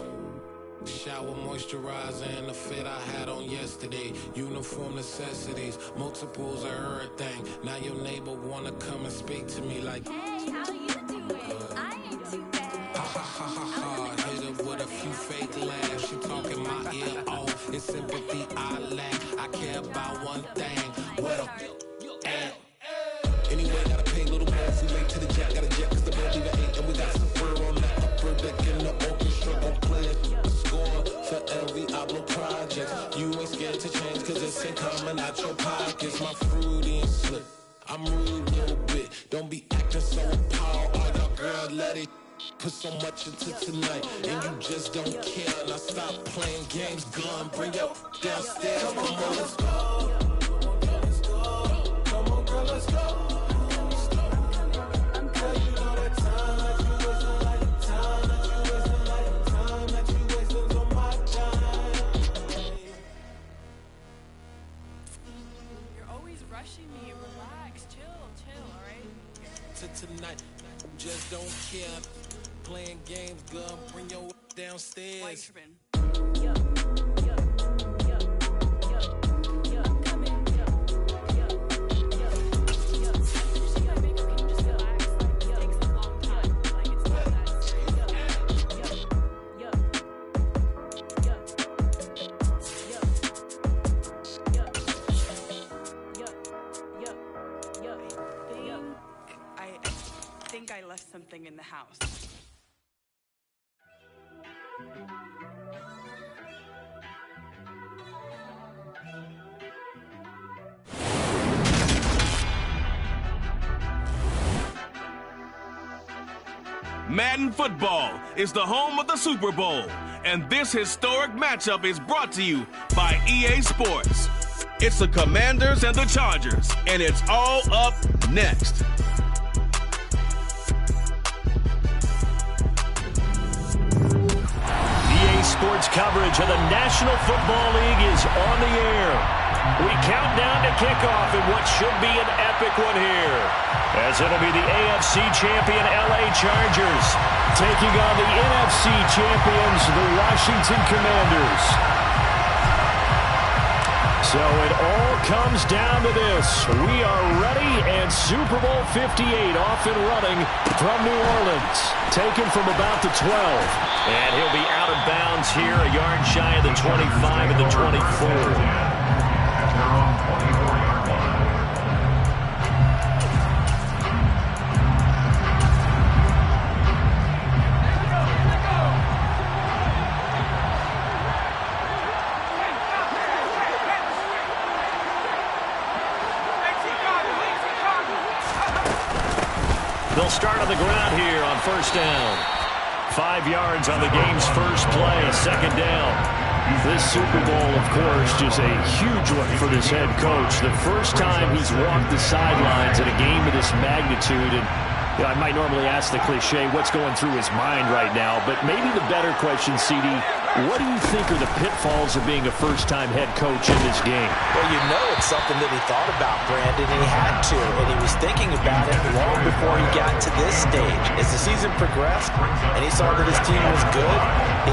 Shower, moisturizer, and the fit I had on yesterday. Uniform necessities, multiples of everything. Now your neighbor wanna come and speak to me like,
hey, how you doing? I ain't too bad.
Ha ha ha ha ha. Hit her with a few fake laughs. She talking my ear off. It's sympathy I lack. I care about one thing. What up? Anyway, gotta pay a little more. We late to the jet, got a jet cause the bird leave at 8. And we got some fur on that upper deck in the orchestra. Gon' play a score for every Ablo project. You ain't scared to change cause it's ain't coming out your pockets. My fruity and slip. I'm rude a little bit. Don't be acting so appalled. Oh, your girl, let it put so much into tonight. And you just don't care. Now stop playing games. Gun, bring your downstairs. Come on, let's go. Come on, girl, let's go. Tonight, just don't care. Playing games, girl, bring your downstairs.
I left something in the house.
Madden Football is the home of the Super Bowl, and this historic matchup is brought to you by EA Sports. It's the Commanders and the Chargers, and it's all up next. EA
Sports coverage of the National Football League is on the air. We count down to kickoff in what should be an epic one here, as it'll be the AFC champion LA Chargers taking on the NFC champions, the Washington Commanders. So it all comes down to this. We are ready, and Super Bowl 58 off and running from New Orleans. Taken from about the 12. And he'll be out of bounds here, a yard shy of the 25 and the 24. They'll start on the ground here on first down. 5 yards on the game's first play, second down. This Super Bowl, of course, just a huge one for this head coach. The first time he's walked the sidelines in a game of this magnitude. And you know, I might normally ask the cliche, what's going through his mind right now? But maybe the better question, CD, what do you think are the pitfalls of being a first-time head coach in this game?
Well, you know it's something that he thought about, Brandon, and he had to. And he was thinking about it long before he got to this stage. As the season progressed and he saw that his team was good,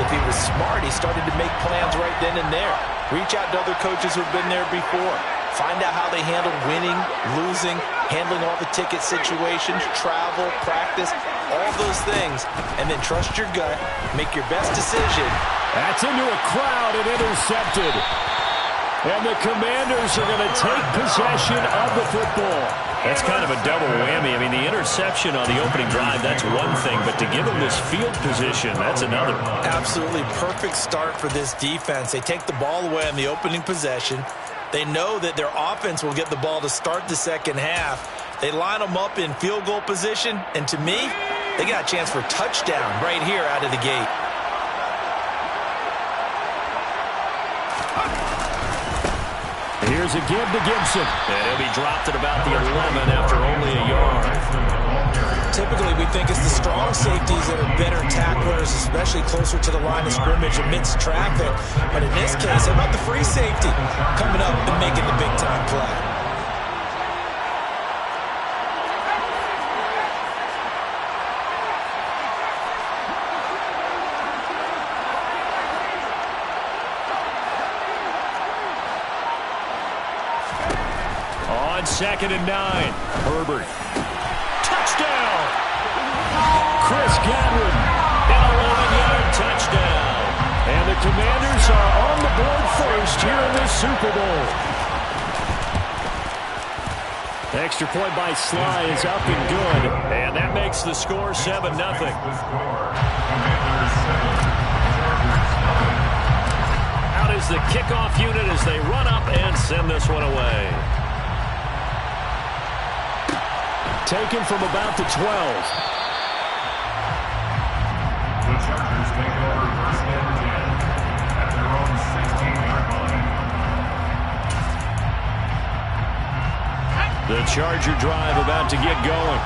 if he was smart, he started to make plans right then and there. Reach out to other coaches who've been there before. Find out how they handle winning, losing, handling all the ticket situations, travel, practice, all those things. And then trust your gut, make your best decision.
That's into a crowd and intercepted. And the Commanders are going to take possession of the football. That's kind of a double whammy. I mean, the interception on the opening drive, that's one thing. But to give them this field position, that's another.
Absolutely perfect start for this defense. They take the ball away on the opening possession. They know that their offense will get the ball to start the second half. They line them up in field goal position. And to me, they got a chance for touchdown right here out of the gate.
Here's a give to Gibson. And he'll be dropped at about the 11 after only a yard.
Typically, we think it's the strong safeties that are better tacklers, especially closer to the line of scrimmage amidst traffic. But in this case, how about the free safety coming up and making the big-time play?
On 2nd and 9, Herbert. Touchdown! Chris Godwin, an 11-yard touchdown. And the Commanders are on the board first here in this Super Bowl. Extra point by Sly is up and good. And that makes the score 7-0. Out is the kickoff unit as they run up and send this one away. Taken from about the 12.
The Chargers take over first and 10 at their own 16-yard line.
The Charger drive about to get going.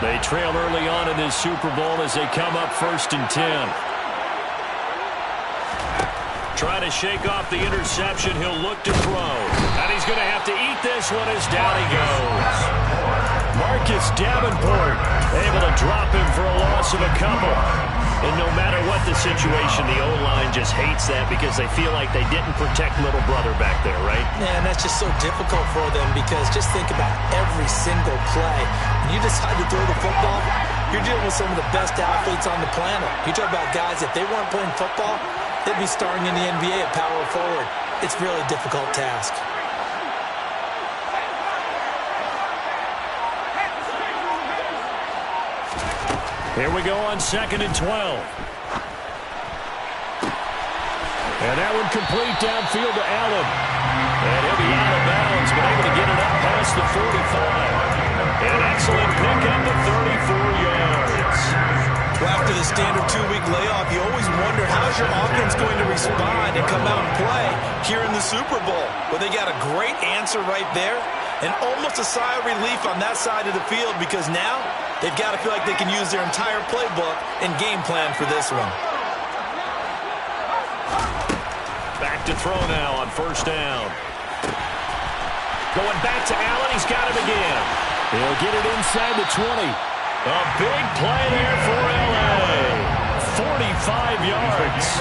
They trail early on in this Super Bowl as they come up 1st and 10. Trying to shake off the interception. He'll look to throw. And he's going to have to eat this one as down he goes. Marcus Davenport able to drop him for a loss of a couple. And no matter what the situation, the O-line just hates that because they feel like they didn't protect little brother back there, right?
Yeah, and that's just so difficult for them because just think about every single play. When you decide to throw the football, you're dealing with some of the best athletes on the planet. You talk about guys, if they weren't playing football, they'd be starring in the NBA at power forward. It's a really difficult task.
Here we go on 2nd and 12. And that one complete downfield to Allen. And he'll be out of bounds, but able to get it up past the 45. An excellent pickup of 34 yards.
Well, after the standard 2-week layoff, you always wonder how's your offense going to respond and come out and play here in the Super Bowl. Well, they got a great answer right there and almost a sigh of relief on that side of the field because now they've got to feel like they can use their entire playbook and game plan for this one.
Back to throw now on first down. Going back to Allen. He's got him again. He'll get it inside the 20. A big play there for L.A. 45 yards.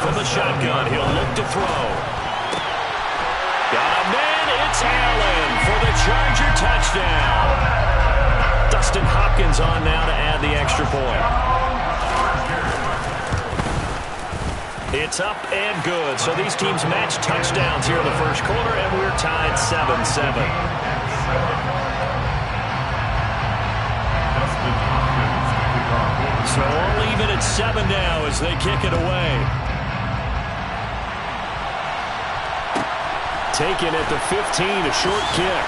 From the shotgun, he'll look to throw. Got a man. It's Allen for the Charger touchdown. Dustin Hopkins on now to add the extra point. It's up and good. So these teams match touchdowns here in the first quarter, and we're tied 7-7. So all even at 7 now as they kick it away. Taken at the 15, a short kick.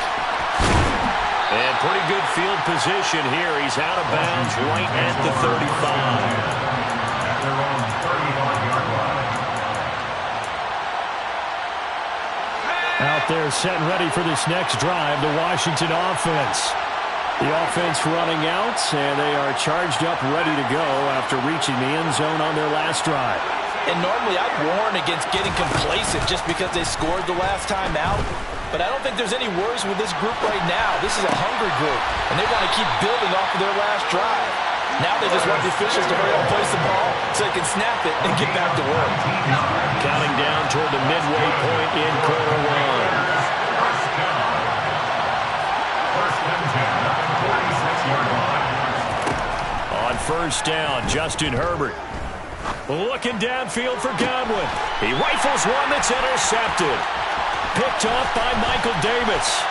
And pretty good field position here. He's out of bounds right at the 35. Out there set and ready for this next drive, the Washington offense. The offense running out, and they are charged up, ready to go after reaching the end zone on their last drive.
And normally I'd warn against getting complacent just because they scored the last time out. But I don't think there's any worries with this group right now. This is a hungry group, and they want to keep building off of their last drive. Now they just want the officials to hurry up and place the ball so they can snap it and get back to work.
Counting down toward the midway point in quarter one. On first down, Justin Herbert. Looking downfield for Godwin. He rifles one that's intercepted. Picked up by Michael Davis.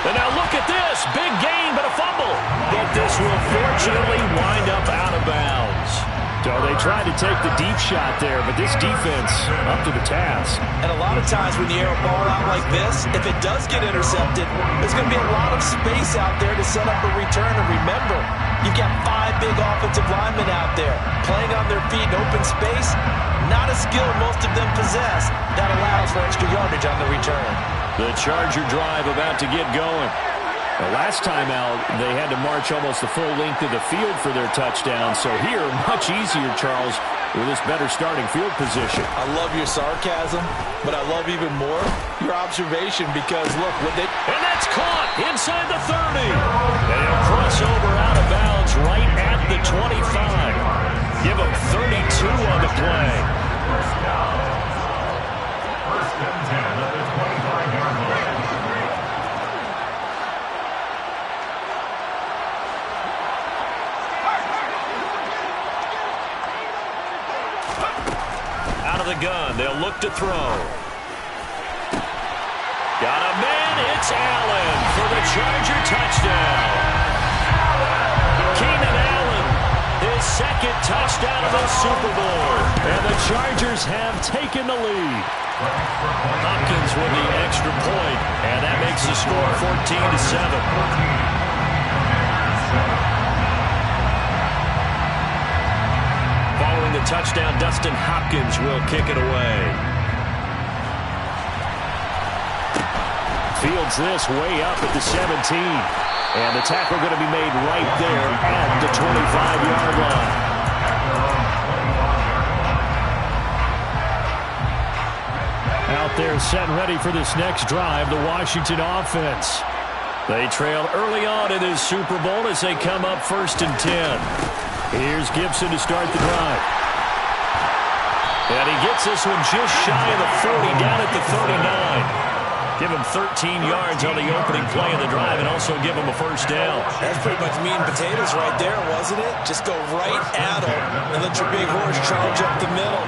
And now look at this. Big gain, but a fumble. But this will fortunately wind up out of bounds. So they tried to take the deep shot there, but this defense up to the task.
And a lot of times when you air a ball out like this, if it does get intercepted, there's going to be a lot of space out there to set up a return. And remember, you've got 5 big offensive linemen out there playing on their feet in open space. Not a skill most of them possess. That allows for extra yardage on the return.
The Charger drive about to get going. The last time out, they had to march almost the full length of the field for their touchdown. So here, much easier, Charles, with this better starting field position.
I love your sarcasm, but I love even more your observation because, look, when they...
And that's caught inside the 30. They'll cross over out of bounds right at the 25. Give them 32 on the play.
First and 10 at the 25-yard line.
Out of the gun, they'll look to throw. Got a man, it's Allen for the Charger touchdown. Keenan Allen, his second touchdown of the Super Bowl. And the Chargers have taken the lead. Hopkins with the extra point, and that makes the score 14-7. Following the touchdown, Dustin Hopkins will kick it away. Fields this way up at the 17. And the tackle going to be made right there at the 25-yard line. Out there set and ready for this next drive, the Washington offense. They trailed early on in this Super Bowl as they come up 1st and 10. Here's Gibson to start the drive. And he gets this one just shy of the 40, down at the 39. Give him 13 yards on the opening play of the drive and also give him a first down.
That's pretty much meat and potatoes right there, wasn't it? Just go right at him and let your big horse charge up the middle.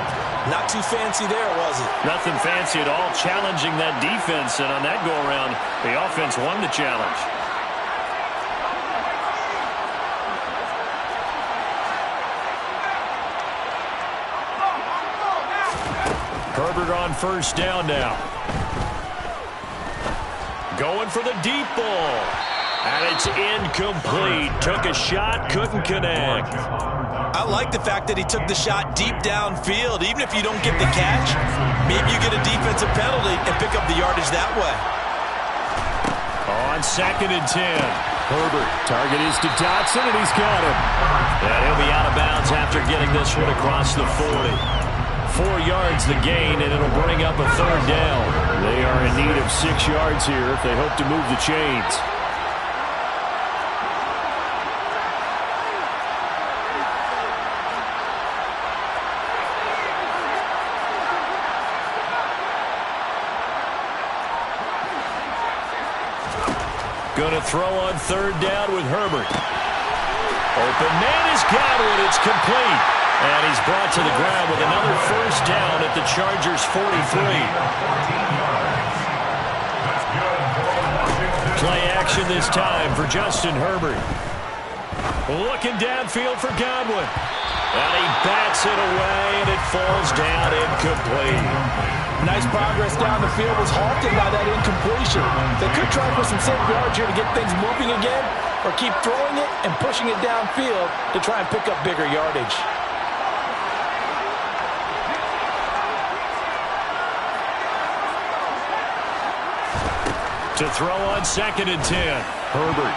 Not too fancy there, was it?
Nothing fancy at all, challenging that defense. And on that go-around, the offense won the challenge. Herbert on first down now. Going for the deep ball. And it's incomplete. Took a shot, couldn't connect.
I like the fact that he took the shot deep downfield. Even if you don't get the catch, maybe you get a defensive penalty and pick up the yardage that way.
On 2nd and 10. Herbert, target is to Dotson, and he's got him. And he'll be out of bounds after getting this one across the 40. 4 yards the gain, and it'll bring up a third down. They are in need of 6 yards here if they hope to move the chains. Going to throw on third down with Herbert. Open man is Godwin. It's complete. And he's brought to the ground with another first down at the Chargers' 43. Play action this time for Justin Herbert. Looking downfield for Godwin. And he bats it away, and it falls down incomplete.
Nice progress down the field, was halted by that incompletion. They could try for some safe yards here to get things moving again, or keep throwing it and pushing it downfield to try and pick up bigger yardage.
To throw on 2nd and 10, Herbert.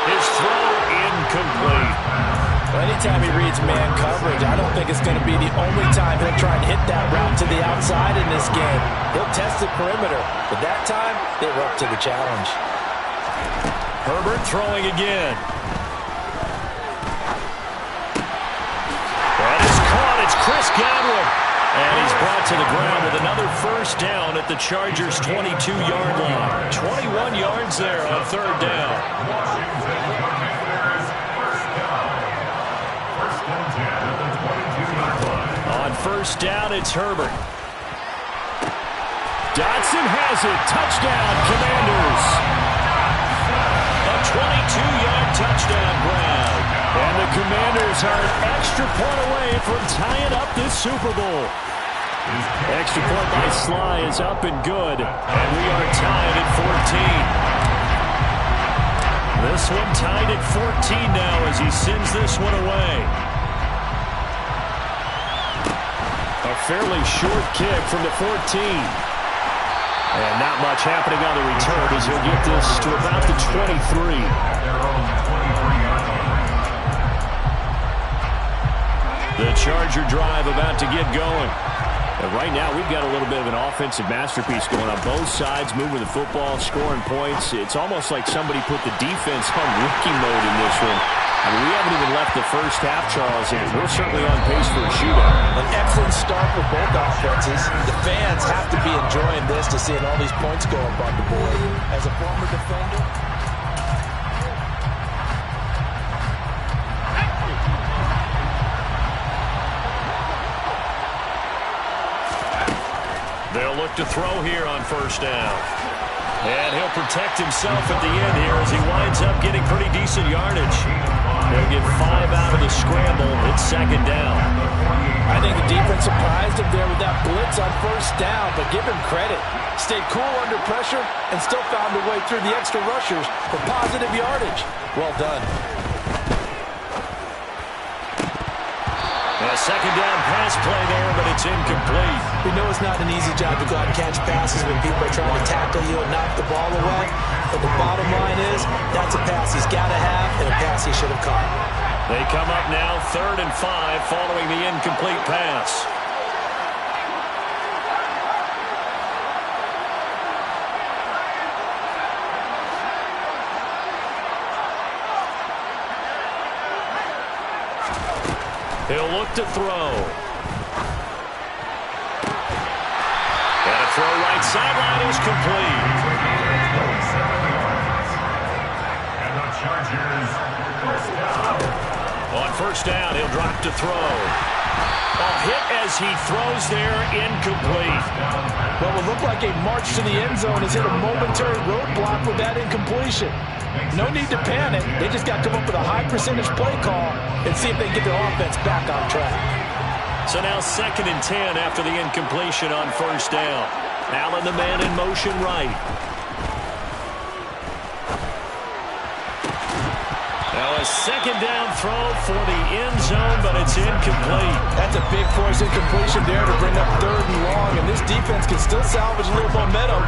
His throw incomplete.
Well, anytime he reads man coverage, I don't think it's going to be the only time he'll try and hit that route to the outside in this game. He'll test the perimeter, but that time they were up to the challenge.
Herbert throwing again. That is caught. It's Chris Godwin. And he's brought to the ground with another first down at the Chargers' 22-yard line. 21 yards there on third down. On first down, it's Herbert. Dotson has it. Touchdown, Commanders. A 22-yard touchdown grab. And the Commanders are an extra point away from tying up this Super Bowl. Extra point by Sly is up and good. And we are tied at 14. This one tied at 14 now as he sends this one away. A fairly short kick from the 14. And not much happening on the return as he'll get this to about the 23. The Charger drive about to get going. And right now, we've got a little bit of an offensive masterpiece going on both sides, moving the football, scoring points. It's almost like somebody put the defense on rookie mode in this one. I mean, we haven't even left the first half, Charles, and we're certainly on pace for a shootout.
An excellent start for both offenses. The fans have to be enjoying this to seeing all these points go up on the board. As a former defender,
they'll look to throw here on first down. And he'll protect himself at the end here as he winds up getting pretty decent yardage. They'll get 5 out of the scramble. It's second down.
I think the defense surprised him there with that blitz on first down, but give him credit. Stayed cool under pressure and still found a way through the extra rushers for positive yardage. Well done.
A second down pass play there, but it's incomplete.
We know it's not an easy job to go out and catch passes when people are trying to tackle you and knock the ball away. But the bottom line is, that's a pass he's got to have and a pass he should have caught.
They come up now 3rd and 5 following the incomplete pass. He'll look to throw. And a throw right sideline is complete.
And the Chargers first down.
On first down, he'll drop to throw. A hit as he throws there, incomplete.
What will look like a march to the end zone has hit a momentary roadblock with that incompletion. No need to panic. They just got to come up with a high percentage play call and see if they can get their offense back on track.
So now 2nd and 10 after the incompletion on first down. Allen the man in motion right. Now a second down throw for the end zone, but it's incomplete.
That's a big force incompletion there to bring up 3rd and long, and this defense can still salvage a little momentum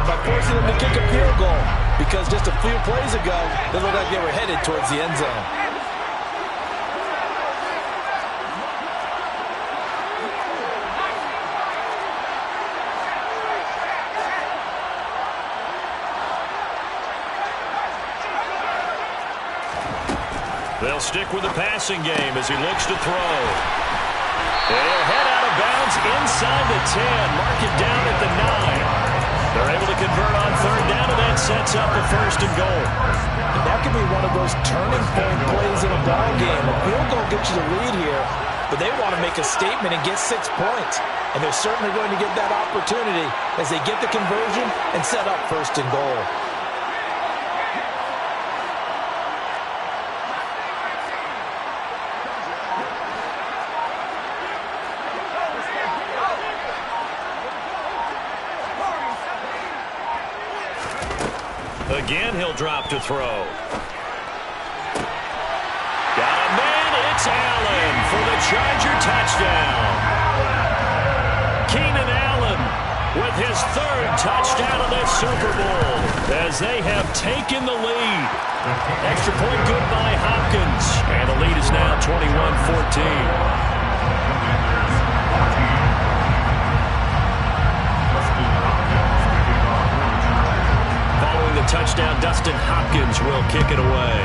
by forcing them to kick a field goal. because just a few plays ago, they looked like they were headed towards the end zone.
They'll stick with the passing game as he looks to throw. And he'll head out of bounds inside the 10. Mark it down at the 9. They're able to convert on third down, and that sets up a first and goal.
And that could be one of those turning point plays in a ball game. A field goal gets you the lead here, but they want to make a statement and get 6 points. And they're certainly going to get that opportunity as they get the conversion and set up first and goal.
Again, he'll drop to throw. Got a man, it's Allen for the Charger touchdown. Keenan Allen with his 3rd touchdown of this Super Bowl as they have taken the lead. Extra point good by Hopkins, and the lead is now 21-14. The touchdown, Dustin Hopkins will kick it away.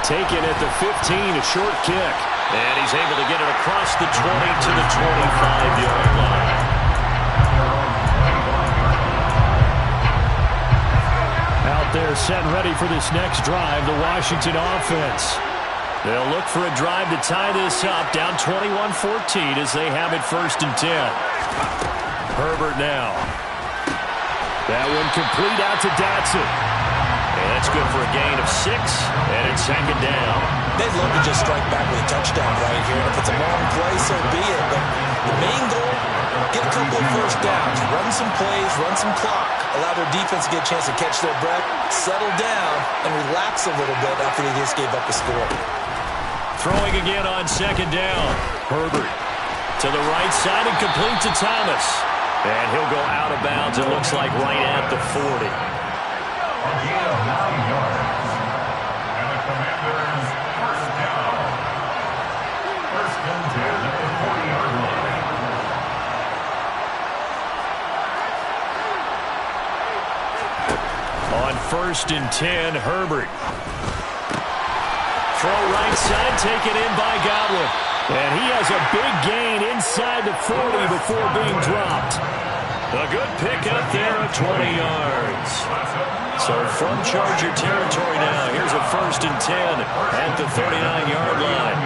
Taken at the 15, a short kick. And he's able to get it across the 20 to the 25-yard line. Out there set and ready for this next drive, the Washington offense. They'll look for a drive to tie this up, down 21-14 as they have it 1st and 10. Herbert now. That one complete out to Dotson. And that's good for a gain of 6, and it's 2nd down.
They'd love to just strike back with a touchdown right here. And if it's a long play, so be it. But the main goal, get a couple of first downs, run some plays, run some clock, allow their defense to get a chance to catch their breath, settle down, and relax a little bit after they just gave up the score.
Throwing again on 2nd down. Herbert to the right side and complete to Thomas. And he'll go out of bounds, it looks like right at the 40.
A gain of 9 yards. And the Commanders' first down. 1st and 10 at the 40-yard line.
On 1st and 10, Herbert. Throw right side, taken in by Godwin. And he has a big gain inside the 40 before being dropped. A good pickup there of 20 yards. So from Charger territory now, here's a 1st and 10 at the 39-yard line.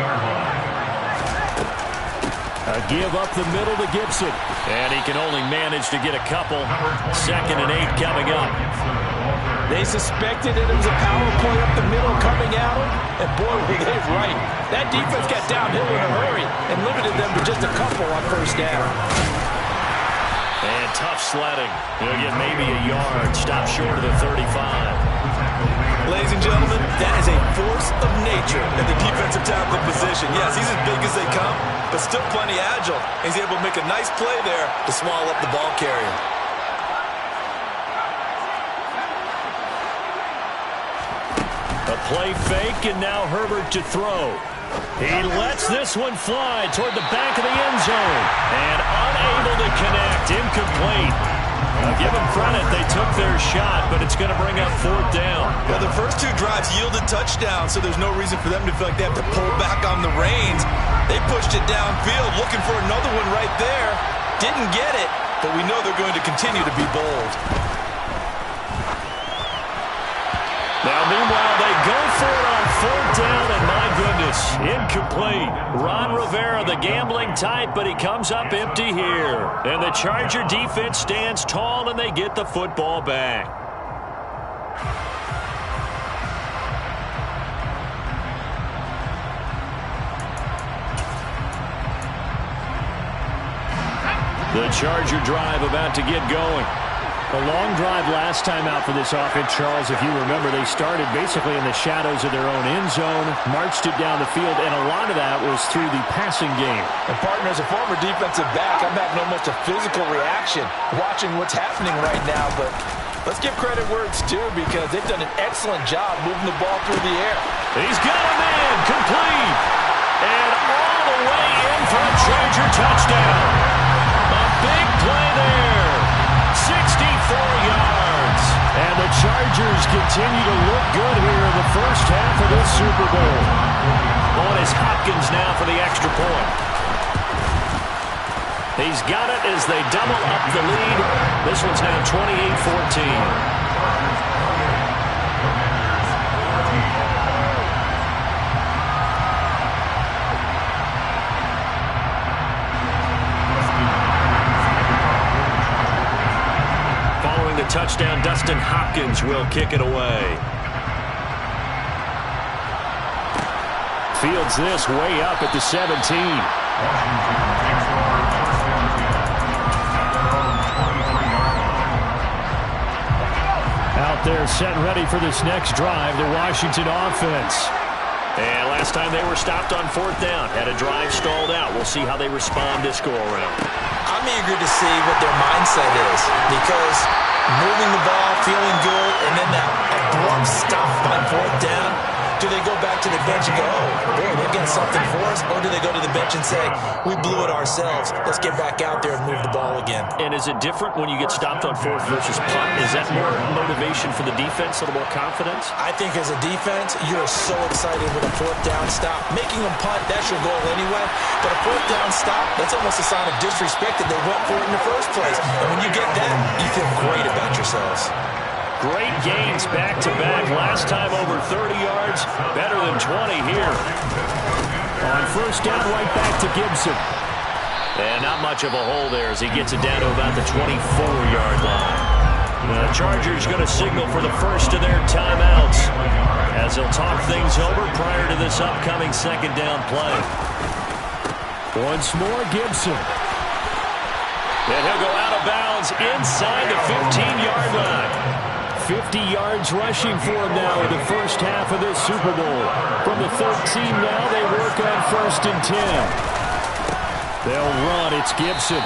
A give up the middle to Gibson. And he can only manage to get a couple. 2nd and 8 coming up.
They suspected it was a power play up the middle coming at them, and boy, were they right. That defense got downhill in a hurry and limited them to just a couple on 1st down.
And tough sledding. He'll get maybe a yard, stop short of the 35.
Ladies and gentlemen, that is a force of nature at the defensive tackle position. Yes, he's as big as they come, but still plenty agile. He's able to make a nice play there to swallow up the ball carrier.
A play fake, and now Herbert to throw. He lets this one fly toward the back of the end zone. And unable to connect, incomplete. I'll give them credit, they took their shot, but it's going to bring up 4th down.
Well, the first 2 drives yielded touchdowns, so there's no reason for them to feel like they have to pull back on the reins. They pushed it downfield, looking for another one right there. Didn't get it, but we know they're going to continue to be bold.
Now, meanwhile, they go for it on 4th down, and my goodness, incomplete. Ron Rivera, the gambling type, but he comes up empty here. And the Charger defense stands tall, and they get the football back. The Charger drive about to get going. A long drive last time out for this offense, Charles. If you remember, they started basically in the shadows of their own end zone, marched it down the field, and a lot of that was through the passing game.
And partner, as a former defensive back, I'm having almost a physical reaction watching what's happening right now. But let's give credit where it's due, because they've done an excellent job moving the ball through the air.
He's got a man, complete, and all the way in for a Charger touchdown. A big play there. 64 yards. And the Chargers continue to look good here in the first half of this Super Bowl. On is Hopkins now for the extra point. He's got it as they double up the lead. This one's now 28-14. Touchdown, Dustin Hopkins will kick it away. Fields this way up at the 17. Out there set ready for this next drive, the Washington offense. And last time they were stopped on 4th down, had a drive stalled out. We'll see how they respond this go-around.
I'm eager to see what their mindset is, because moving the ball, feeling good, and then that abrupt stop on 4th down. Do they go back to the bench and go, oh, boy, they're getting something for us? Or do they go to the bench and say, we blew it ourselves. Let's get back out there and move the ball again.
And is it different when you get stopped on 4th versus punt? Is that more motivation for the defense, a little more confidence?
I think as a defense, you're so excited with a 4th down stop. Making them punt, that's your goal anyway. But a 4th down stop, that's almost a sign of disrespect that they went for it in the first place. And when you get that, you feel great about yourselves.
Great gains back-to-back. Last time over 30 yards, better than 20 here. On 1st down, right back to Gibson. And not much of a hole there as he gets it down to about the 24-yard line. The Chargers going to signal for the first of their timeouts as they'll talk things over prior to this upcoming 2nd down play. Once more, Gibson. And he'll go out of bounds inside the 15-yard line. 50 yards rushing for him now in the first half of this Super Bowl. From the 13 now, they work on 1st and 10. They'll run. It's Gibson.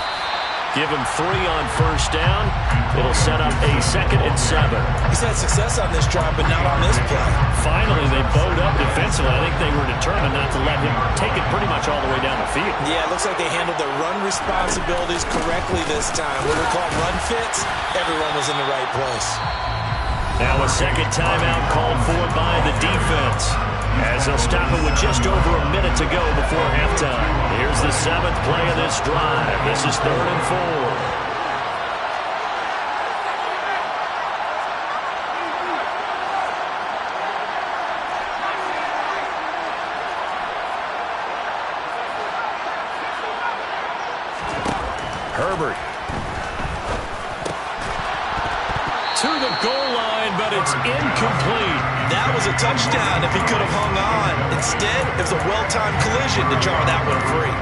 Give him 3 on 1st down. It'll set up a 2nd and 7.
He's had success on this drive, but not on this play.
Finally, they bowed up defensively. I think they were determined not to let him take it pretty much all the way down the field.
Yeah, it looks like they handled their run responsibilities correctly this time. What we call run fits, everyone was in the right place.
Now a 2nd timeout called for by the defense, as they'll stop it with just over a minute to go before halftime. Here's the 7th play of this drive. This is 3rd and 4. Herbert. To the goal line, but it's incomplete.
That was a touchdown if he could have hung on. Instead, it was a well-timed collision to jar that one free.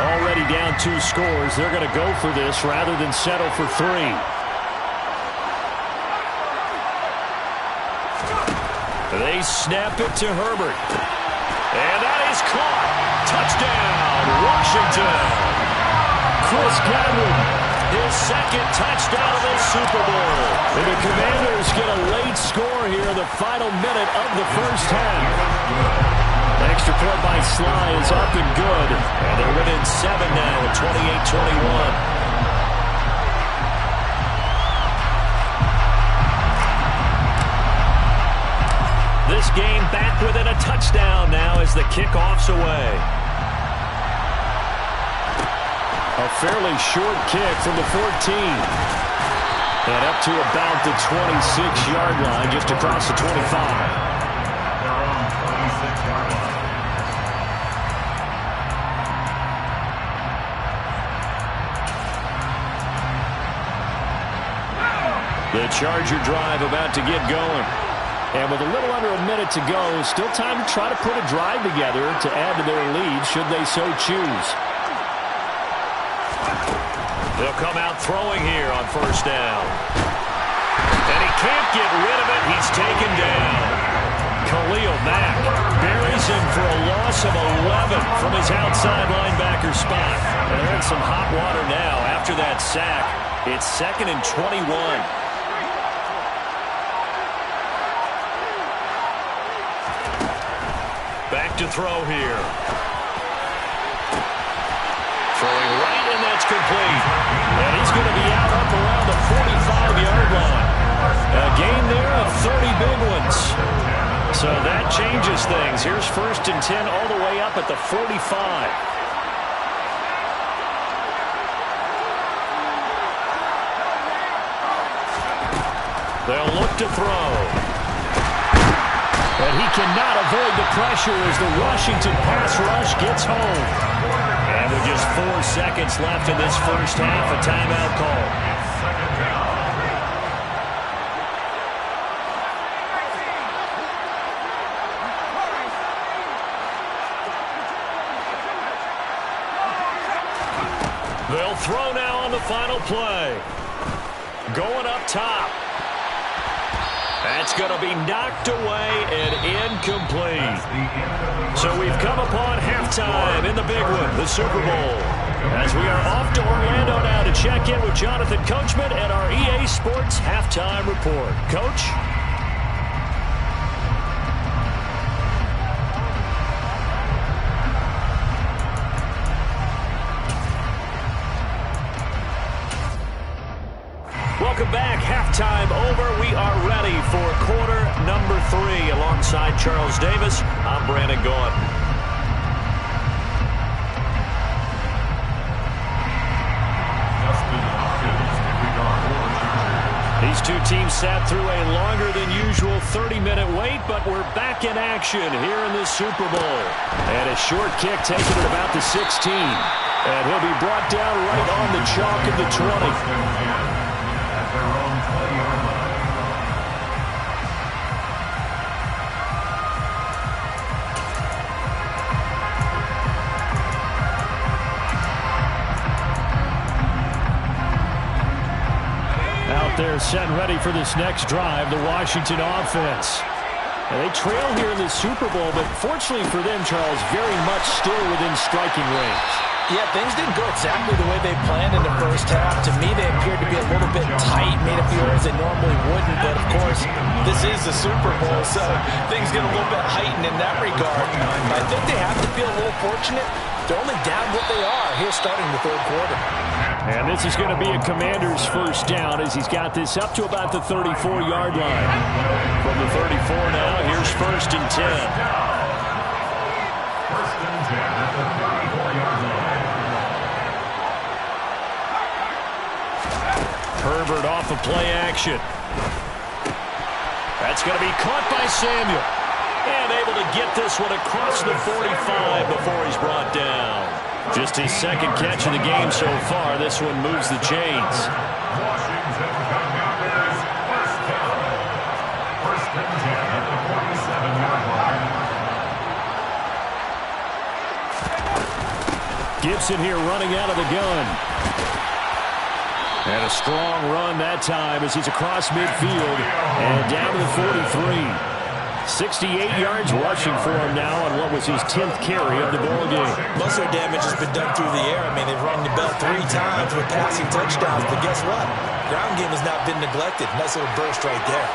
Already down 2 scores. They're going to go for this rather than settle for 3. They snap it to Herbert. And that is caught. Touchdown, Washington. Chris Godwin, his 2nd touchdown of the Super Bowl. And the Commanders get a late score here in the final minute of the first half. Extra point by Sly is up and good. And they're within 7 now at 28-21. This game back within a touchdown now as the kickoff's away. A fairly short kick from the 14. And up to about the 26-yard line, just across the 25. The Charger drive about to get going. And with a little under a minute to go, still time to try to put a drive together to add to their lead should they so choose. They'll come out throwing here on first down. And he can't get rid of it. He's taken down. Khalil Mack buries him for a loss of 11 from his outside linebacker spot. And they're in some hot water now after that sack. It's 2nd and 21. Back to throw here. Throwing right, and that's complete. And he's going to be out up around the 45-yard line. A gain there of 30 big ones. So that changes things. Here's 1st and 10 all the way up at the 45. They'll look to throw. And he cannot avoid the pressure as the Washington pass rush gets home. And with just 4 seconds left in this first half, a timeout call. They'll throw now on the final play. Going up top. That's going to be knocked away and incomplete. So we've come upon halftime in the big one, the Super Bowl. As we are off to Orlando now to check in with Jonathan Coachman and our EA Sports Halftime Report. Coach? Welcome back. Halftime over. We are ready for quarter number 3. Alongside Charles Davis, I'm Brandon Gaughan. These two teams sat through a longer than usual 30-minute wait, but we're back in action here in the Super Bowl. And a short kick taken at about the 16. And he'll be brought down right on the chalk of the 20. They're set and ready for this next drive, the Washington offense. And they trail here in the Super Bowl, but fortunately for them, Charles, very much still within striking range.
Yeah, things didn't go exactly the way they planned in the first half. To me, they appeared to be a little bit tight, made a few errors they normally wouldn't. But, of course, this is the Super Bowl, so things get a little bit heightened in that regard. I think they have to feel a little fortunate. They're only down what they are here starting the third quarter.
And this is going to be a Commander's first down as he's got this up to about the 34-yard line. From the 34 now, here's 1st and 10.
1st and 10 at the 34-yard line.
Herbert off of play action. That's going to be caught by Samuel. And able to get this one across the 45 before he's brought down. Just his 2nd catch of the game so far. This one moves the chains.
Washington Commanders, 1st down. 1st and 10 at the 47-yard line.
Gibson here running out of the gun. And a strong run that time as he's across midfield and down to the 43. 68 yards rushing for him now on what was his 10th carry of the ball game.
Most of their damage has been done through the air. I mean, they've rung the bell 3 times with passing touchdowns. But guess what? Ground game has not been neglected. Nice little burst right there.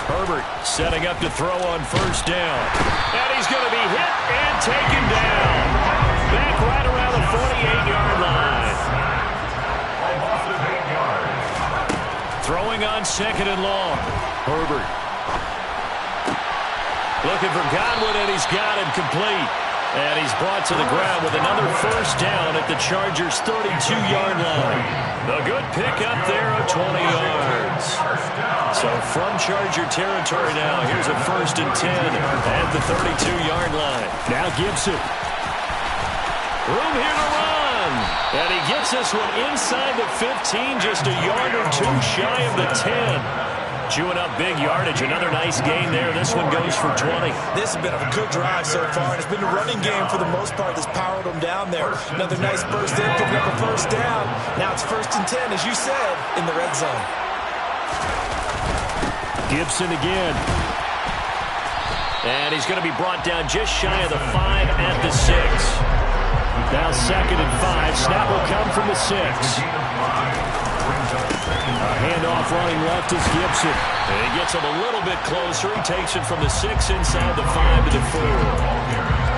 Herbert setting up to throw on 1st down. And he's going to be hit and taken down. Back right around the 48-yard line. Throwing on 2nd and long. Herbert. Looking for Godwin, and he's got him complete. And he's brought to the ground with another 1st down at the Chargers' 32-yard line. A good pickup there of 20 yards. So from Charger territory now, here's a 1st and 10 at the 32-yard line. Now Gibson. Room here to run. And he gets this one inside the 15, just a yard or two shy of the 10. Chewing up big yardage. Another nice gain there. This one goes for 20.
This has been a good drive so far, and it's been a running game for the most part that's powered them down there. Another nice burst in, picking up a first down. Now it's 1st and 10, as you said, in the red zone.
Gibson again. And he's going to be brought down just shy of the 5 at the 6. Now 2nd and 5. Snap will come from the 6. A handoff running left is Gibson. And he gets him a little bit closer. He takes it from the 6 inside the 5 to the 4.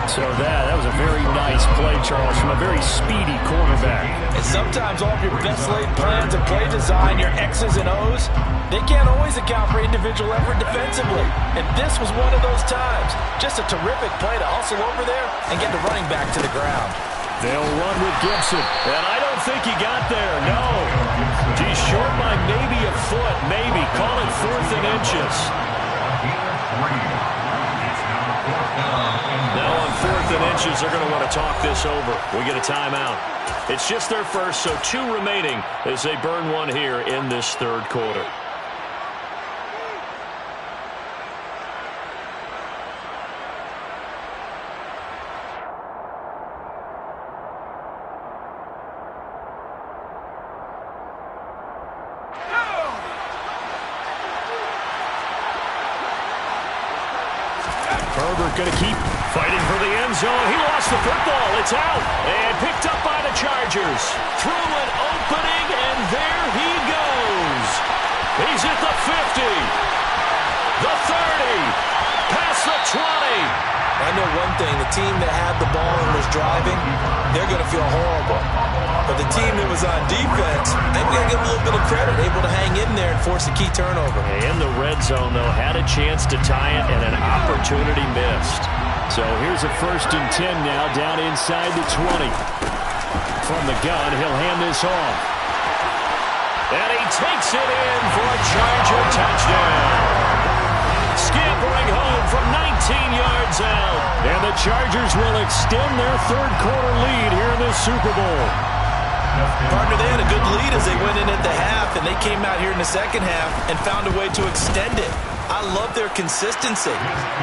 So that was a very nice play, Charles, from a very speedy quarterback.
And sometimes all of your best laid plans and play design, your X's and O's, they can't always account for individual effort defensively. And this was one of those times. Just a terrific play to hustle over there and get the running back to the ground.
They'll run with Gibson. And I don't think he got there. No. He's short by maybe a foot. Maybe. Call it 4th and inches. Now on 4th and inches, they're going to want to talk this over. We get a timeout. It's just their first, so 2 remaining as they burn one here in this 3rd quarter. Herbert going to keep fighting for the end zone. He lost the football. It's out. And picked up by the Chargers. Through an opening, and there he goes. He's at the 50. The 30. Past the 20.
I know one thing. The team that had the ball and was driving, they're going to feel horrible. But the team that was on defense, they've got to give them a little bit of credit, able to hang in there and force a key turnover.
In the red zone, though, had a chance to tie it and an opportunity missed. So here's a 1st and 10 now, down inside the 20. From the gun, he'll hand this off. And he takes it in for a Charger touchdown. Scampering home from 19 yards out. And the Chargers will extend their 3rd quarter lead here in the Super Bowl.
Partner, they had a good lead as they went in at the half, and they came out here in the 2nd half and found a way to extend it. I love their consistency.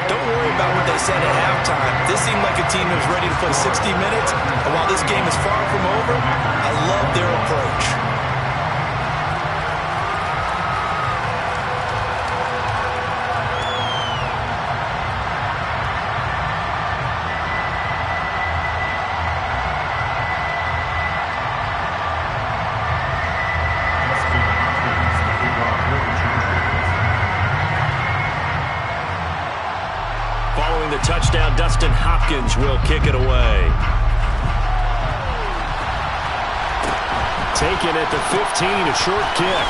Don't worry about what they said at halftime. This seemed like a team that was ready to play 60 minutes, and while this game is far from over, I love their approach.
Touchdown, Dustin Hopkins will kick it away. Taken at the 15, a short kick.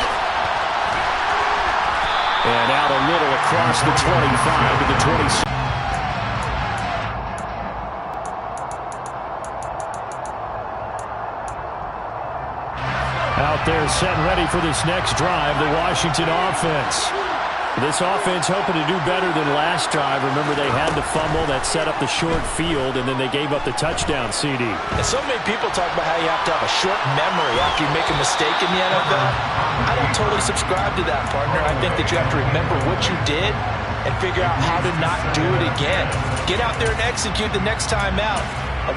And out a little across the 25 to the 26. Out there set and ready for this next drive, the Washington offense. This offense hoping to do better than last drive. Remember, they had the fumble that set up the short field, and then they gave up the touchdown, CD.
And so many people talk about how you have to have a short memory after you make a mistake in the NFL. I don't totally subscribe to that, partner. I think that you have to remember what you did and figure out how to not do it again. Get out there and execute the next time out.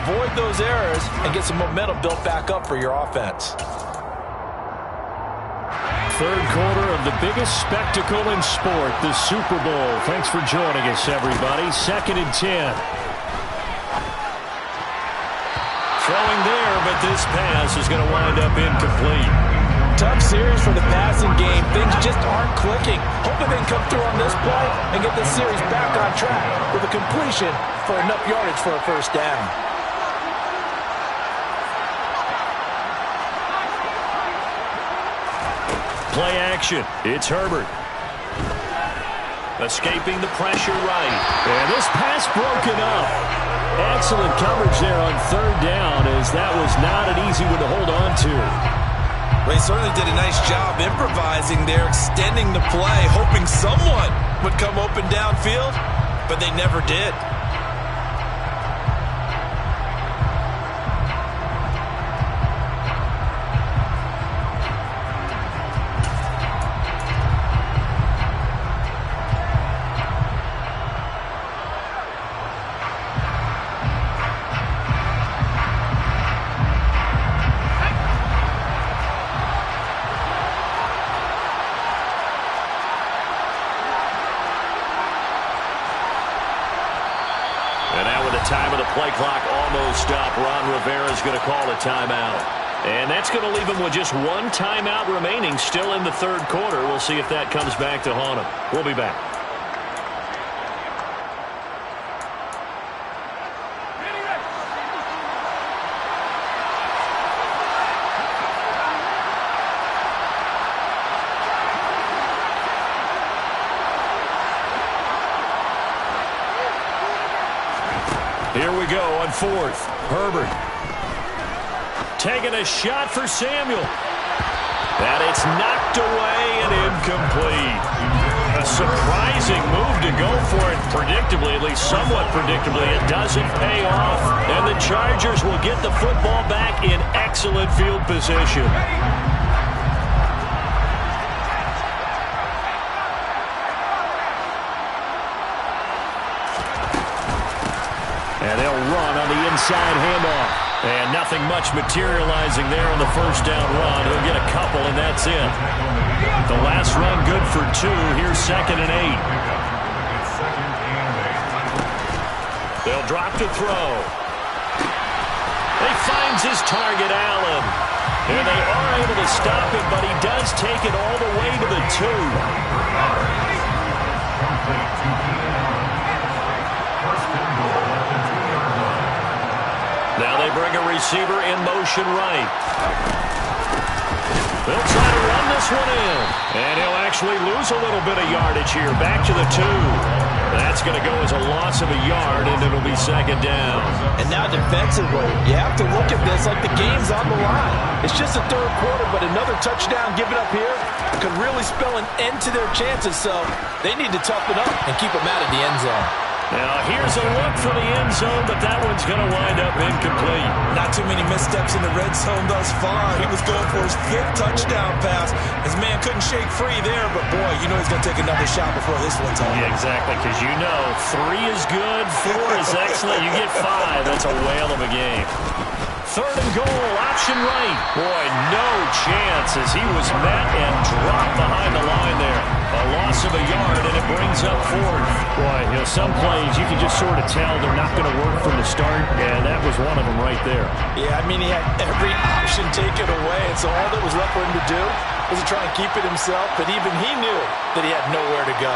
Avoid those errors and get some momentum built back up for your offense.
3rd quarter of the biggest spectacle in sport, the Super Bowl. Thanks for joining us, everybody. 2nd and 10. Throwing there, but this pass is going to wind up incomplete.
Tough series for the passing game. Things just aren't clicking. Hoping they can come through on this play and get this series back on track with a completion for enough yardage for a 1st down.
Play action. It's Herbert. Escaping the pressure right. And this pass broken up. Excellent coverage there on 3rd down, as that was not an easy one to hold on to.
They certainly did a nice job improvising there, extending the play, hoping someone would come open downfield, but they never did.
time of the play clock almost up. Ron Rivera's going to call a timeout. And that's going to leave him with just one timeout remaining still in the third quarter. We'll see if that comes back to haunt him. We'll be back. Here we go on fourth. Herbert taking a shot for Samuel. And it's knocked away and incomplete. A surprising move to go for it predictably, at least somewhat predictably. It doesn't pay off, and the Chargers will get the football back in excellent field position. And they'll run on the inside handoff. And nothing much materializing there on the first down run. He'll get a couple, and that's it. The last run good for 2. Here's 2nd and 8. They'll drop to throw. He finds his target, Allen. And they are able to stop him, but he does take it all the way to the 2. Now they bring a receiver in motion right. They'll try to run this one in. And he'll actually lose a little bit of yardage here. Back to the 2. That's going to go as a loss of a yard, and it'll be 2nd down.
And now defensively, you have to look at this like the game's on the line. It's just the third quarter, but another touchdown given up here could really spell an end to their chances. So they need to toughen up and keep them out of the end zone.
Now, here's a look for the end zone, but that one's going to wind up incomplete.
Not too many missteps in the red zone thus far. He was going for his 5th touchdown pass. His man couldn't shake free there, but boy, you know he's going to take another shot before this one's over.
Yeah, exactly, because you know 3 is good, 4 is excellent. You get 5, that's a whale of a game. 3rd and goal, option right. Boy, no chance as he was met and dropped behind the line there. A loss of a yard, and it brings up 4th. Boy, you know, some plays you can just sort of tell they're not going to work from the start, and that was one of them right there.
Yeah, I mean, he had every option taken away, and so all that was left for him to do was to try and keep it himself, but even he knew that he had nowhere to go.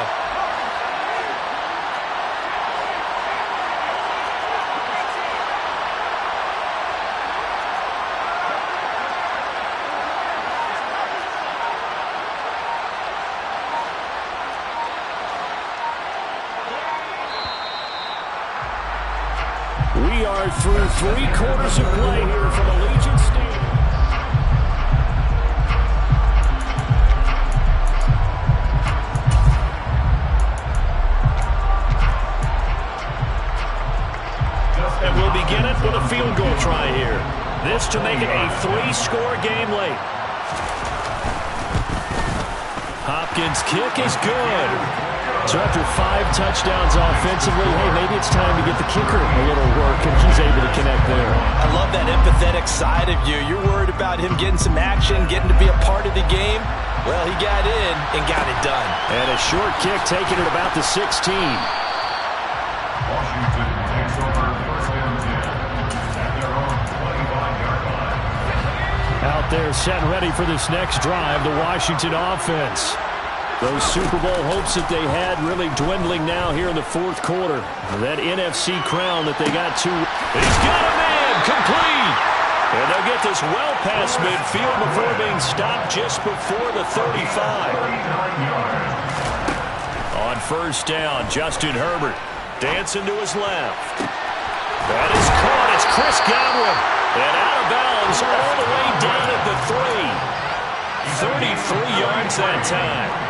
We are through 3 quarters of play here from Allegiant Stadium. And we'll begin it with a field goal try here. This to make it a 3-score game late. Hopkins' kick is good. So after 5 touchdowns offensively, hey, maybe it's time to get the kicker a little work, and he's able to connect there.
I love that empathetic side of you. You're worried about him getting some action, getting to be a part of the game. Well, he got in and got it done.
And a short kick taken at about the 16.
Washington takes over 1st and 10 at their own 25-yard line.
Out there set and ready for this next drive, the Washington offense. Those Super Bowl hopes that they had really dwindling now here in the 4th quarter. That NFC crown that they got to. He's got a man, complete. And they'll get this well past midfield before being stopped just before the 35. On 1st down, Justin Herbert dancing to his left. That is caught. It's Chris Godwin. And out of bounds all the way down at the 3. 33 yards that time.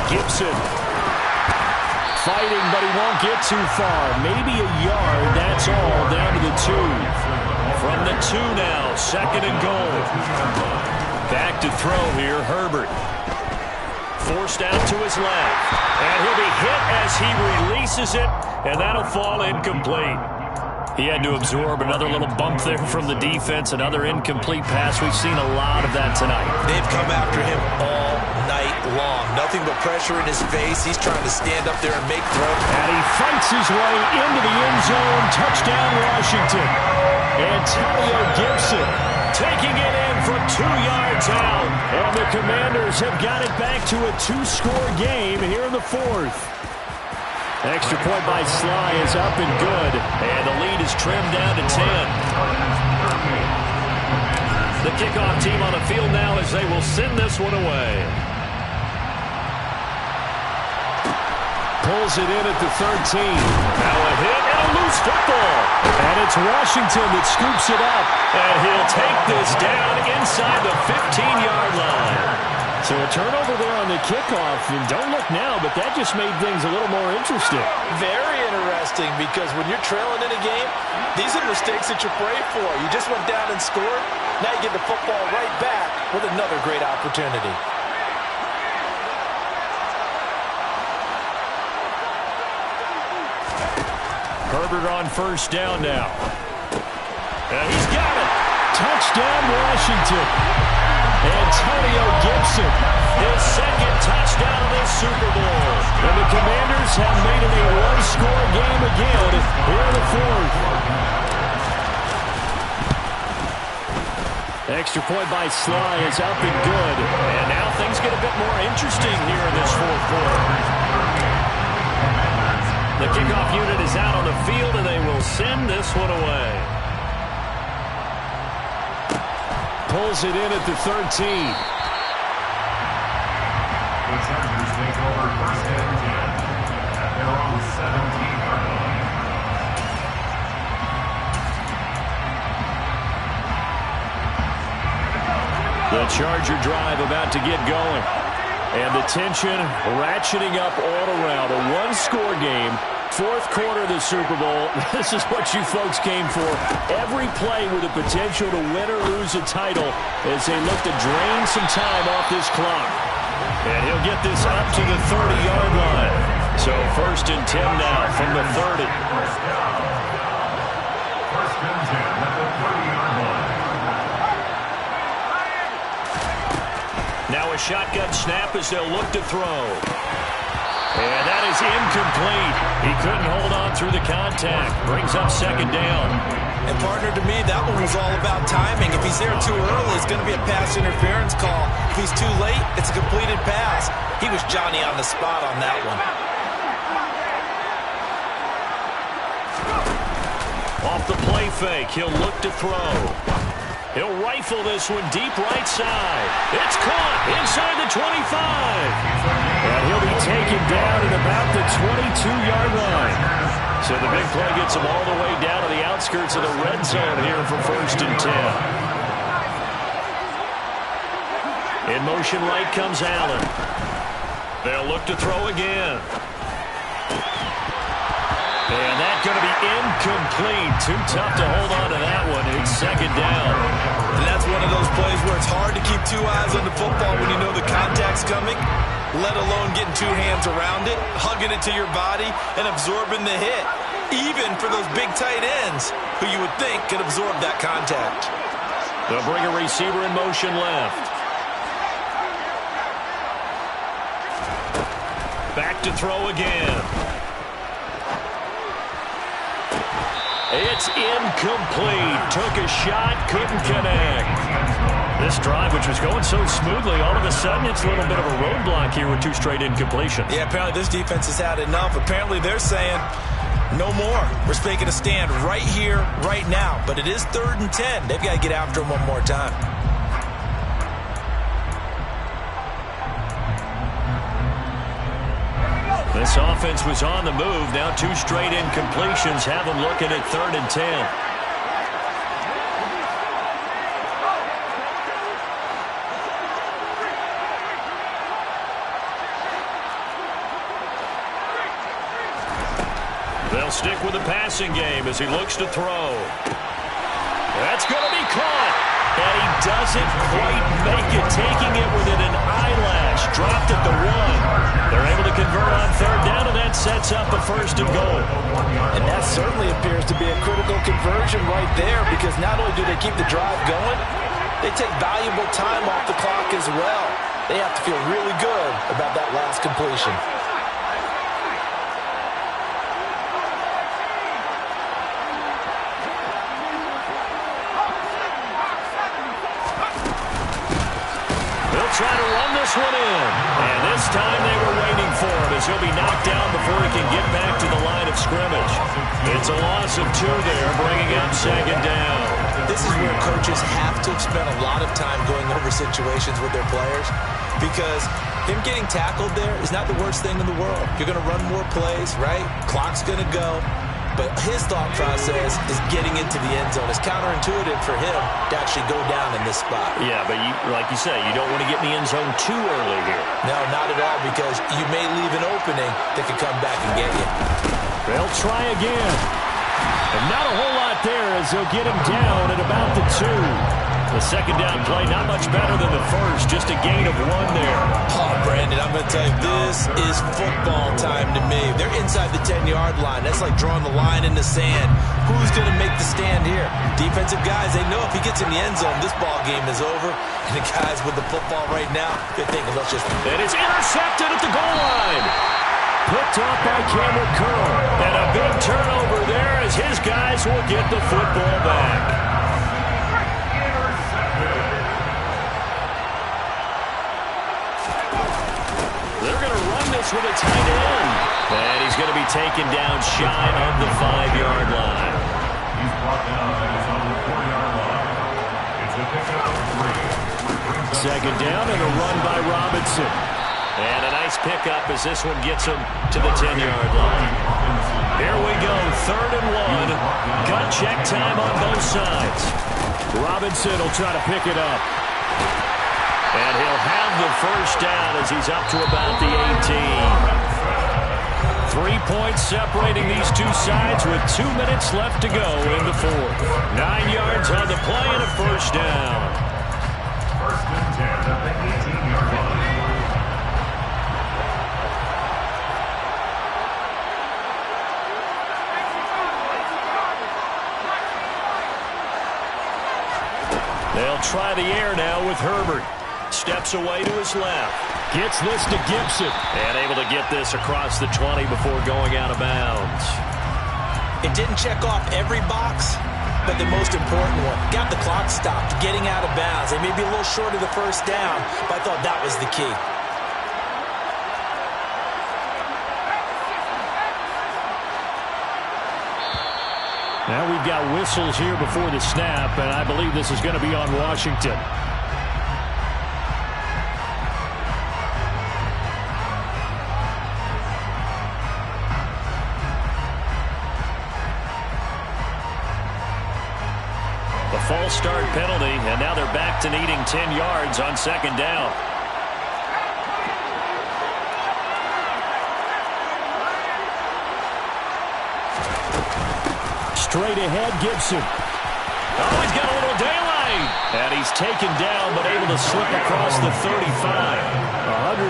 Gibson fighting, but he won't get too far. Maybe a yard, that's all, down to the 2. From the 2 now, 2nd and goal. Back to throw here, Herbert. Forced out to his left. And he'll be hit as he releases it, and that'll fall incomplete. He had to absorb another little bump there from the defense, another incomplete pass. We've seen a lot of that tonight.
They've come after him all night long. Nothing but pressure in his face. He's trying to stand up there and make throws.
And he fights his way into the end zone. Touchdown, Washington. Antonio Gibson taking it in from 2 yards out. And the Commanders have got it back to a 2-score game here in the fourth. Extra point by Sly is up and good. And the lead is trimmed down to 10. The kickoff team on the field now as they will send this one away. Pulls it in at the 13. Now a hit and a loose football. And it's Washington that scoops it up. And he'll take this down inside the 15-yard line. So a turnover there on the kickoff. And don't look now, but that just made things a little more interesting.
Very interesting, because when you're trailing in a game, these are mistakes that you pray for. You just went down and scored. Now you get the football right back with another great opportunity.
Herbert on first down now. And he's got it. Touchdown, Washington. Antonio Gibson, his second touchdown of this Super Bowl. And the Commanders have made it a one-score game again here in the fourth. Extra point by Sly is up and good. And now things get a bit more interesting here in this fourth quarter. The kickoff unit is out on the field, and they will send this one away. Pulls it in at the 13.
The Chargers take over first and 10 at their own 17-yard line.
The Charger drive about to get going. And the tension ratcheting up all around. A one-score game. Fourth quarter of the Super Bowl. This is what you folks came for. Every play with the potential to win or lose a title as they look to drain some time off this clock. And he'll get this up to the 30-yard line. So first and 10 now from the 30.
First and 10 at the 30-yard line.
Now a shotgun snap as they'll look to throw. And that is incomplete. He couldn't hold on through the contact. Brings up second down.
And partner, to me, that one was all about timing. If he's there too early, it's going to be a pass interference call. If he's too late, it's a completed pass. He was Johnny on the spot on that one.
Off the play fake, he'll look to throw. He'll rifle this one deep right side. It's caught inside the 25. And he'll be taken down at about the 22-yard line. So the big play gets him all the way down to the outskirts of the red zone here for first and 10. In motion right comes Allen. They'll look to throw again. And that's going to be incomplete. Too tough to hold on to that one. It's second down.
And that's one of those plays where it's hard to keep two eyes on the football when you know the contact's coming, let alone getting two hands around it, hugging it to your body, and absorbing the hit. Even for those big tight ends who you would think could absorb that contact.
They'll bring a receiver in motion left. Back to throw again. It's incomplete. Took a shot, couldn't connect. This drive, which was going so smoothly, all of a sudden it's a little bit of a roadblock here with two straight incompletions.
Yeah, apparently this defense has had enough. Apparently they're saying, no more. We're making a stand right here, right now. But it is 3rd and 10. They've got to get after him one more time.
This offense was on the move. Now two straight incompletions have them looking at 3rd and 10. They'll stick with the passing game as he looks to throw. That's going to be caught. And he doesn't quite make it, taking it within an eyelash. Dropped at the 1. They're able to convert on 3rd down, and that sets up a 1st and goal.
And that certainly appears to be a critical conversion right there, because not only do they keep the drive going, they take valuable time off the clock as well.
They have to feel really good about that last completion.
Try to run this one in. And this time they were waiting for him as he'll be knocked down before he can get back to the line of scrimmage. It's a loss of 2 there, bringing up second down.
This is where coaches have to spend a lot of time going over situations with their players, because him getting tackled there is not the worst thing in the world. You're going to run more plays, right? Clock's going to go. But his thought process is getting into the end zone. It's counterintuitive for him to actually go down in this spot.
Yeah, but like you say, you don't want to get in the end zone too early here.
No, not at all, because you may leave an opening that could come back and get you.
They'll try again. And not a whole lot there as they'll get him down at about the 2. The second down play, not much better than the first, just a gain of 1 there.
Oh, Brandon, I'm going to tell you, this is football time to me. They're inside the 10-yard line. That's like drawing the line in the sand. Who's going to make the stand here? Defensive guys, they know if he gets in the end zone, this ball game is over. And the guys with the football right now, they're thinking, let's just...
It is intercepted at the goal line. Picked off by Cameron Curl. And a big turnover there as his guys will get the football back. With a tight end. And he's going to be taken down shy of the 5-yard line.
He's brought down at his own 4-yard line. It's a pickup of 3.
Second down and a run by Robinson. And a nice pickup as this one gets him to the 10-yard line. Here we go, 3rd and 1. Gun check time on both sides. Robinson will try to pick it up. And he'll have the first down as he's up to about the 18. 3 points separating these two sides with 2 minutes left to go in the 4th. 9 yards on the play and a first down.
First and 10 at the 18-yard line.
They'll try the air now with Herbert. Steps away to his left. Gets this to Gibson. And able to get this across the 20 before going out of bounds.
It didn't check off every box, but the most important one. Got the clock stopped, getting out of bounds. They may be a little short of the first down, but I thought that was the key.
Now we've got whistles here before the snap, and I believe this is going to be on Washington. The false start penalty, and now they're back to needing 10 yards on second down. Straight ahead, Gibson. Oh, he's got a little daylight. And he's taken down, but able to slip across the 35.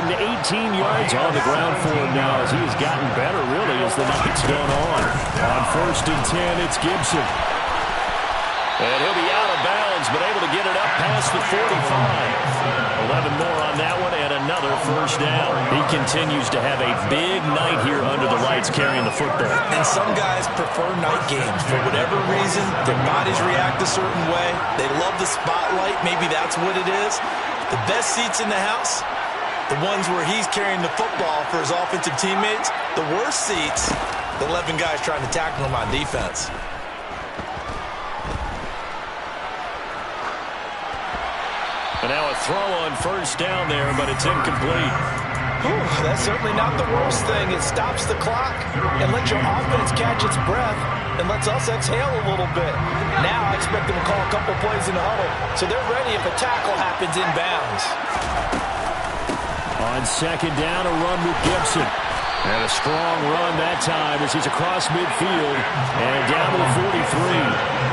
118 yards on the ground for him now as he has gotten better, really, as the night's gone on. On 1st and 10, it's Gibson. And he'll be out of bounds, but able to get it up past the 45. 11 more on that one, and another first down. He continues to have a big night here under the lights carrying the football.
And some guys prefer night games. For whatever reason, their bodies react a certain way. They love the spotlight. Maybe that's what it is. The best seats in the house, the ones where he's carrying the football for his offensive teammates. The worst seats, the 11 guys trying to tackle him on defense.
And now a throw on first down there, but it's incomplete.
Whew, that's certainly not the worst thing. It stops the clock and lets your offense catch its breath and lets us exhale a little bit. Now I expect them to call a couple plays in the huddle, so they're ready if a tackle happens inbounds.
On second down, a run with Gibson. And a strong run that time as he's across midfield and down to the 43.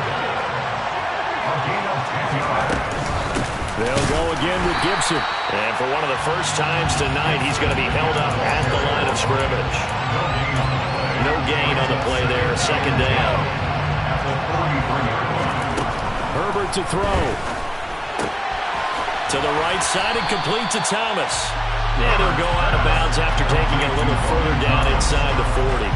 They'll go again with Gibson. And for one of the first times tonight, he's going to be held up at the line of scrimmage. No gain on the play there. Second down. Herbert to throw. To the right side and complete to Thomas. And he'll go out of bounds after taking it a little further down inside the 40.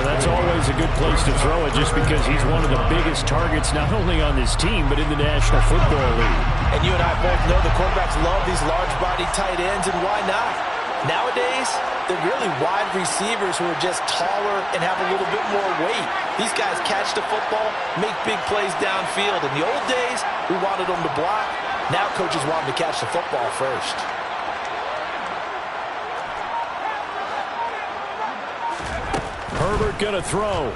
Well, that's always a good place to throw it just because he's one of the biggest targets not only on this team but in the National Football League.
And you and I both know the quarterbacks love these large-body tight ends, and why not? Nowadays, they're really wide receivers who are just taller and have a little bit more weight. These guys catch the football, make big plays downfield. In the old days, we wanted them to block. Now coaches want them to catch the football first.
Herbert gonna throw.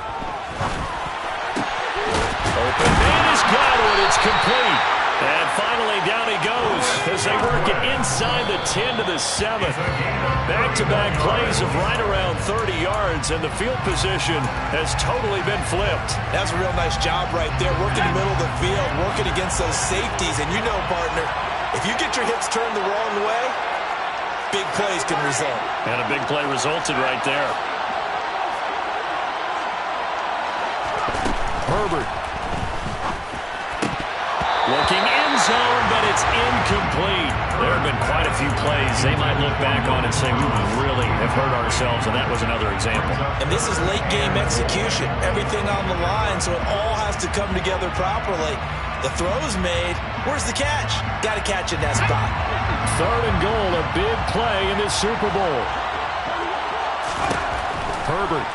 Open man is got it. It's complete. And finally down he goes as they work it inside the 10 to the 7. Back-to-back plays of right around 30 yards, and the field position has totally been flipped.
That's a real nice job right there, working the middle of the field, working against those safeties. And you know, partner, if you get your hips turned the wrong way, big plays can result.
And a big play resulted right there. Herbert. Looking end zone, but it's incomplete. There have been quite a few plays they might look back on and say, we really have hurt ourselves, and that was another example.
And this is late game execution. Everything on the line, so it all has to come together properly. The throw's made. Where's the catch? Got to catch in that spot.
3rd and goal, a big play in this Super Bowl. Herbert.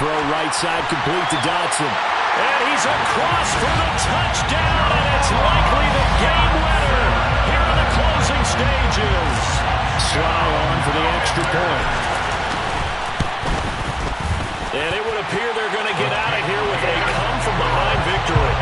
Throw right side complete to Dotson. And he's across for the touchdown, and it's likely the game winner here in the closing stages. Sly on for the extra point. And it would appear they're going to get out of here with a come-from-behind victory.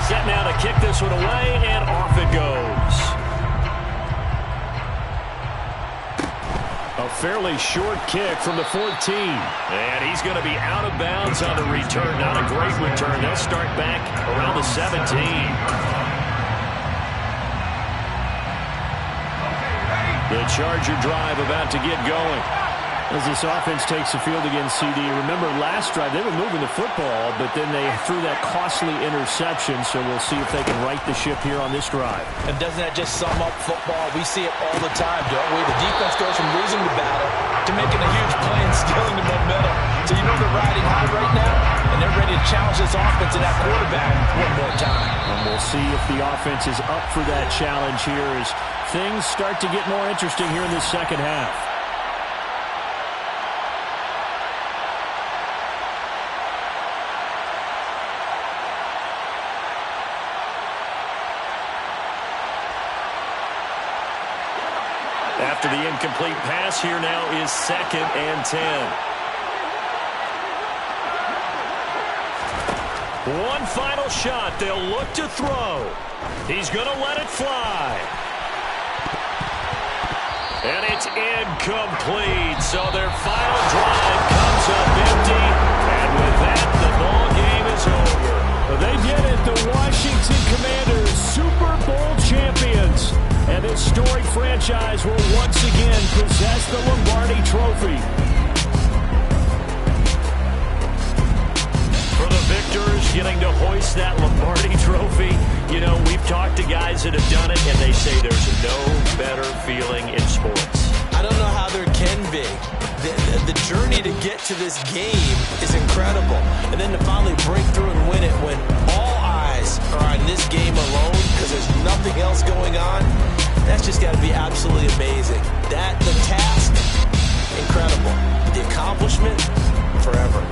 Set now to kick this one away, and off it goes. A fairly short kick from the 14. And he's going to be out of bounds on the return. Not a great return. They'll start back around the 17. The Charger drive about to get going. As this offense takes the field against CD, remember last drive they were moving the football, but then they threw that costly interception, so we'll see if they can right the ship here on this drive.
And doesn't that just sum up football? We see it all the time, don't we? The defense goes from losing the battle to making a huge play and stealing the momentum. So you know they're riding high right now, and they're ready to challenge this offense and that quarterback one more time.
And we'll see if the offense is up for that challenge here as things start to get more interesting here in this second half. After the incomplete pass, here now is 2nd and 10. One final shot. They'll look to throw. He's going to let it fly. And it's incomplete. So their final drive comes up empty. And with that, the ball game is over. They did it. The Washington Commanders, Super Bowl champions. And this storied franchise will once again possess the Lombardi Trophy. For the victors, getting to hoist that Lombardi Trophy, you know, we've talked to guys that have done it, and they say there's no better feeling in sports.
I don't know how there can be. The journey to get to this game is incredible. And then to finally break through and win it when all eyes are on this game alone because there's nothing else going on, that's just got to be absolutely amazing. The task, incredible. The accomplishment, forever.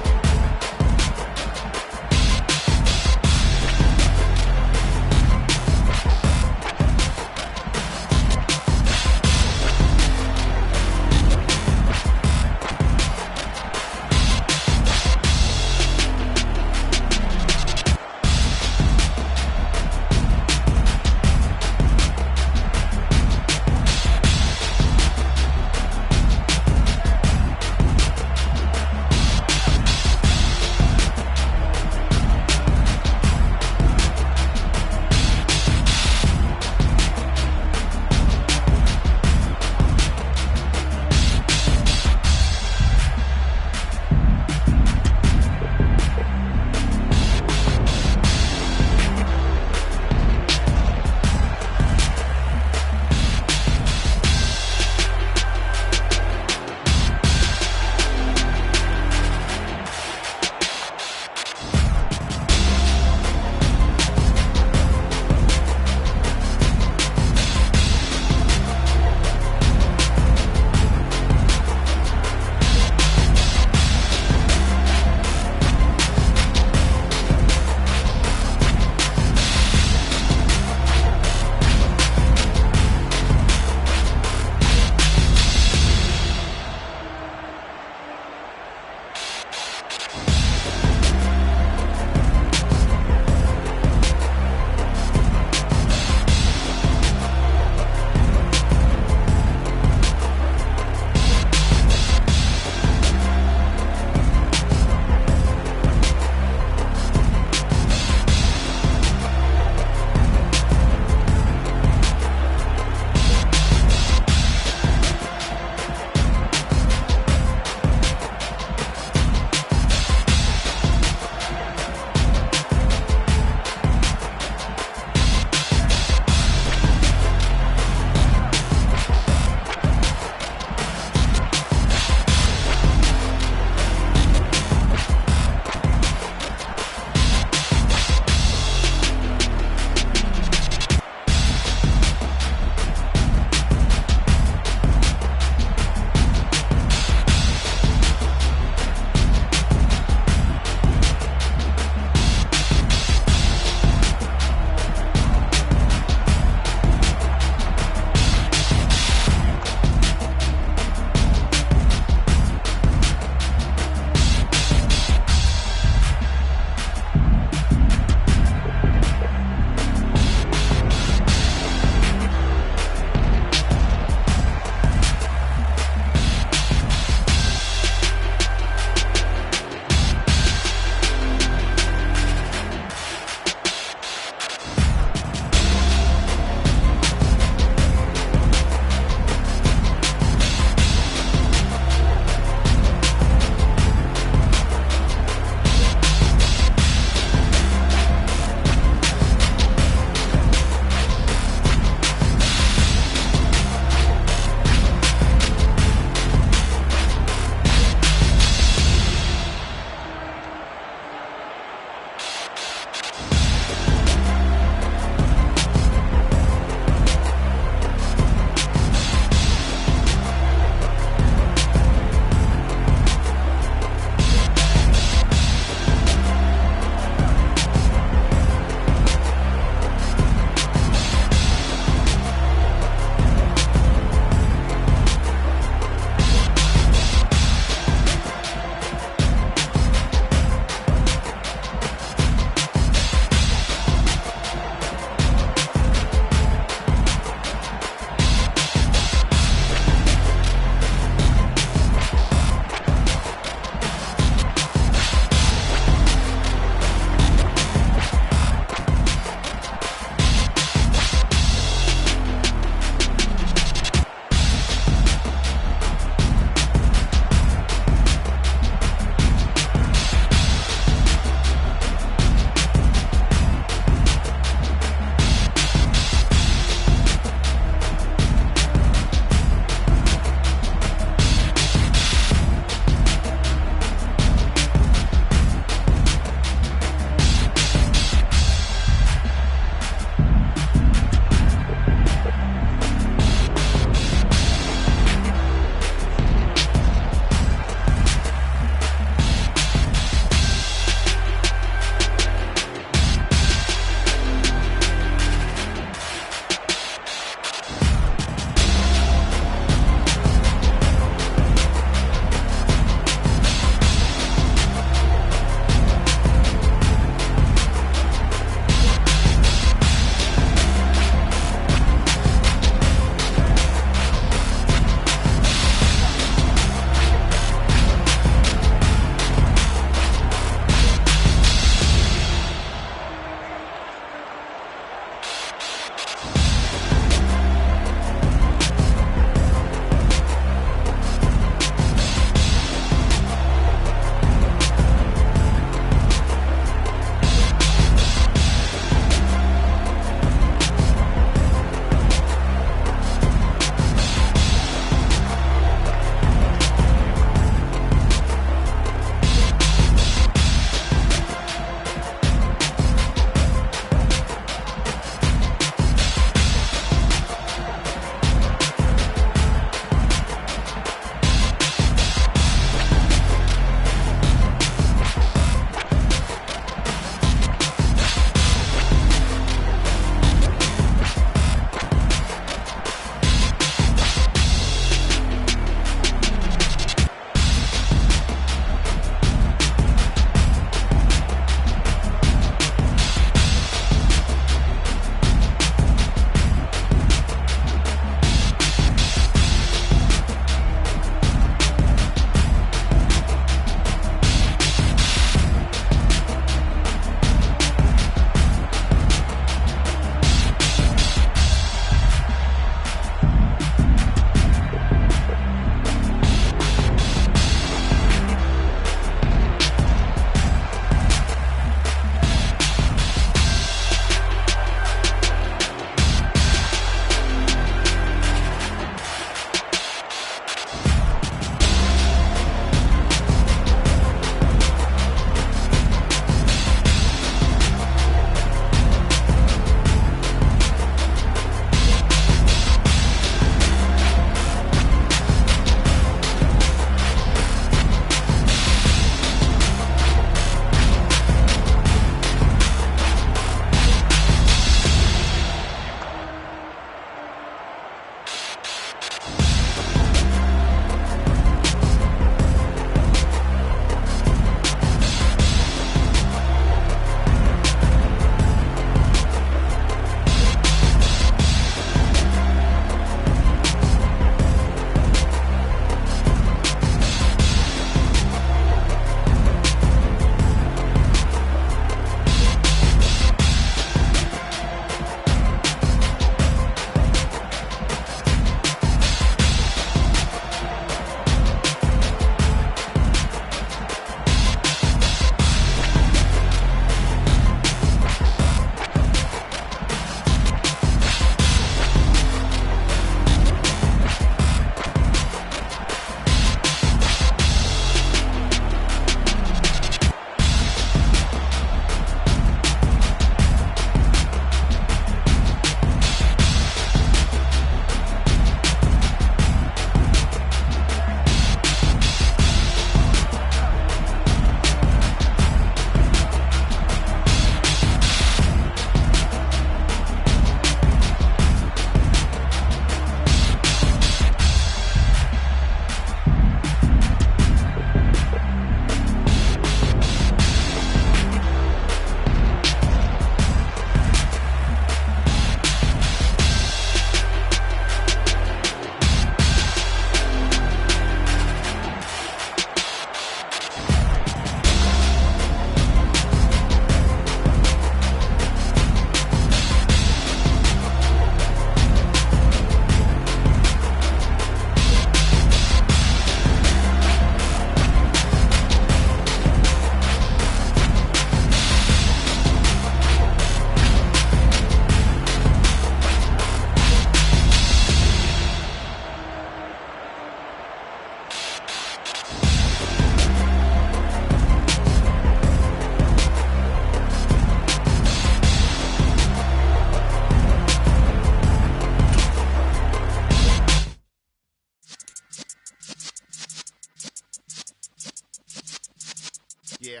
Yeah.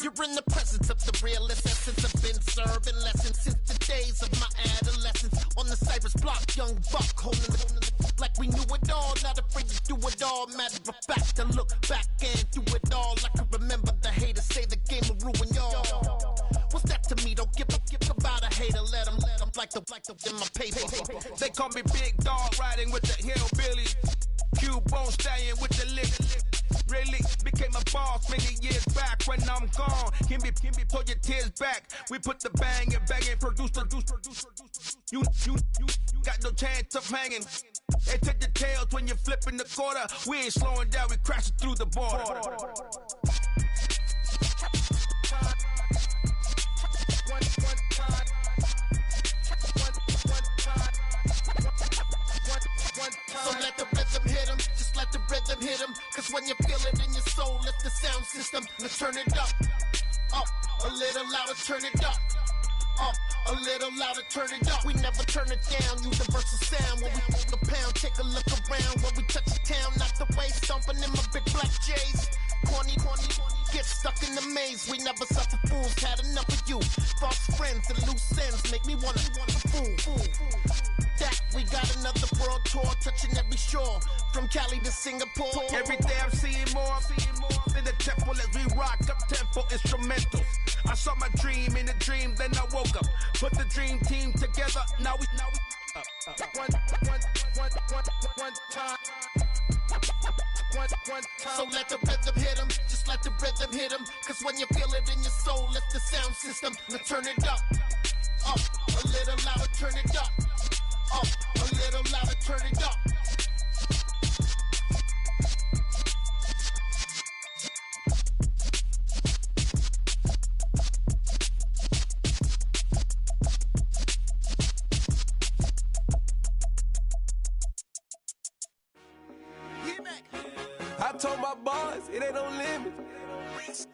You're in the presence of the realest essence. I've been serving lessons since the days of my adolescence. On the Cypress block, young buck holding the like we knew it all. Not afraid to do it all. Matter of fact, to look back and do it all. I can remember the haters say the game will ruin y'all. What's that to me? Don't give about a hater. Let them like the in my paper.
They call me Big Dog, riding with the hillbilly. Cubone staying with the lick. Really became a boss many years back. When I'm gone, can be pull your tears back. We put the bang and produce. You got no chance of hanging. They take the tails when you're flipping the quarter. We ain't slowing down, we crashing through the border.
So let the rhythm hit him, just let the rhythm hit him. Cause when you feel it in your soul, it's the sound system. Let's turn it up, a little louder, turn it up, a little louder, turn it up. We never turn it down, universal sound. When we hold the pound, take a look around. When we touch the town, not the way, stomping in my big black J's. Corny, get stuck in the maze. We never suffer fools, had enough of you. False friends and loose ends make me wanna fool. That we got another world tour, touching every shore, from Cali to Singapore.
Every day I'm seeing more in the temple as we rock up tempo instrumentals. I saw my dream in a dream, then I woke up. Put the dream team together, now we one time.
So let the rhythm hit him, just let the rhythm hit him. Cause when you feel it in your soul, it's the sound system. Now turn it up, a little louder, turn it up, a little louder, turn it up.
I told my boys, it ain't no limits.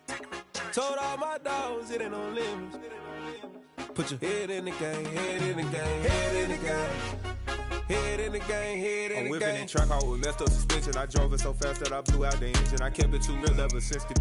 Told all my dogs, it ain't no limits. Put your head in the game, head in the game, head in the game. Head in the game, head in the game.
I'm whipping in track out with messed up suspension. I drove it so fast that I blew out the engine. I kept it too real ever since the